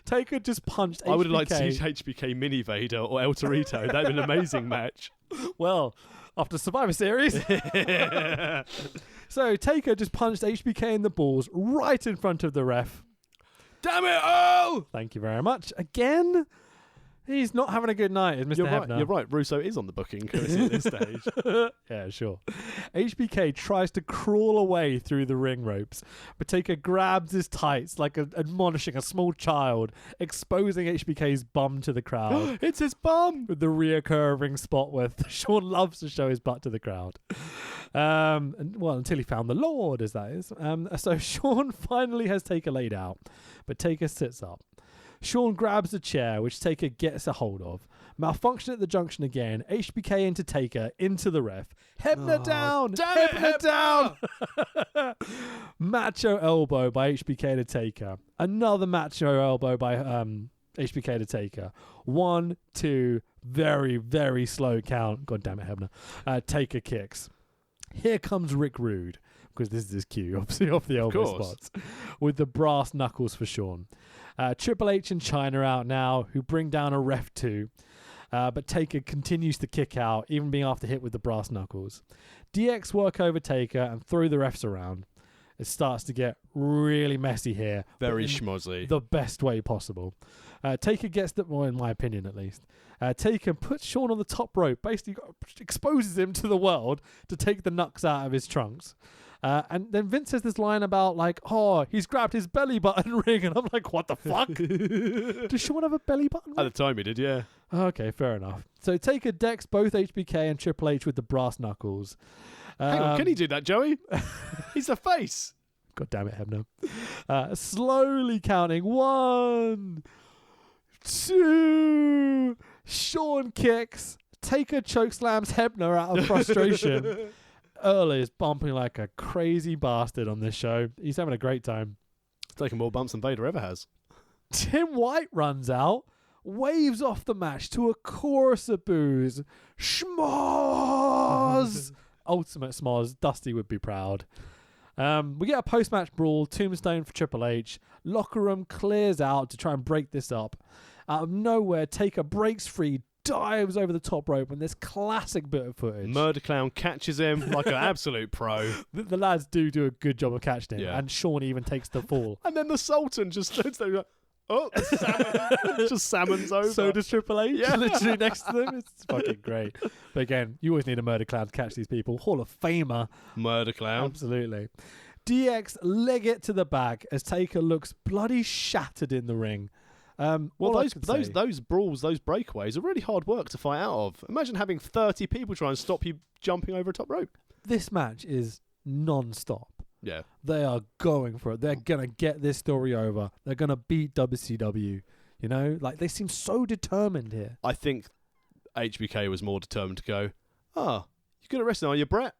Taker just punched HBK. I would have liked to see HBK Mini Vader or El Torito. That'd been an amazing match. Well, after Survivor Series. So Taker just punched HBK in the balls right in front of the ref. Damn it! Oh! Thank you very much. Again, he's not having a good night, is Mr. Hebner. You're right. Russo is on the booking courtesy at this stage. Yeah, sure. HBK tries to crawl away through the ring ropes, but Taker grabs his tights like admonishing a small child, exposing HBK's bum to the crowd. It's his bum! With the reoccurring spot where Sean loves to show his butt to the crowd. Until he found the Lord, as that is. So Sean finally has Taker laid out, but Taker sits up. Sean grabs a chair, which Taker gets a hold of. Malfunction at the junction again. HBK into Taker, into the ref. Hebner down! Hebner down! Macho elbow by HBK to Taker. Another macho elbow by HBK to Taker. 1, 2, very, very slow count. God damn it, Hebner. Taker kicks. Here comes Rick Rude, because this is his cue, obviously off the elbow spots, with the brass knuckles for Sean. Triple H and Chyna are out now, who bring down a ref too. But Taker continues to kick out, even being after hit with the brass knuckles. DX work over Taker and throw the refs around. It starts to get really messy here. Very schmozzy. The best way possible. Taker gets the, well, in my opinion at least. Taker puts Sean on the top rope, basically exposes him to the world to take the knucks out of his trunks. And then Vince says this line about like, oh, he's grabbed his belly button ring, and I'm like, what the fuck? Does Sean have a belly button ring? At the time he did, yeah. Okay, fair enough. So Taker decks both HBK and Triple H with the brass knuckles. Hang on, can he do that, Joey? He's a face. God damn it, Hebner. Slowly counting. 1, 2. Sean kicks. Taker chokeslams Hebner out of frustration. Earl is bumping like a crazy bastard on this show. He's having a great time. He's taking more bumps than Vader ever has. Tim White runs out, waves off the match to a chorus of boos. Schmoz! Ultimate schmoz. Dusty would be proud. We get a post-match brawl, tombstone for Triple H. Locker room clears out to try and break this up. Out of nowhere, Taker breaks free, dives over the top rope, and this classic bit of footage. Murder Clown catches him like an absolute pro. The lads do a good job of catching him, and Sean even takes the fall. And then the Sultan just stood there like, oh, salmon. Just salmon's over. So does Triple H, literally next to them. It's fucking great. But again, you always need a Murder Clown to catch these people. Hall of Famer. Murder Clown. Absolutely. DX leg it to the back as Taker looks bloody shattered in the ring. Well, those brawls, those breakaways are really hard work to fight out of. Imagine having 30 people try and stop you jumping over a top rope. This match is non-stop. Yeah. They are going for it. They're going to get this story over. They're going to beat WCW. You know, like they seem so determined here. I think HBK was more determined to go, you're good at wrestling, are you, Brett?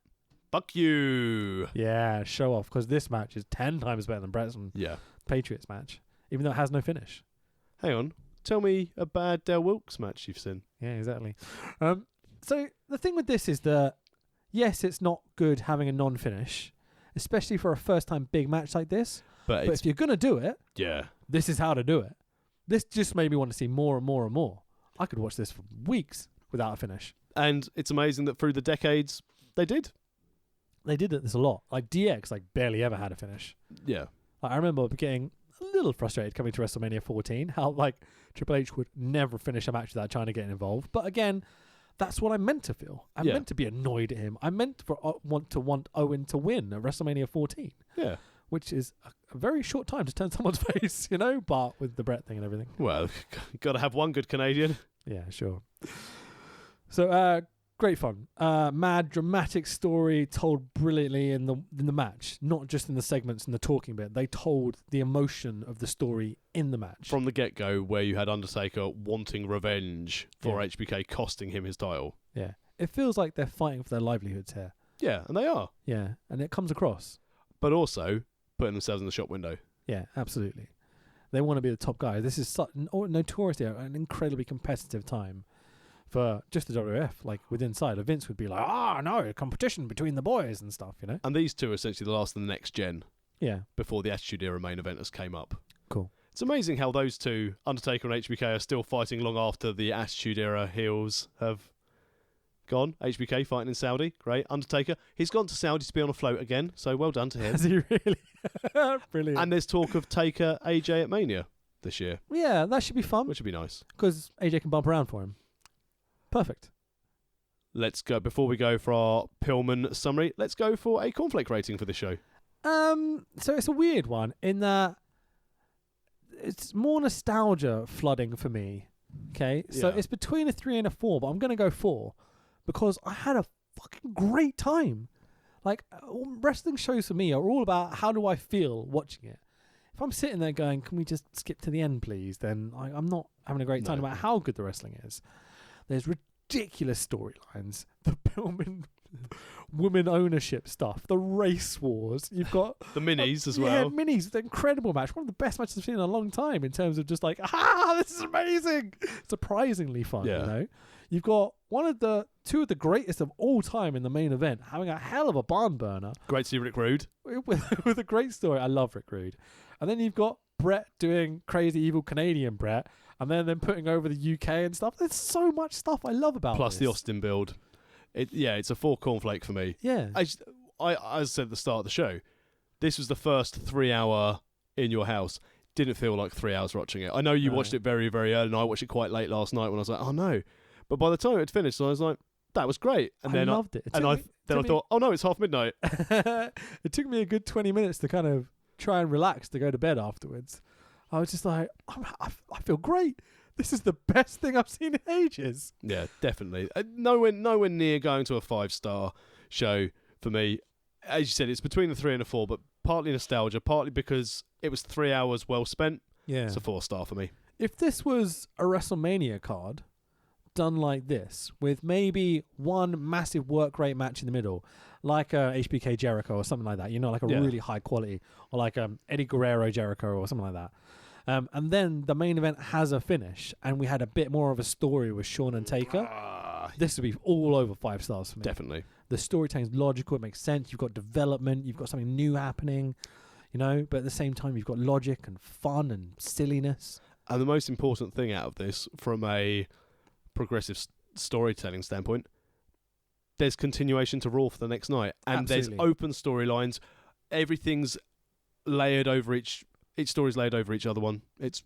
Fuck you. Yeah, show off, because this match is 10 times better than Brett's Patriots match, even though it has no finish. Hang on. Tell me a bad Del Wilkes match you've seen. Yeah, exactly. So the thing with this is that, yes, it's not good having a non-finish, especially for a first-time big match like this. But if you're going to do it, this is how to do it. This just made me want to see more and more and more. I could watch this for weeks without a finish. And it's amazing that through the decades, they did. They did this a lot. Like DX, barely ever had a finish. Yeah. I remember getting a little frustrated coming to WrestleMania 14, how Triple H would never finish a match without Chyna getting involved. But again, that's what I meant to feel. I meant to be annoyed at him. I meant to want Owen to win at WrestleMania 14. Yeah. Which is a very short time to turn someone's face, you know, but with the Brett thing and everything. Well, got to have one good Canadian. Yeah, sure. So, great fun. Mad, dramatic story told brilliantly in the match, not just in the segments and the talking bit. They told the emotion of the story in the match. From the get-go, where you had Undertaker wanting revenge for HBK costing him his title. Yeah. It feels like they're fighting for their livelihoods here. Yeah, and they are. Yeah, and it comes across. But also putting themselves in the shop window. Yeah, absolutely. They want to be the top guy. This is notoriously an incredibly competitive time for just the WWF. Like within inside, Vince would be like, no, competition between the boys and stuff, you know? And these two are essentially the last of the next gen. Yeah. Before the Attitude Era main eventers came up. Cool. It's amazing how those two, Undertaker and HBK, are still fighting long after the Attitude Era heels have gone. HBK fighting in Saudi. Great. Undertaker, he's gone to Saudi to be on a float again, so well done to him. Has he really? Brilliant. And there's talk of Taker AJ at Mania this year. Yeah, that should be fun. Which would be nice. Because AJ can bump around for him. Perfect. Let's go, before we go for our Pillman summary, let's go for a cornflake rating for this show. So it's a weird one in that it's more nostalgia flooding for me. Okay, so it's between a 3 and a 4, but I'm gonna go 4 because I had a fucking great time. Like wrestling shows for me are all about how do I feel watching it. If I'm sitting there going, "Can we just skip to the end, please?" Then I'm not having a great time about how good the wrestling is. There's ridiculous storylines. The Pillman women ownership stuff, the race wars. You've got the minis as well. Yeah, minis. The incredible match. One of the best matches I've seen in a long time in terms of just like, this is amazing. Surprisingly fun, you know. You've got two of the greatest of all time in the main event having a hell of a barn burner. Great to see Rick Rude. With a great story. I love Rick Rude. And then you've got Brett doing crazy evil Canadian Brett and then putting over the UK and stuff. There's so much stuff I love about Plus this. the Austin build. It's a 4 cornflake for me. Yeah. As I said at the start of the show, this was the first 3 hour in your house. Didn't feel like 3 hours watching it. I know you watched it very, very early, and I watched it quite late last night when I was like, oh no. But by the time it had finished, I was like, that was great. And I loved it. I thought, oh no, it's half midnight. It took me a good 20 minutes to kind of try and relax to go to bed afterwards. I was just like, I feel great. This is the best thing I've seen in ages. Yeah, definitely. Nowhere near going to a 5-star show for me. As you said, it's between the 3 and a 4, but partly nostalgia, partly because it was 3 hours well spent. Yeah. It's a 4-star for me. If this was a WrestleMania card done like this, with maybe one massive work rate match in the middle, like HBK Jericho or something like that, like a really high quality, or like Eddie Guerrero Jericho or something like that. And then the main event has a finish, and we had a bit more of a story with Shawn and Taker. This would be all over 5 stars for me. Definitely. The storytelling's logical, it makes sense. You've got development, you've got something new happening, but at the same time, you've got logic and fun and silliness. And the most important thing out of this, from a progressive storytelling standpoint, there's continuation to Raw for the next night. And There's open storylines. Everything's layered over each story's layered over each other one. It's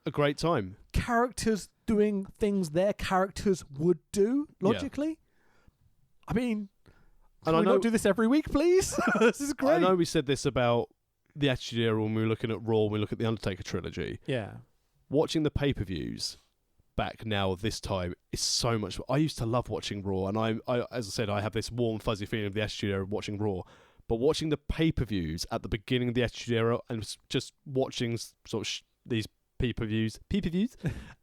a great time. Characters doing things their characters would do, logically. Yeah. I mean, can we not do this every week, please? This is great. I know we said this about the Attitude Era when we were looking at Raw, when we look at the Undertaker trilogy. Yeah. Watching the pay-per-views back now this time is so much. I used to love watching Raw, and I as I said, I have this warm, fuzzy feeling of the Attitude Era watching Raw. But watching the pay-per-views at the beginning of the Attitude Era and just watching sort of these pay-per-views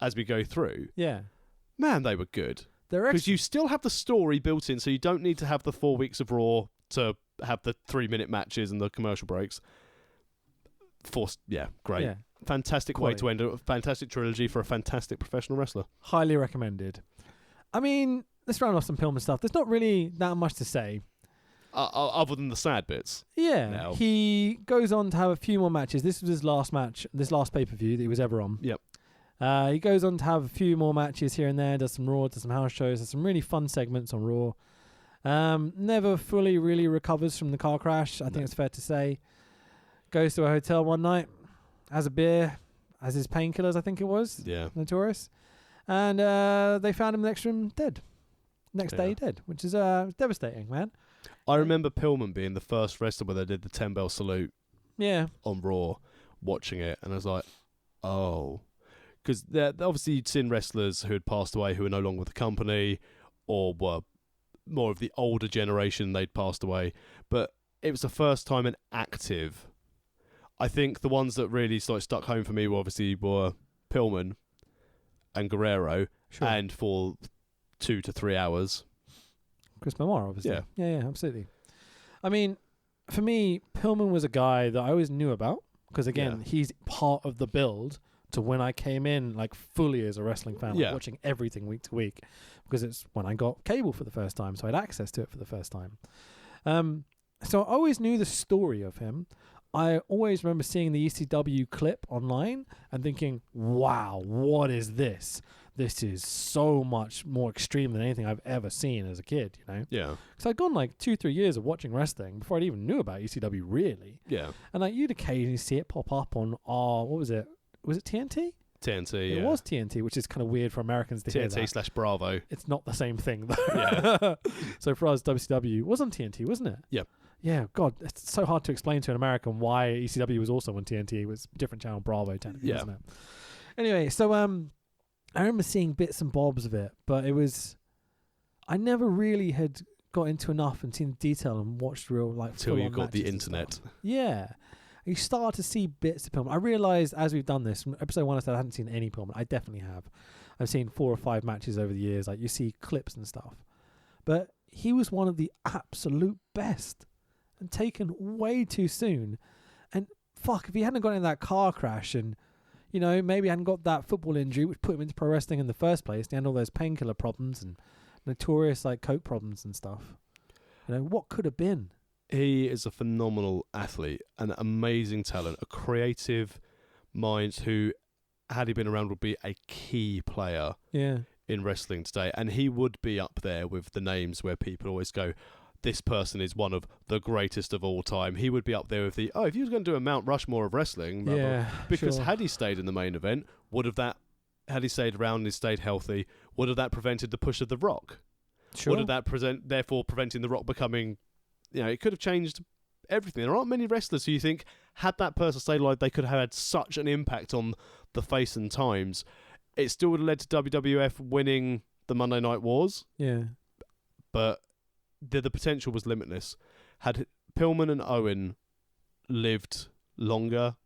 as we go through, man, they were good. Because you still have the story built in, so you don't need to have the 4 weeks of Raw to have the 3-minute matches and the commercial breaks. Great. Yeah. Fantastic way to end a fantastic trilogy for a fantastic professional wrestler. Highly recommended. I mean, let's round off some Pillman stuff. There's not really that much to say. Other than the sad bits. Yeah. He goes on to have a few more matches. This was his last match, this last pay-per-view that he was ever on. Yep. He goes on to have a few more matches here and there, does some Raw, does some house shows, does some really fun segments on Raw. Never fully really recovers from the car crash, I think it's fair to say. Goes to a hotel one night, has a beer, has his painkillers, I think it was. Yeah. Notorious. And they found him next day dead, which is devastating, man. I remember Pillman being the first wrestler where they did the 10-bell salute on Raw, watching it, and I was like, oh. Because obviously you'd seen wrestlers who had passed away who were no longer with the company, or were more of the older generation, they'd passed away. But it was the first time an active. I think the ones that really stuck home for me were Pillman and Guerrero, and for 2 to 3 hours. Chris Benoit, obviously. Yeah, absolutely. I mean, for me, Pillman was a guy that I always knew about because again, he's part of the build to when I came in like fully as a wrestling fan, like watching everything week to week, because it's when I got cable for the first time, so I had access to it for the first time. So I always knew the story of him. I always remember seeing the ECW clip online and thinking, wow, what is this? This is so much more extreme than anything I've ever seen as a kid, you know? Yeah. Because I'd gone like 2-3 years of watching wrestling before I even knew about ECW, really. Yeah. And like you'd occasionally see it pop up on, what was it? Was it TNT? TNT, It was TNT, which is kind of weird for Americans to hear that. TNT/Bravo. It's not the same thing, though. Yeah. So for us, WCW was on TNT, wasn't it? Yep. Yeah, God, it's so hard to explain to an American why ECW was also on TNT. It was a different channel, Bravo, technically, wasn't it? Anyway, so I remember seeing bits and bobs of it, but it was... I never really had got into enough and seen detail and watched real, like, till you got the internet. Yeah. You start to see bits of Pillman. I realised as we've done this, from episode 1 I said I hadn't seen any Pillman. I definitely have. I've seen 4 or 5 matches over the years. Like, you see clips and stuff. But he was one of the absolute best. And taken way too soon. And fuck, if he hadn't got in that car crash and, you know, maybe hadn't got that football injury which put him into pro wrestling in the first place, he had all those painkiller problems and notorious like coke problems and stuff. You know, what could have been? He is a phenomenal athlete, an amazing talent, a creative mind who, had he been around, would be a key player in wrestling today. And he would be up there with the names where people always go, this person is one of the greatest of all time. He would be up there with the, if he was going to do a Mount Rushmore of wrestling, because had he stayed in the main event, had he stayed around and stayed healthy, would have that prevented the push of The Rock? Sure. Would have that therefore preventing The Rock becoming, you know, it could have changed everything. There aren't many wrestlers who you think, had that person stayed alive, they could have had such an impact on the face and times. It still would have led to WWF winning the Monday Night Wars. Yeah. But the potential was limitless. Had Pillman and Owen lived longer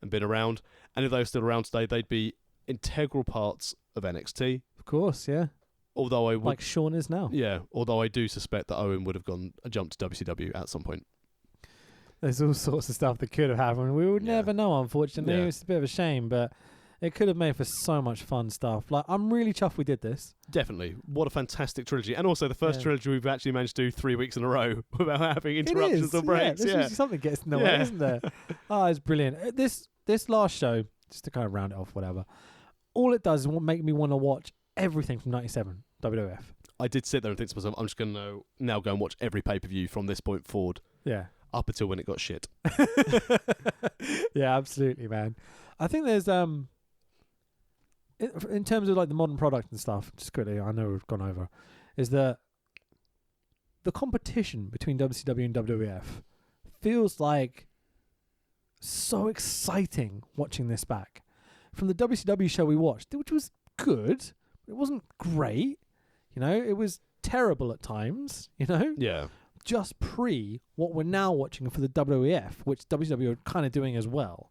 and been around, and if they were still around today, they'd be integral parts of NXT. Of course, yeah. Although I would, like Sean is now. Yeah, although I do suspect that Owen would have jumped to WCW at some point. There's all sorts of stuff that could have happened. We would never know, unfortunately. Yeah. It's a bit of a shame, but it could have made for so much fun stuff. Like, I'm really chuffed we did this. Definitely. What a fantastic trilogy. And also the first trilogy we've actually managed to do 3 weeks in a row without having interruptions or breaks. Yeah, something gets in the way, isn't there? Oh, it's brilliant. This last show, just to kind of round it off, whatever, all it does is make me want to watch everything from 97, WWF. I did sit there and think to myself, I'm just going to now go and watch every pay-per-view from this point forward. Yeah. Up until when it got shit. Yeah, absolutely, man. I think there's... in terms of like the modern product and stuff, just quickly, I know we've gone over, is that the competition between WCW and WWF feels like so exciting watching this back. From the WCW show we watched, which was good, it wasn't great, you know, it was terrible at times, you know? Yeah. Just pre what we're now watching for the WWF, which WCW are kind of doing as well.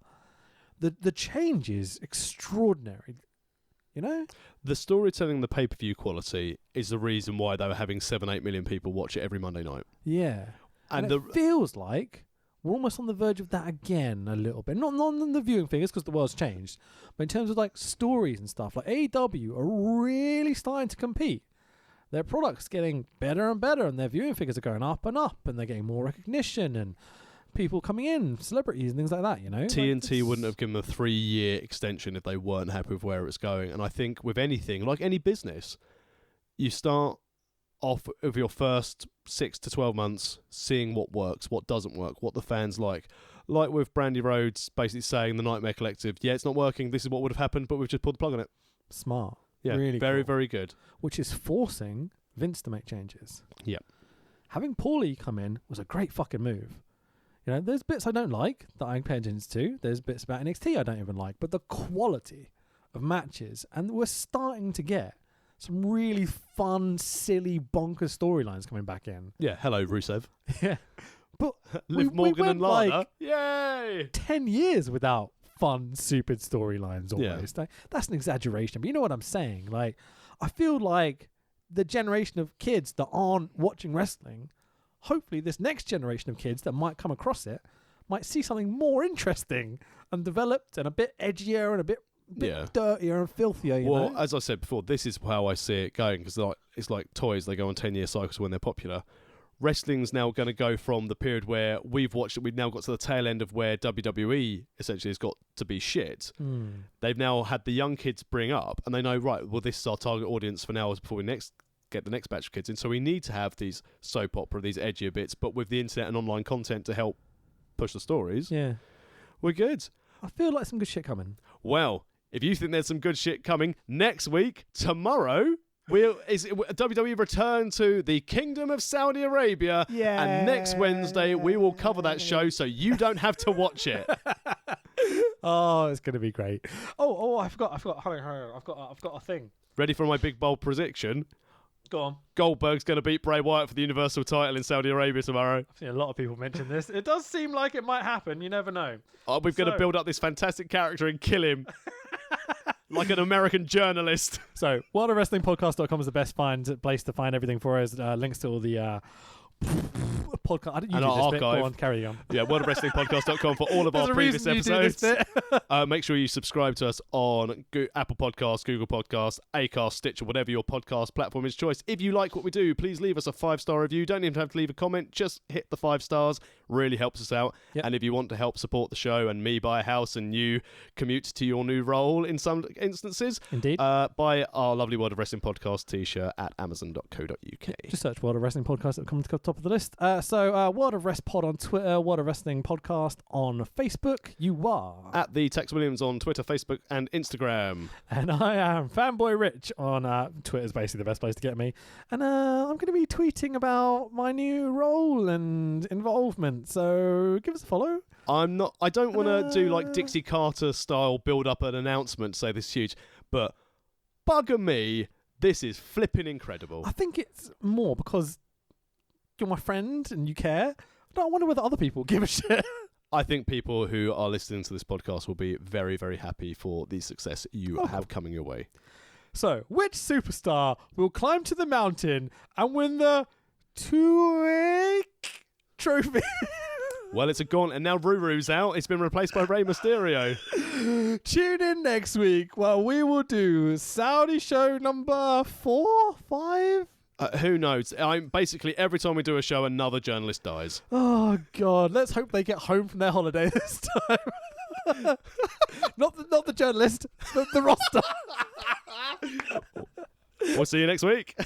The change is extraordinary. You know? The storytelling, the pay-per-view quality is the reason why they were having 7-8 million people watch it every Monday night. Yeah. And it feels like we're almost on the verge of that again a little bit. Not on the viewing figures because the world's changed, but in terms of like stories and stuff, like AEW are really starting to compete. Their product's getting better and better and their viewing figures are going up and up and they're getting more recognition and people coming in, celebrities and things like that, you know? TNT wouldn't have given them a 3-year extension if they weren't happy with where it's going. And I think with anything, like any business, you start off with your first 6 to 12 months seeing what works, what doesn't work, what the fans like. Like with Brandy Rhodes basically saying the Nightmare Collective, yeah, it's not working, this is what would have happened, but we've just pulled the plug on it. Smart. Yeah, really very, cool. very good. Which is forcing Vince to make changes. Yeah. Having Paulie come in was a great fucking move. You know, there's bits I don't like that I pay attention to. There's bits about NXT I don't even like. But the quality of matches, and we're starting to get some really fun, silly, bonkers storylines coming back in. Yeah, hello, Rusev. Yeah. But Liv Morgan and Lana. Like yay! 10 years without fun, stupid storylines almost. Yeah. Like, that's an exaggeration, but you know what I'm saying? Like, I feel like the generation of kids that aren't watching wrestling, hopefully this next generation of kids that might come across it, might see something more interesting and developed and a bit edgier and a bit dirtier and filthier. You know? As I said before, this is how I see it going, because it's like toys. They go on 10-year cycles when they're popular. Wrestling's now going to go from the period where we've now got to the tail end of where WWE essentially has got to be shit. They've now had the young kids bring up, and they know, right, well, this is our target audience for now before we get the next batch of kids in. So we need to have these soap opera, these edgier bits, but with the internet and online content to help push the stories. Yeah. We're good. I feel like some good shit coming. Well, if you think there's some good shit coming, next week, tomorrow, WWE return to the Kingdom of Saudi Arabia, and next Wednesday we will cover that show, so you don't have to watch it. Oh, it's going to be great. Oh, I forgot. Hold on. I've got a thing. Ready for my big bold prediction? Go on. Goldberg's going to beat Bray Wyatt for the Universal title in Saudi Arabia tomorrow. I've seen a lot of people mention this. It does seem like it might happen. You never know. We're going to build up this fantastic character and kill him. Like an American journalist. So, worldofwrestlingpodcast.com is the best place to find everything for us. Links to all the podcast. I didn't use our this archive. bit. Go on, carry on. Yeah, worldofwrestlingpodcast.com for all of our previous episodes. Make sure you subscribe to us on Apple Podcasts, Google Podcasts, Acast, Stitcher, whatever your podcast platform is choice. If you like what we do, please leave us a 5-star review. Don't even have to leave a comment. Just hit the 5 stars. Really helps us out. Yep. And if you want to help support the show and me buy a house and you commute to your new role in some instances, indeed, buy our lovely World of Wrestling Podcast t-shirt at amazon.co.uk. Just search World of Wrestling Podcast. It'll come to the top of the list. So World of Rest Pod on Twitter, World of Wrestling Podcast on Facebook. You are at the Tex Williams on Twitter, Facebook, and Instagram. And I am Fanboy Rich on Twitter. Is basically the best place to get me. And I'm going to be tweeting about my new role and involvement. So give us a follow. I don't want to do like Dixie Carter style, build up an announcement, say this is huge, but bugger me, this is flipping incredible. I think it's more because you're my friend and you care. I wonder whether other people give a shit. I think people who are listening to this podcast will be very, very happy for the success you have coming your way. So, which superstar will climb to the mountain and win the Two-Week Trophy? Well, it's a gauntlet, and now Ruru's out. It's been replaced by Rey Mysterio. Tune in next week where we will do Saudi show number 4, 5? Who knows? Basically, every time we do a show, another journalist dies. Oh, God. Let's hope they get home from their holiday this time. not the journalist, the roster. We'll see you next week.